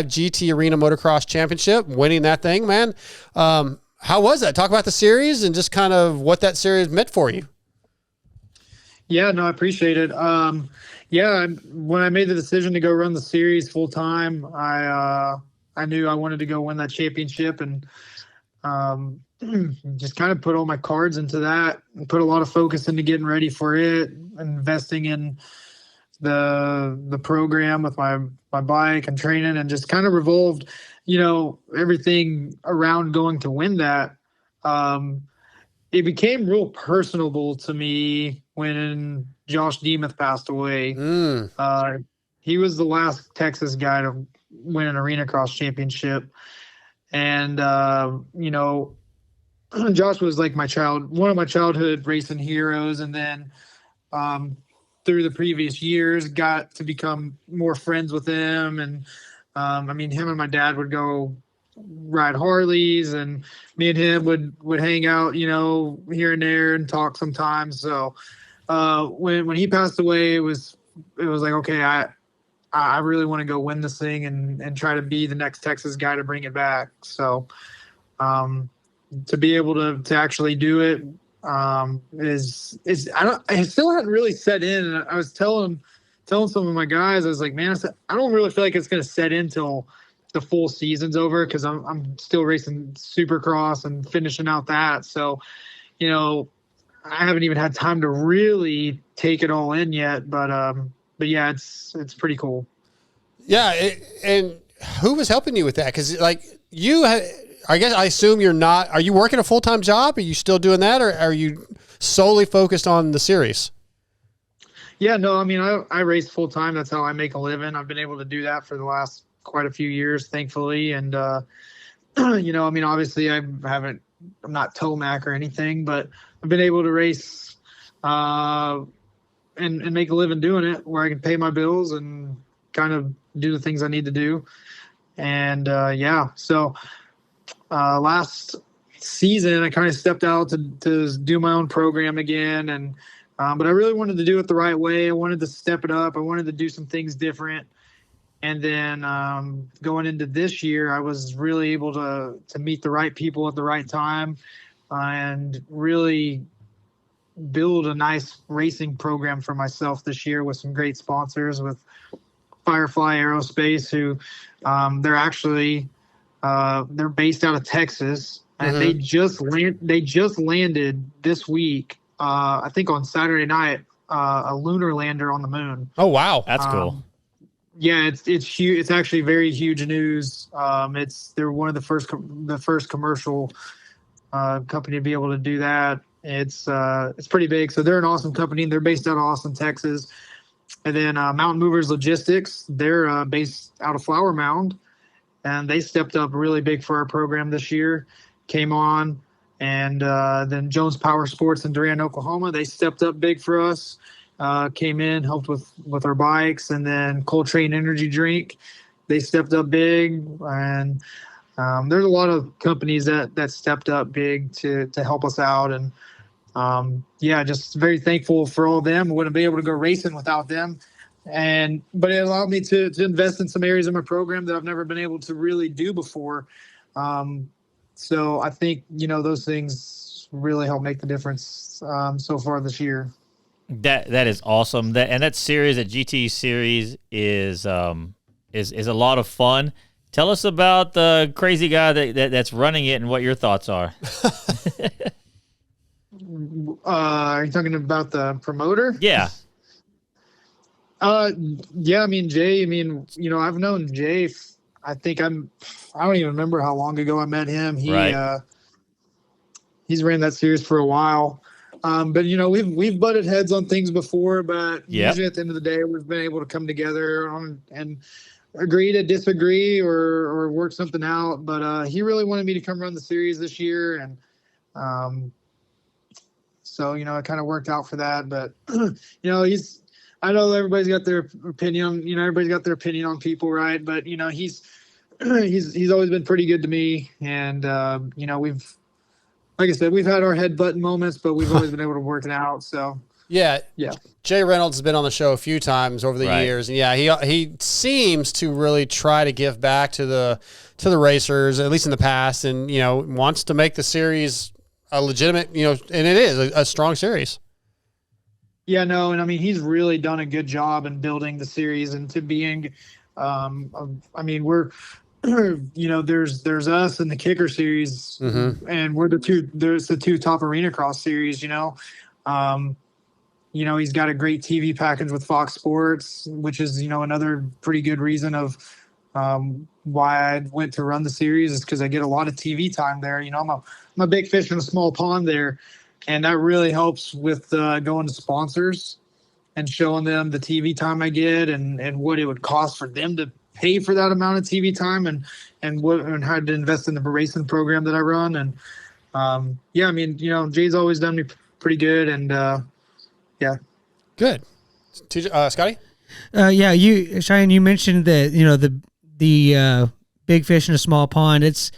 GT Arena Motocross Championship, winning that thing, man. How was that? Talk about the series and just kind of what that series meant for you. Yeah, no, I appreciate it. When I made the decision to go run the series full time, I knew I wanted to go win that championship, and just kind of put all my cards into that and put a lot of focus into getting ready for it, investing in the program with my bike and training, and just kind of revolved, everything around going to win that. It became real personable to me when Josh Demuth passed away. He was the last Texas guy to win an arena cross championship. And, Josh was like one of my childhood racing heroes. And then through the previous years, got to become more friends with him. And, him and my dad would go ride Harleys, and me and him would hang out, here and there and talk sometimes. So when he passed away, it was like, okay, I really want to go win this thing and try to be the next Texas guy to bring it back. So, to be able to actually do it, I still hadn't really set in. And I was telling some of my guys, I was like, man, I don't really feel like it's going to set in till the full season's over, because I'm still racing Supercross and finishing out that. So, I haven't even had time to really take it all in yet, but yeah, it's pretty cool. Yeah. And who was helping you with that? Cause I assume are you working a full-time job? Are you still doing that, or are you solely focused on the series? Yeah, no, I race full-time. That's how I make a living. I've been able to do that for the last quite a few years, thankfully. And, obviously I'm not Tomac or anything, but I've been able to race, and make a living doing it, where I can pay my bills and kind of do the things I need to do. And, so last season I kind of stepped out to do my own program again. And, but I really wanted to do it the right way. I wanted to step it up. I wanted to do some things different. And then going into this year, I was really able to meet the right people at the right time, and really build a nice racing program for myself this year with some great sponsors, with Firefly Aerospace, who they're actually they're based out of Texas, and they just landed this week, I think on Saturday night, a lunar lander on the moon. Oh wow, that's cool. Yeah, it's huge. It's actually very huge news. They're one of the first commercial company to be able to do that. It's pretty big. So they're an awesome company. They're based out of Austin, Texas. And then Mountain Movers Logistics, they're based out of Flower Mound, and they stepped up really big for our program this year. Came on, and then Jones Power Sports in Durant, Oklahoma, they stepped up big for us. Came in, helped with our bikes. And then Coltrane Energy Drink, they stepped up big. And there's a lot of companies that stepped up big to help us out. And just very thankful for all of them. I wouldn't be able to go racing without them. But it allowed me to invest in some areas of my program that I've never been able to really do before. So I think, those things really help make the difference so far this year. That is awesome. That series, that GT series, is a lot of fun. Tell us about the crazy guy that's running it and what your thoughts are. Are you talking about the promoter? Yeah. Yeah. I mean, Jay. I mean, I've known Jay. I don't even remember how long ago I met him. He's ran that series for a while. But we've butted heads on things before, but usually at the end of the day, we've been able to come together and agree to disagree or work something out. But he really wanted me to come run the series this year, and so it kind of worked out for that. But I know everybody's got their opinion. Everybody's got their opinion on people, right? But he's always been pretty good to me, and we've. Like I said, we've had our head button moments, but we've always been able to work it out. So yeah. Jay Reynolds has been on the show a few times over the years, and he seems to really try to give back to the racers, at least in the past, and wants to make the series a legitimate, and it is a strong series. Yeah, no, and I mean he's really done a good job in building the series into being. I mean we're. There's us in the kicker series, and we're there's the two top arena cross series, he's got a great TV package with Fox Sports, which is, another pretty good reason of why I went to run the series, is because I get a lot of TV time there. I'm a big fish in a small pond there, and that really helps with going to sponsors and showing them the TV time I get and what it would cost for them to pay for that amount of TV time and how to invest in the racing program that I run. And I mean, Jay's always done me pretty good, and good. Scotty? Cheyenne, you mentioned that the big fish in a small pond. It's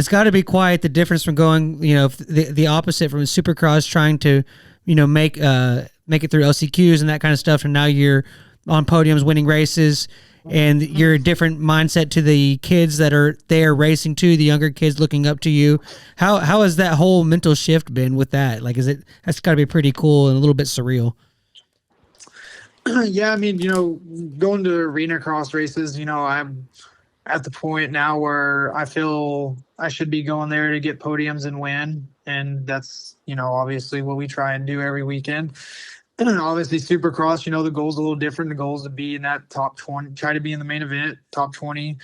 got to be quite the difference from going the opposite from Supercross, trying to make it through LCQs and that kind of stuff, and now you're on podiums winning races. And you're a different mindset to the kids that are there racing too, the younger kids looking up to you. How has that whole mental shift been with that? Like, that's got to be pretty cool and a little bit surreal. Yeah, I mean, going to arena cross races, I'm at the point now where I feel I should be going there to get podiums and win. And that's, obviously what we try and do every weekend. Obviously Supercross, the goal's a little different. The goal is to be in that top 20, try to be in the main event, top 20.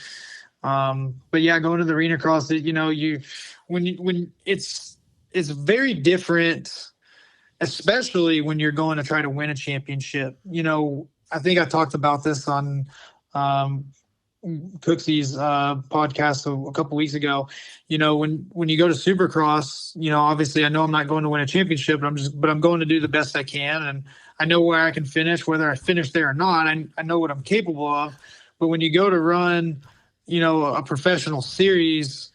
But yeah, going to the arena cross, when it's very different, especially when you're going to try to win a championship. I think I talked about this on Cooksy's podcast a couple weeks ago. When you go to Supercross, obviously I know I'm not going to win a championship, but I'm going to do the best I can, and I know where I can finish, whether I finish there or not. I know what I'm capable of. But when you go to run, a professional series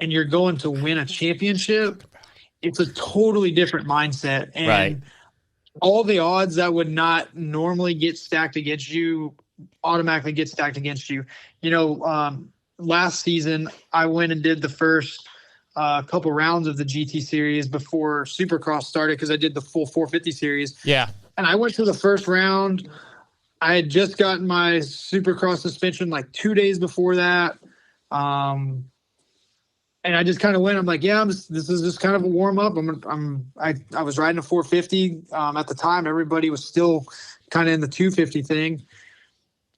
and you're going to win a championship, it's a totally different mindset. And all the odds that would not normally get stacked against you automatically get stacked against you. Last season I went and did the first couple rounds of the GT series before Supercross started, because I did the full 450 series. Yeah. And I went to the first round. I had just gotten my Supercross suspension like 2 days before that. And I just kind of went, I'm like, this is just kind of a warm up. I was riding a 450 at the time. Everybody was still kind of in the 250 thing.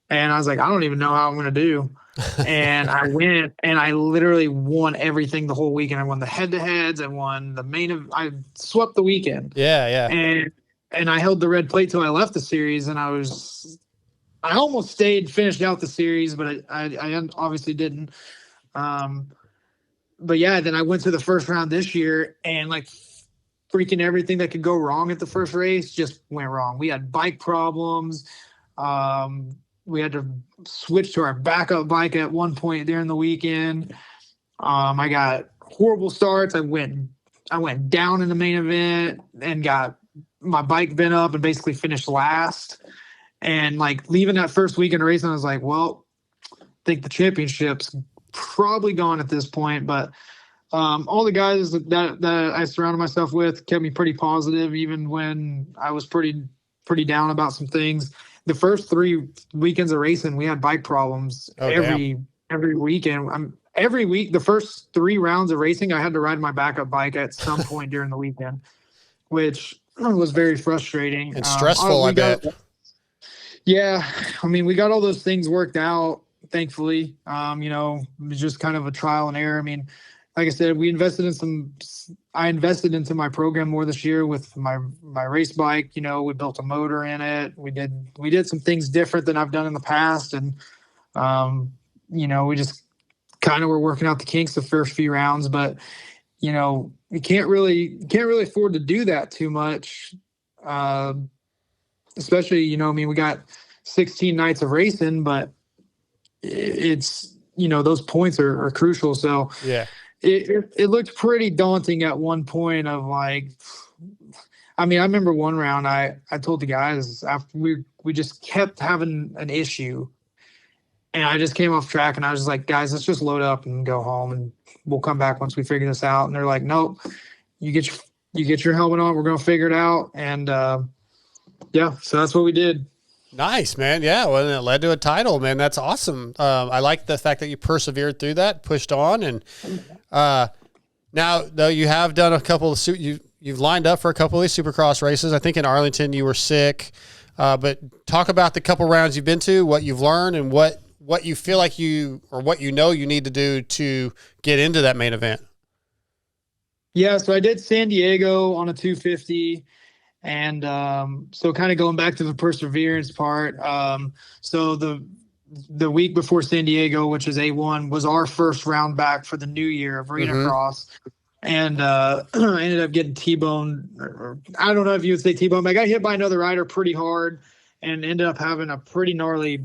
And I was like, I don't even know how I'm going to do. And I went and I literally won everything the whole weekend. I won the head-to-heads. I won the I swept the weekend. Yeah. And I held the red plate till I left the series. And I almost finished out the series, but I obviously didn't. But yeah, then I went to the first round this year, and like freaking everything that could go wrong at the first race just went wrong. We had bike problems. We had to switch to our backup bike at one point during the weekend. I got horrible starts. I went down in the main event and got my bike bent up and basically finished last. And like leaving that first weekend of racing, I was like, well, I think the championship's probably gone at this point. But all the guys that I surrounded myself with kept me pretty positive, even when I was pretty down about some things. The first 3 weekends of racing, we had bike problems every weekend. Every week, the first 3 rounds of racing, I had to ride my backup bike at some point during the weekend, which was very frustrating and stressful. I bet. Yeah, I mean, we got all those things worked out, thankfully. You know, it was just kind of a trial and error. I mean, like I said, I invested into my program more this year with my race bike. You know, we built a motor in it. We did some things different than I've done in the past. And, you know, we just kind of were working out the kinks the first few rounds, but you know, you can't really afford to do that too much. Especially, you know, I mean, we got 16 nights of racing, but it's, you know, those points are crucial. So yeah. It looked pretty daunting at one point of like, I mean, I remember one round I told the guys after we just kept having an issue, and I just came off track and I was just like, guys, let's just load up and go home and we'll come back once we figure this out. And they're like, nope, you get your helmet on. We're going to figure it out. And yeah, so that's what we did. Nice, man. Yeah. Well, it led to a title, man. That's awesome. I like the fact that you persevered through that, pushed on. And now, though, you have done a couple of you've lined up for a couple of these Supercross races. I think in Arlington you were sick, but talk about the couple rounds you've been to, what you've learned, and what you feel like what you know you need to do to get into that main event. Yeah, so I did San Diego on a 250. And so kind of going back to the perseverance part, so the week before San Diego, which is A1, was our first round back for the new year of Arena Cross. And I ended up getting T-boned. Or I don't know if you would say T-boned, but I got hit by another rider pretty hard and ended up having a pretty gnarly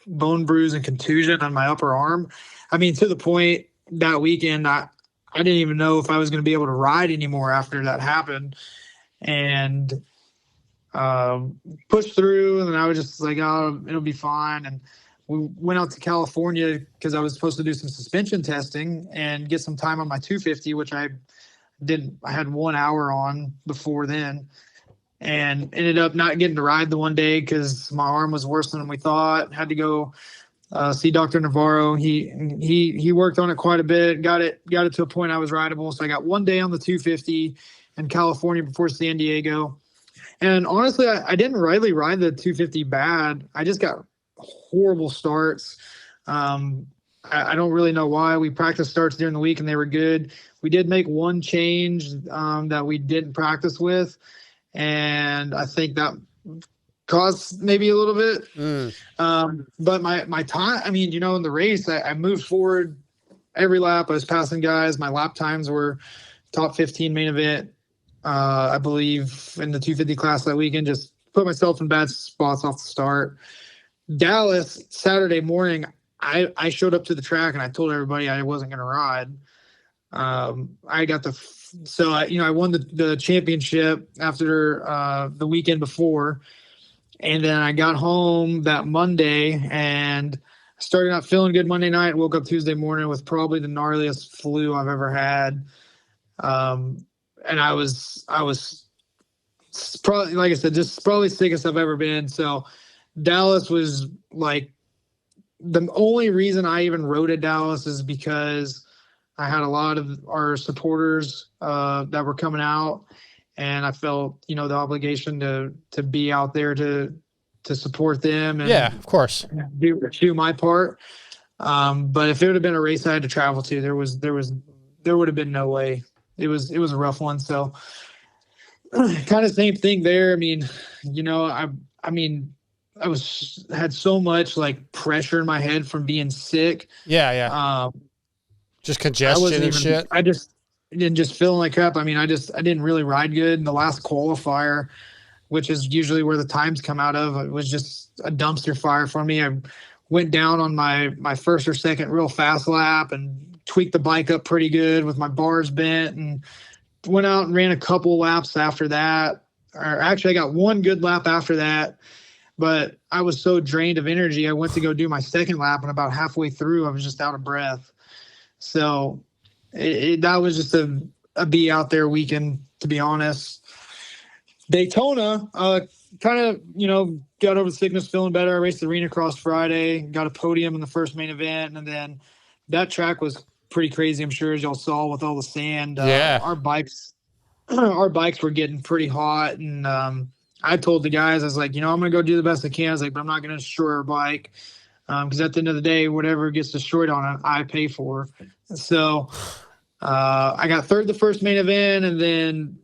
bone bruise and contusion on my upper arm. I mean, to the point that weekend, I didn't even know if I was going to be able to ride anymore after that happened. And pushed through, and then I was just like, oh, it'll be fine. And we went out to California because I was supposed to do some suspension testing and get some time on my 250, which I didn't. I had 1 hour on before then, and ended up not getting to ride the one day because my arm was worse than we thought. Had to go see Dr. Navarro. He worked on it quite a bit, got it to a point I was rideable. So I got 1 day on the 250 in California before San Diego. And honestly, I didn't really ride the 250 bad. I just got horrible starts. I don't really know why. We practiced starts during the week and they were good. We did make one change that we didn't practice with. And I think that caused maybe a little bit. But my time, I mean, you know, in the race, I moved forward every lap. I was passing guys. My lap times were top 15 main event. I believe in the 250 class that weekend, just put myself in bad spots off the start. Dallas, Saturday morning, I showed up to the track and I told everybody I wasn't going to ride. I got I won the championship after the weekend before. And then I got home that Monday and started not feeling good Monday night. Woke up Tuesday morning with probably the gnarliest flu I've ever had. And I was probably, like I said, just probably sickest I've ever been. So Dallas was like, the only reason I even rode at Dallas is because I had a lot of our supporters that were coming out, and I felt, you know, the obligation to be out there to support them. And yeah, of course, do my part. But if it would have been a race I had to travel to, there would have been no way. It was a rough one. So kind of same thing there. I mean, you know, I had so much like pressure in my head from being sick. Yeah. Just congestion and shit. I just feeling like crap. I mean, I didn't really ride good in the last qualifier, which is usually where the times come out of. It was just a dumpster fire for me. I went down on my first or second real fast lap and tweaked the bike up pretty good with my bars bent, and went out and ran a couple laps after that. Or actually, I got one good lap after that, but I was so drained of energy. I went to go do my second lap, and about halfway through, I was just out of breath. So that was just a be out there weekend, to be honest. Daytona, kind of, got over the sickness, feeling better. I raced the arena cross Friday, got a podium in the first main event, and then that track was pretty crazy. I'm sure, as y'all saw, with all the sand. Our bikes were getting pretty hot, and I told the guys, I was like, I'm gonna go do the best I can. I was like, but I'm not gonna destroy our bike, because at the end of the day, whatever gets destroyed on it, I pay for. So I got third the first main event, and then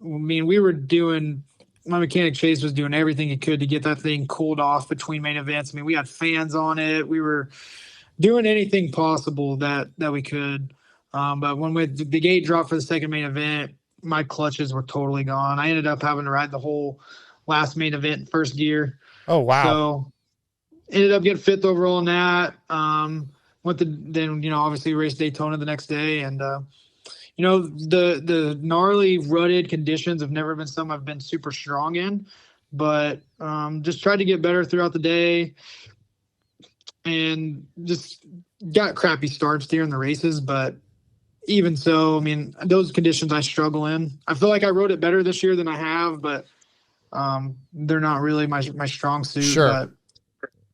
my mechanic Chase was doing everything he could to get that thing cooled off between main events. I mean, we had fans on it. We were doing anything possible that we could. But when the gate dropped for the second main event, my clutches were totally gone. I ended up having to ride the whole last main event in first gear. Oh, wow. So ended up getting fifth overall in that. Obviously raced Daytona the next day, and the gnarly rutted conditions have never been something I've been super strong in, but just tried to get better throughout the day, and just got crappy starts during the races. But even so, I mean, those conditions I struggle in. I feel like I rode it better this year than I have, but they're not really my strong suit. Sure.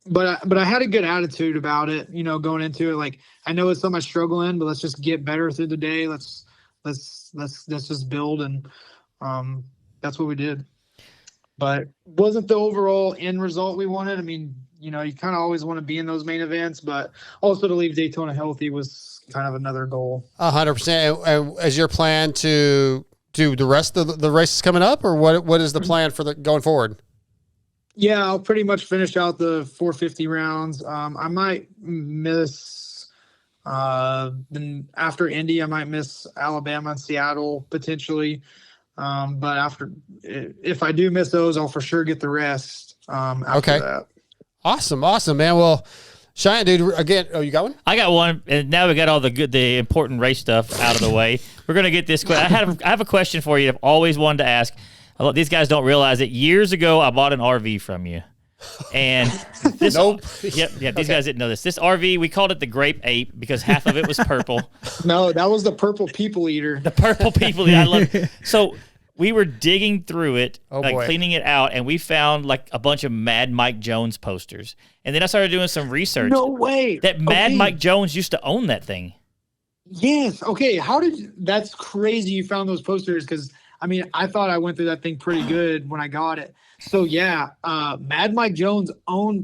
But I had a good attitude about it, going into it. Like, I know it's something I struggle in, but let's just get better through the day. Let's just build, and that's what we did. But wasn't the overall end result we wanted. I mean, you kind of always want to be in those main events, but also to leave Daytona healthy was kind of another goal. 100%. And is your plan to do the rest of the races coming up, or what is the plan for going forward? Yeah, I'll pretty much finish out the 450 rounds. I might miss then after Indy, I might miss Alabama and Seattle potentially. But if I do miss those, I'll for sure get the rest after that. Awesome, man. Well, Cheyenne, dude, again, you got one? I got one, and now we got all the important race stuff out of the way. We're gonna get this. I have a question for you. I've always wanted to ask. These guys don't realize it. Years ago, I bought an RV from you, and this. Nope. Yep. These guys didn't know this. This RV, we called it the Grape Ape because half of it was purple. No, that was the Purple People Eater. The Purple People Eater. I love it. So we were digging through it, boy. Cleaning it out, and we found like a bunch of Mad Mike Jones posters. And then I started doing some research. No way. That Mad Mike Jones used to own that thing. Yes. Okay. That's crazy you found those posters, because I mean, I thought I went through that thing pretty good when I got it. So yeah, Mad Mike Jones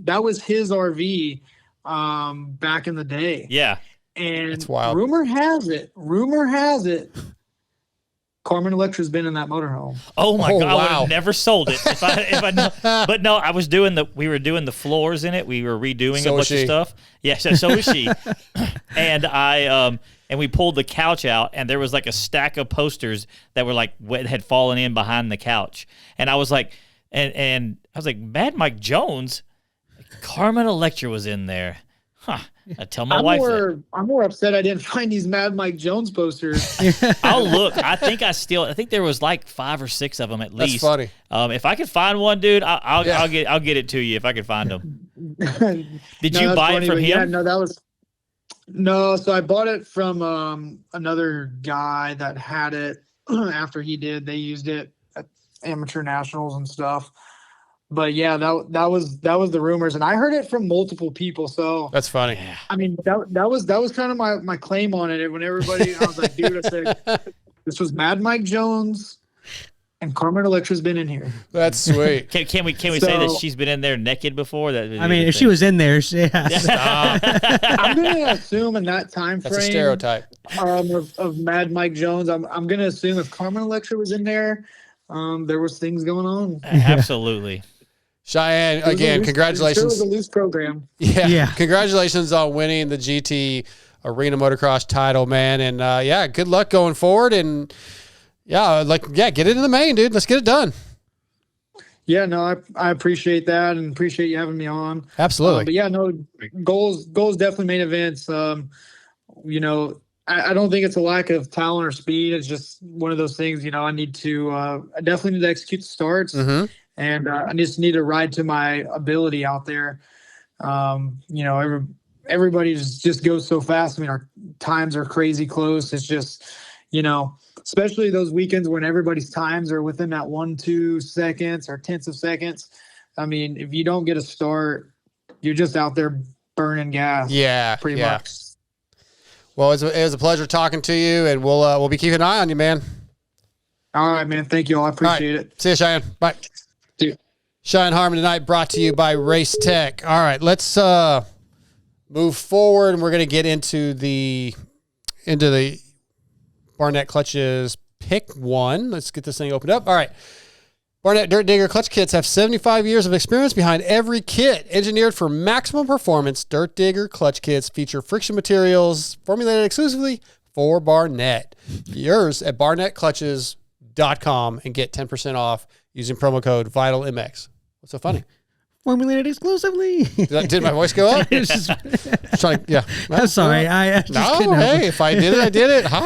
that was his RV back in the day. Yeah. And that's wild. Rumor has it, Carmen Electra's been in that motorhome. Oh my God! Wow. I would have never sold it if I know. But no, we were doing the floors in it. We were redoing a bunch of stuff. Yeah, so was she. And and we pulled the couch out, and there was like a stack of posters that were like had fallen in behind the couch. And I was like, and I was like, Mad Mike Jones, Carmen Electra was in there. Huh. I tell my wife that. I'm more upset I didn't find these Mad Mike Jones posters. I'll look. I think there was like 5 or 6 of them at least. That's funny. If I could find one, dude, I'll get it to you if I can find them. Did you buy it from him? Yeah, no, that was no. So I bought it from another guy that had it after he did. They used it at amateur nationals and stuff. But yeah, that was the rumors, and I heard it from multiple people. So that's funny. I mean, that was kind of my claim on it. When everybody, I was like, dude, I said this was Mad Mike Jones, and Carmen Electra's been in here. That's sweet. Can we say that she's been in there naked before? I mean, if she was in there, yeah. I'm gonna assume in that time frame. That's a stereotype. Of Mad Mike Jones, I'm gonna assume if Carmen Electra was in there, there was things going on. Absolutely. Cheyenne, again, congratulations. It was a loose program. Yeah. Congratulations on winning the GT Arena Motocross title, man. And good luck going forward. And get it in the main, dude. Let's get it done. Yeah, no, I appreciate that and appreciate you having me on. Absolutely. But yeah, no, goals definitely main events. I don't think it's a lack of talent or speed. It's just one of those things, I need to, I definitely need to execute the starts. Mm-hmm. And I just need to ride to my ability out there. Everybody just goes so fast. I mean, our times are crazy close. It's just, especially those weekends when everybody's times are within that 1-2 seconds or tenths of seconds. I mean, if you don't get a start, you're just out there burning gas. Yeah, pretty much. Well, it was a pleasure talking to you, and we'll be keeping an eye on you, man. All right, man. Thank you all. I appreciate it. See you, Cheyenne. Bye. See you. Cheyenne Harmon tonight, brought to you by Race Tech. All right, let's move forward, and we're going to get into the Barnett clutches pick one. Let's get this thing opened up. All right. Barnett Dirt Digger clutch kits have 75 years of experience behind every kit. Engineered for maximum performance, Dirt Digger clutch kits feature friction materials formulated exclusively for Barnett. Yours at barnettclutches.com and get 10% off using promo code VitalMX. What's so funny? Formulated exclusively. Did my voice go up? I'm sorry. I just couldn't help it. If I did it, I did it. No,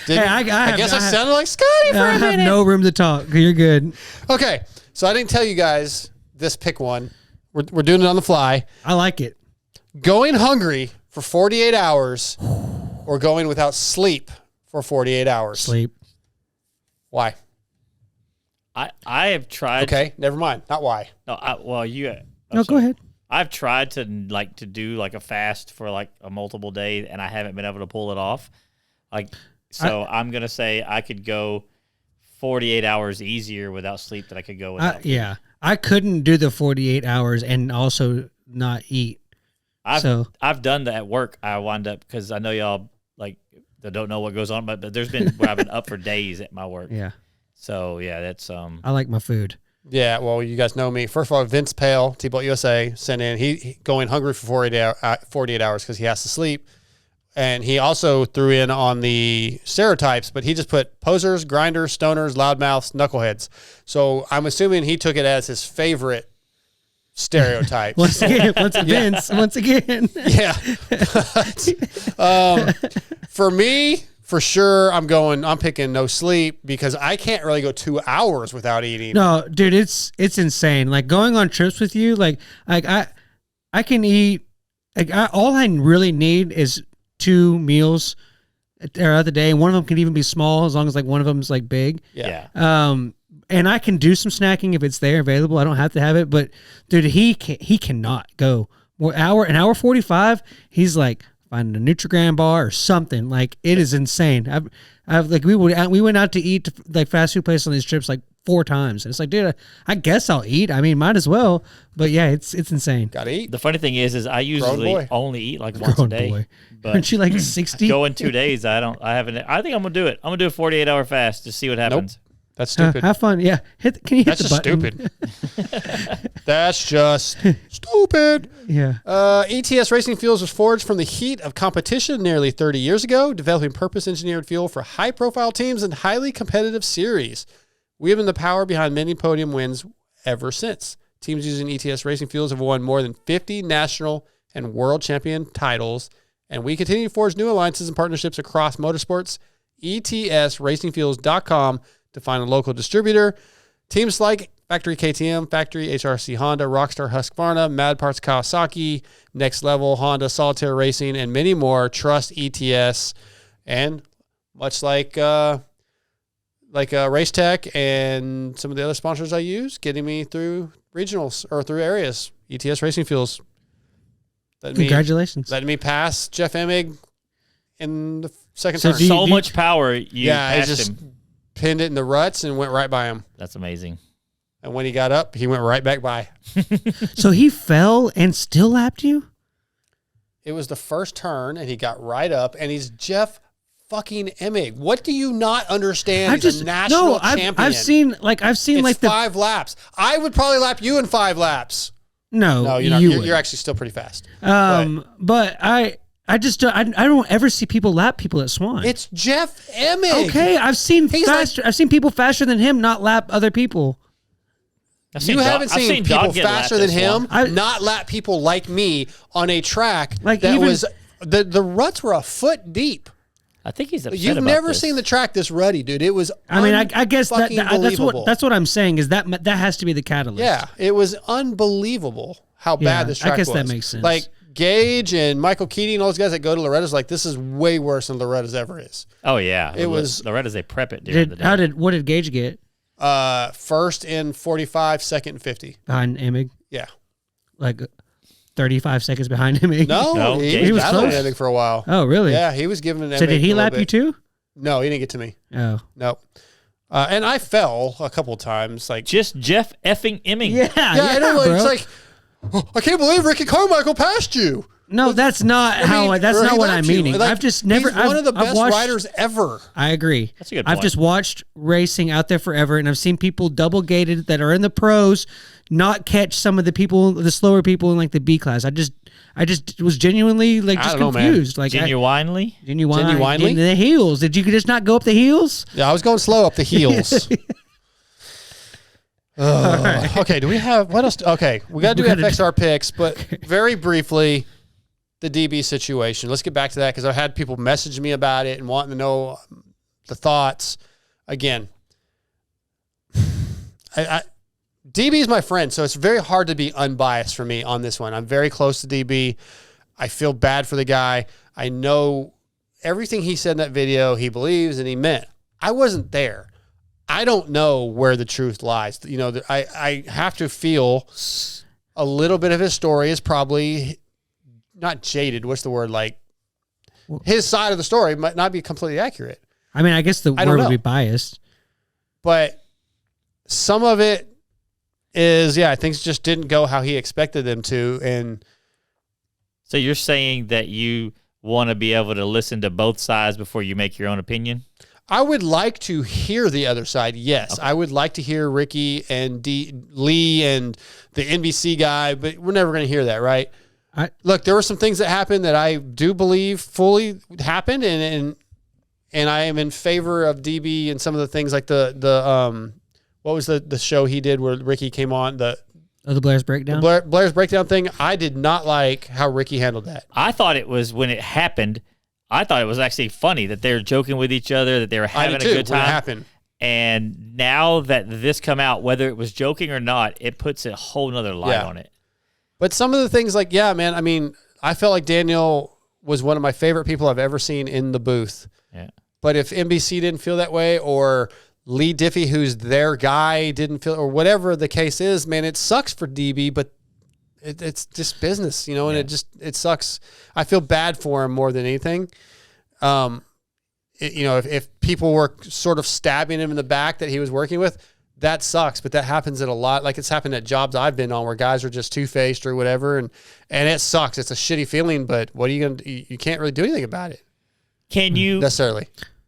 hey. I guess I sounded like Scotty for a minute. I have no room to talk. You're good. Okay, so I didn't tell you guys this pick one. We're doing it on the fly. I like it. Going hungry for 48 hours or going without sleep for 48 hours. Sleep. Why? I have tried. Okay, never mind. Not why. No, Go ahead. I've tried to do like a fast for like a multiple day, and I haven't been able to pull it off. I'm gonna say I could go 48 hours easier without sleep than I could go without. Yeah, I couldn't do the 48 hours and also not eat. I've done that at work. I wind up because I know y'all that don't know what goes on, but there's been where I've been up for days at my work. Yeah. So yeah, that's I like my food. Yeah, well, you guys know me. First of all, Vince Pale, T-Bolt USA, sent in. He going hungry for 48 hours because he has to sleep. And he also threw in on the stereotypes, but he just put posers, grinders, stoners, loudmouths, knuckleheads. So I'm assuming he took it as his favorite stereotype. Once again. Yeah. For me, for sure, I'm picking no sleep because I can't really go 2 hours without eating. No, dude, it's insane. Like going on trips with you, I can eat. All I really need is 2 meals throughout the day. One of them can even be small as long as one of them's big. Yeah. And I can do some snacking if it's there available. I don't have to have it, but dude, he cannot go an hour 45. He's finding a Nutrigram bar or something. It is insane. We went out to eat to fast food places on these trips 4 times. And it's dude, I guess I'll eat. I mean, might as well. But yeah, it's insane. Gotta eat. The funny thing is I usually only eat once a day. Boy. But aren't you 60? Going 2 days, I think I'm gonna do it. I'm gonna do a 48-hour fast to see what happens. Nope. That's stupid. Have fun. Yeah. Can you hit That's the just button? stupid. That's just stupid. Yeah. ETS Racing Fuels was forged from the heat of competition nearly 30 years ago, developing purpose-engineered fuel for high-profile teams and highly competitive series. We have been the power behind many podium wins ever since. Teams using ETS Racing Fuels have won more than 50 national and world champion titles, and we continue to forge new alliances and partnerships across motorsports. ETSRacingFuels.com to find a local distributor. Teams like Factory KTM, Factory HRC Honda, Rockstar Husqvarna, Mad Parts Kawasaki, Next Level Honda, Solitaire Racing, and many more trust ETS. And much like Race Tech and some of the other sponsors I use, getting me through regionals or through areas. ETS Racing Fuels. Congratulations. Letting me pass Jeff Emig in the second So turn. much power. I just pinned it in the ruts and went right by him. That's amazing. And when he got up, he went right back by. So he fell and still lapped you? It was the first turn, and he got right up, and he's Jeff fucking Emig. What do you not understand? He's a national champion. I've seen it's 5 laps. I would probably lap you in 5 laps. No, you're not. You're actually still pretty fast. But I don't ever see people lap people at Swan. It's Jeff Emig. Okay, I've seen people faster than him not lap other people. You haven't seen people faster than him not lap people like me on a track the ruts were a foot deep. I think he's upset You've about never this. seen the track this ruddy, dude. It was I guess unbelievable. that's what I'm saying is that has to be the catalyst. Yeah, it was unbelievable how bad this track was. I guess that makes sense. Gage and Michael Keating, all those guys that go to Loretta's, like, this is way worse than Loretta's ever is. Oh yeah, It was Loretta's. They prep it during the day. What did Gage get? First in 45, second in 50. Behind Emig? Yeah. Like 35 seconds behind Emig? No, he was close Emig for a while. Oh, really? Yeah, he was giving an So Emig did he a little lap you bit. too? No, he didn't get to me. Oh. Nope. And I fell a couple times. Like, just Jeff effing Emming. Yeah, I know. bro. It's like, oh, I can't believe Ricky Carmichael passed you. No, that's not that's not what I'm meaning. Like, I've just never. He's one of the best riders ever. I agree. That's a good I've point. just watched racing out there forever, and I've seen people double gated that are in the pros not catch some of the people, the slower people in like the B class. I just was genuinely like just confused. Like Genuinely? Genuinely? In the heels. Did you just not go up the heels? Yeah, I was going slow up the heels. Right. Okay, do we have what else? Okay, we got to do FXR picks, but very briefly, the DB situation. Let's get back to that because I've had people message me about it and wanting to know the thoughts. Again, DB is my friend, so it's very hard to be unbiased for me on this one. I'm very close to DB. I feel bad for the guy. I know everything he said in that video he believes and he meant. I wasn't there. I don't know where the truth lies. You know, I have to feel a little bit of his story is probably not jaded. What's the word? Like his side of the story might not be completely accurate. I mean, I guess the word would be biased. But some of it is, things just didn't go how he expected them to. And so you're saying that you want to be able to listen to both sides before you make your own opinion? I would like to hear the other side. Yes, okay. I would like to hear Ricky and Lee and the NBC guy, but we're never going to hear that, right? Look, there were some things that happened that I do believe fully happened, and I am in favor of DB and some of the things like the what was the show he did where Ricky came on the Blair's Breakdown. Blair's Breakdown thing. I did not like how Ricky handled that. I thought it was when it happened. I thought it was actually funny that they were joking with each other, that they were having a good time. When it happened. And now that this come out, whether it was joking or not, it puts a whole nother light on it. But some of the things like, man, I mean, I felt like Daniel was one of my favorite people I've ever seen in the booth. Yeah. But if NBC didn't feel that way, or Lee Diffie, who's their guy, didn't feel, or whatever the case is, man, it sucks for DB, but it's just business, and it sucks. I feel bad for him more than anything. If people were sort of stabbing him in the back that he was working with, that sucks. But that happens at a lot. Like it's happened at jobs I've been on where guys are just two-faced or whatever, and it sucks. It's a shitty feeling, but what are you gonna? You can't really do anything about it. Can you necessarily?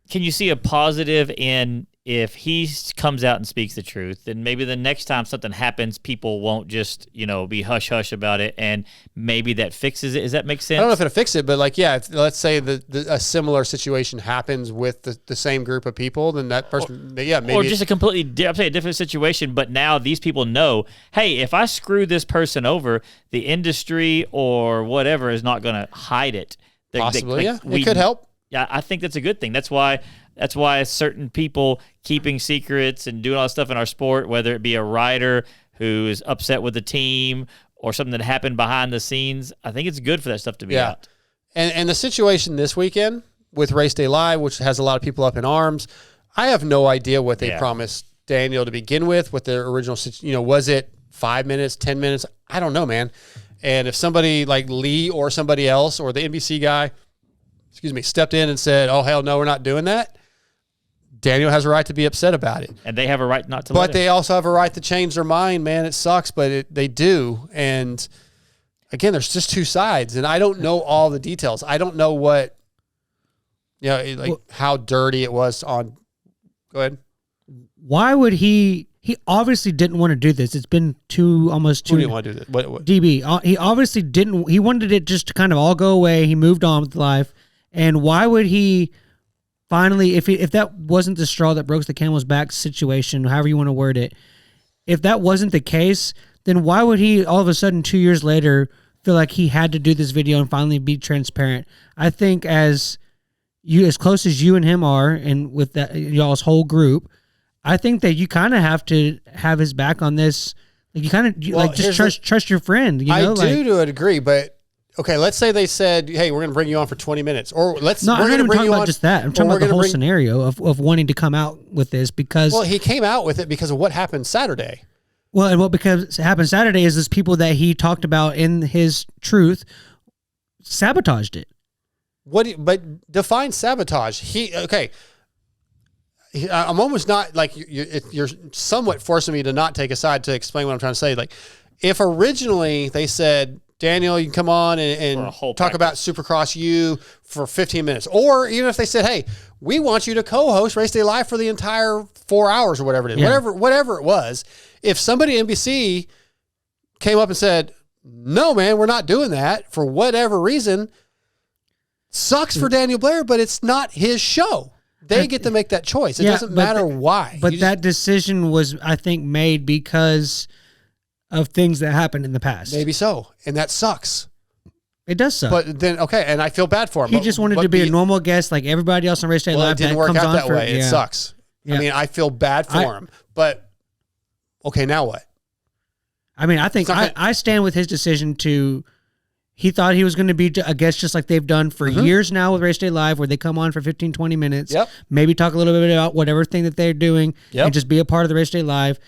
Can you see a positive in if he comes out and speaks the truth, then maybe the next time something happens, people won't just, be hush-hush about it, and maybe that fixes it? Does that make sense? I don't know if it'll fix it, but let's say a similar situation happens with the same group of people, then that person, maybe. Or just a completely different situation, but now these people know, hey, if I screw this person over, the industry or whatever is not going to hide it. Possibly, it could help. Yeah, I think that's a good thing. That's why certain people keeping secrets and doing all that stuff in our sport, whether it be a rider who is upset with the team or something that happened behind the scenes, I think it's good for that stuff to be out. And the situation this weekend with Race Day Live, which has a lot of people up in arms, I have no idea what they promised Daniel to begin with, what their original, was it 5 minutes, 10 minutes? I don't know, man. And if somebody like Lee or somebody else or the NBC guy, stepped in and said, oh, hell no, we're not doing that, Daniel has a right to be upset about it. And they have a right not to But they also have a right to change their mind, man. It sucks, but they do. And, again, there's just two sides, and I don't know all the details. I don't know what, how dirty it was on – go ahead. Why would he obviously didn't want to do this. It's been almost 2 Who didn't want to do this? What? DB. He obviously didn't – he wanted it just to kind of all go away. He moved on with life. And why would he finally, if that wasn't the straw that broke the camel's back situation, however you want to word it, if that wasn't the case, then why would he all of a sudden 2 years later feel like he had to do this video and finally be transparent? I think as close as you and him are, and with that y'all's whole group, I think that you kind of have to have his back on this. Like you kind of trust your friend. I do to a degree, but okay, let's say they said, hey, we're going to bring you on for 20 minutes. Or I'm not even talking about just that. I'm talking about the whole scenario of wanting to come out with this because... Well, he came out with it because of what happened Saturday. Well, and what happened Saturday is this people that he talked about in his truth sabotaged it. But define sabotage. I'm almost not like you're somewhat forcing me to not take a side to explain what I'm trying to say. Like, if originally they said, Daniel, you can come on and talk about Supercross U for 15 minutes, or even if they said, hey, we want you to co-host Race Day Live for the entire 4 hours or whatever it is, whatever it was. If somebody at NBC came up and said, no, man, we're not doing that for whatever reason, sucks for Daniel Blair, but it's not his show. They get to make that choice. It doesn't matter why. But that decision was, I think, made because of things that happened in the past. Maybe so. And that sucks. It does suck. But then, okay, and I feel bad for him. He just wanted to be a normal guest like everybody else on Race Day Live. It didn't work out that way. It sucks. Yeah. I mean, I feel bad for him. But, okay, now what? I mean, I think I stand with his decision to... He thought he was going to be a guest just like they've done for years now with Race Day Live, where they come on for 15, 20 minutes, maybe talk a little bit about whatever thing that they're doing, and just be a part of the Race Day Live.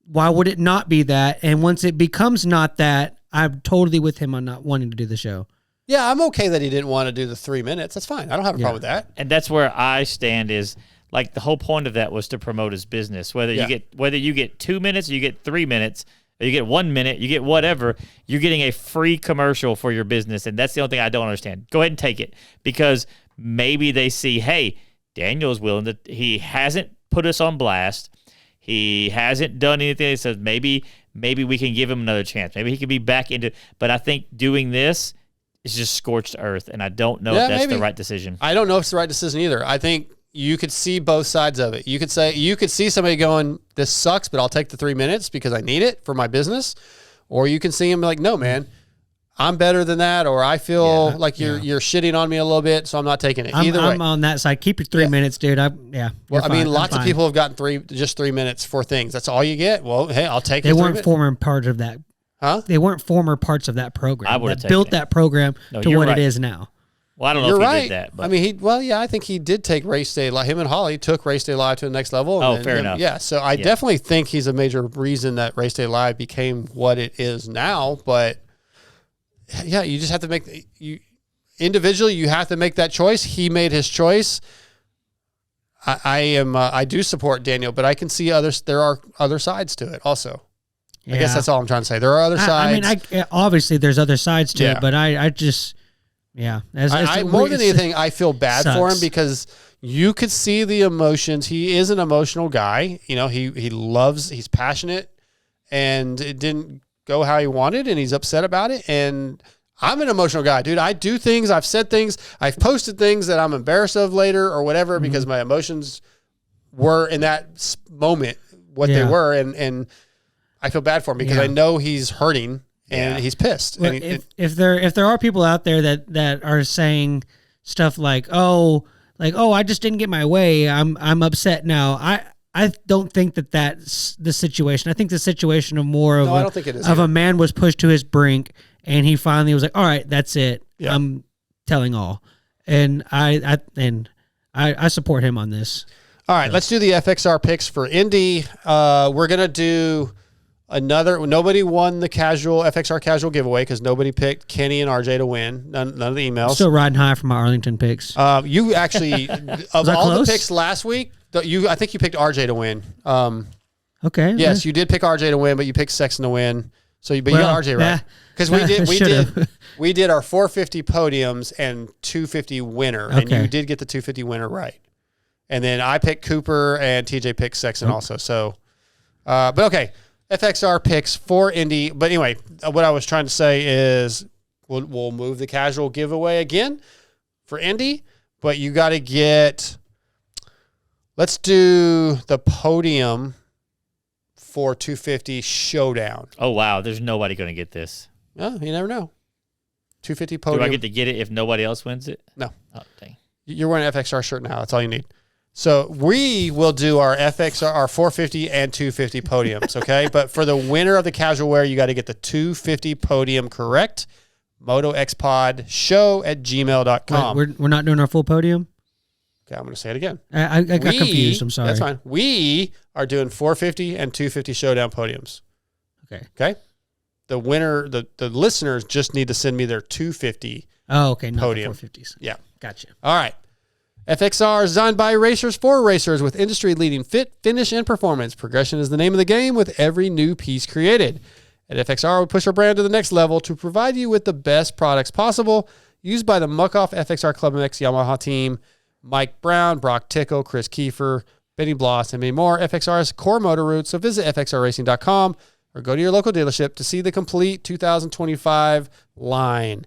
Why would it not be that? And once it becomes not that, I'm totally with him on not wanting to do the show. Yeah, I'm okay that he didn't want to do the 3 minutes. That's fine. I don't have a problem with that. And that's where I stand is, like, the whole point of that was to promote his business. Whether you get 2 minutes or you get 3 minutes, you get 1 minute, you get whatever, you're getting a free commercial for your business, and that's the only thing I don't understand. Go ahead and take it, because maybe they see, hey, Daniel's willing to, he hasn't put us on blast, he hasn't done anything that says maybe we can give him another chance, maybe he can be back into, but I think doing this is just scorched earth, and I don't know if that's the right decision. I don't know if it's the right decision either. I think you could see both sides of it. You could see somebody going, this sucks, but I'll take the 3 minutes because I need it for my business. Or you can see him like, no, man, I'm better than that. Or I feel like you're shitting on me a little bit, so I'm not taking it. Either way. I'm on that side. Keep your 3 minutes, dude. Well, I mean, lots of people have gotten just 3 minutes for things. That's all you get. Well, hey, I'll take it. They weren't former part of that. Huh? They weren't former parts of that program. I would have built that program to what it is now. Well, I don't know if he did that. But. I mean, I think he did take Race Day Live. Him and Holly took Race Day Live to the next level. Fair enough. Yeah, so I definitely think he's a major reason that Race Day Live became what it is now. But, yeah, you just have to make individually, you have to make that choice. He made his choice. I do support Daniel, but I can see there are other sides to it also. I guess that's all I'm trying to say. There are other sides. I mean, obviously there's other sides to it, but I just... Yeah. More than anything, I feel bad for him because you could see the emotions. He is an emotional guy. You know, he's passionate, and it didn't go how he wanted, and he's upset about it. And I'm an emotional guy, dude. I do things, I've said things, I've posted things that I'm embarrassed of later or whatever because my emotions were in that moment what they were. And I feel bad for him because I know he's hurting. And he's pissed. Well, if there are people out there that are saying stuff like, oh, I just didn't get my way, I'm upset now. I don't think that's the situation. I think the situation of I don't think it is a man was pushed to his brink, and he finally was like, all right, that's it. Yeah. I'm telling all, and I support him on this. All right, let's do the FXR picks for Indy. We're gonna do. Nobody won the FXR casual giveaway because nobody picked Kenny and RJ to win. None of the emails. Still riding high from my Arlington picks. You actually, of all the picks last week, I think you picked RJ to win. Okay. Yes, you did pick RJ to win, but you picked Sexton to win. You got RJ right. Because we did our 450 podiums and 250 winner, and you did get the 250 winner right. And then I picked Cooper and TJ picked Sexton also. So, but okay. FXR picks for Indy. But anyway, what I was trying to say is we'll move the casual giveaway again for Indy, but you got to let's do the podium for 250 showdown. Oh, wow. There's nobody going to get this. No, you never know. 250 podium. Do I get to get it if nobody else wins it? No. Oh, dang. You're wearing an FXR shirt now. That's all you need. So we will do our FXR, our 450 and 250 podiums, okay? But for the winner of the casual wear, you got to get the 250 podium correct MotoXpod@gmail.com. We're not doing our full podium? Okay, I'm going to say it again. I got confused. I'm sorry. That's fine. We are doing 450 and 250 showdown podiums. Okay. The winner, the listeners just need to send me their 250 podium. Not the 450s. Yeah. Gotcha. All right. FXR is designed by racers for racers with industry-leading fit, finish, and performance. Progression is the name of the game with every new piece created. At FXR, we push our brand to the next level to provide you with the best products possible, used by the Muck-Off FXR Club MX Yamaha team, Mike Brown, Brock Tickle, Chris Kiefer, Benny Bloss, and many more. FXR's core motor roots, so visit fxrracing.com or go to your local dealership to see the complete 2025 line.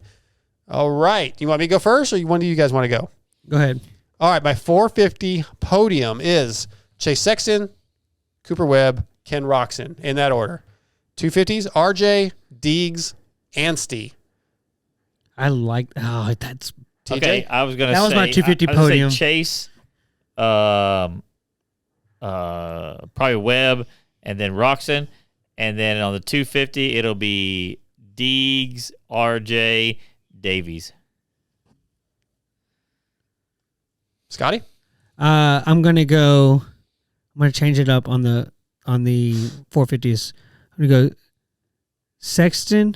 All right. You want me to go first, or one of you guys want to go? Go ahead. All right, my 450 podium is Chase Sexton, Cooper Webb, Ken Roczen, in that order. 250s, RJ, Deegs, Anstey. That's TJ? Okay, I was going to say. That was my 250 I was gonna podium. say Chase, probably Webb, and then Roczen. And then on the 250, it'll be Deegs, RJ, Davies. Scotty? I'm gonna change it up on the 450s. I'm gonna go Sexton,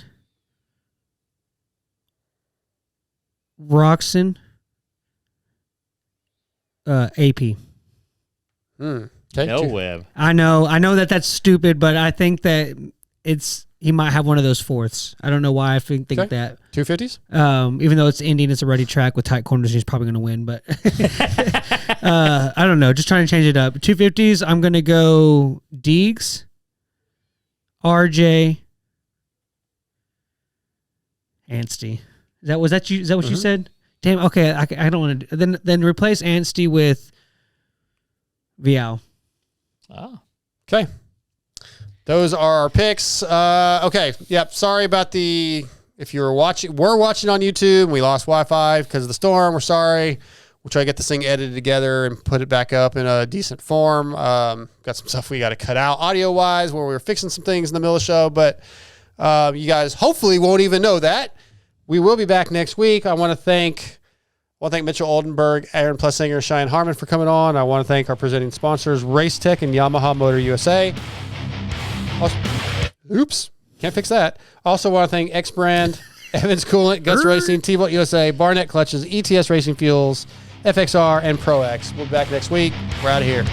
Roczen, AP. Okay, No Webb. I know that's stupid, but I think that he might have one of those fourths. I don't know why I think that. 250s? Even though it's Indy and it's a ready track with tight corners, he's probably going to win. But I don't know. Just trying to change it up. 250s, I'm going to go Deegs, RJ, Anstey. Was that you? Is that what you said? Damn. Okay. I don't want to. Then replace Anstey with Vial. Oh. Okay. Those are our picks. Okay. Yep. Sorry about if we're watching on YouTube. We lost Wi-Fi because of the storm. We're sorry. We'll try to get this thing edited together and put it back up in a decent form. Got some stuff we got to cut out audio-wise where we were fixing some things in the middle of the show, but you guys hopefully won't even know that. We will be back next week. I want to thank Mitchell Oldenburg, Aaron Plessinger, Cheyenne Harmon for coming on. I want to thank our presenting sponsors, Race Tech and Yamaha Motor USA. Oops, can't fix that. Also want to thank Xbrand, Evans Coolant, Guts Racing, T-Bolt USA, Barnett Clutches, ETS Racing Fuels, FXR, and ProX. We'll be back next week. We're out of here.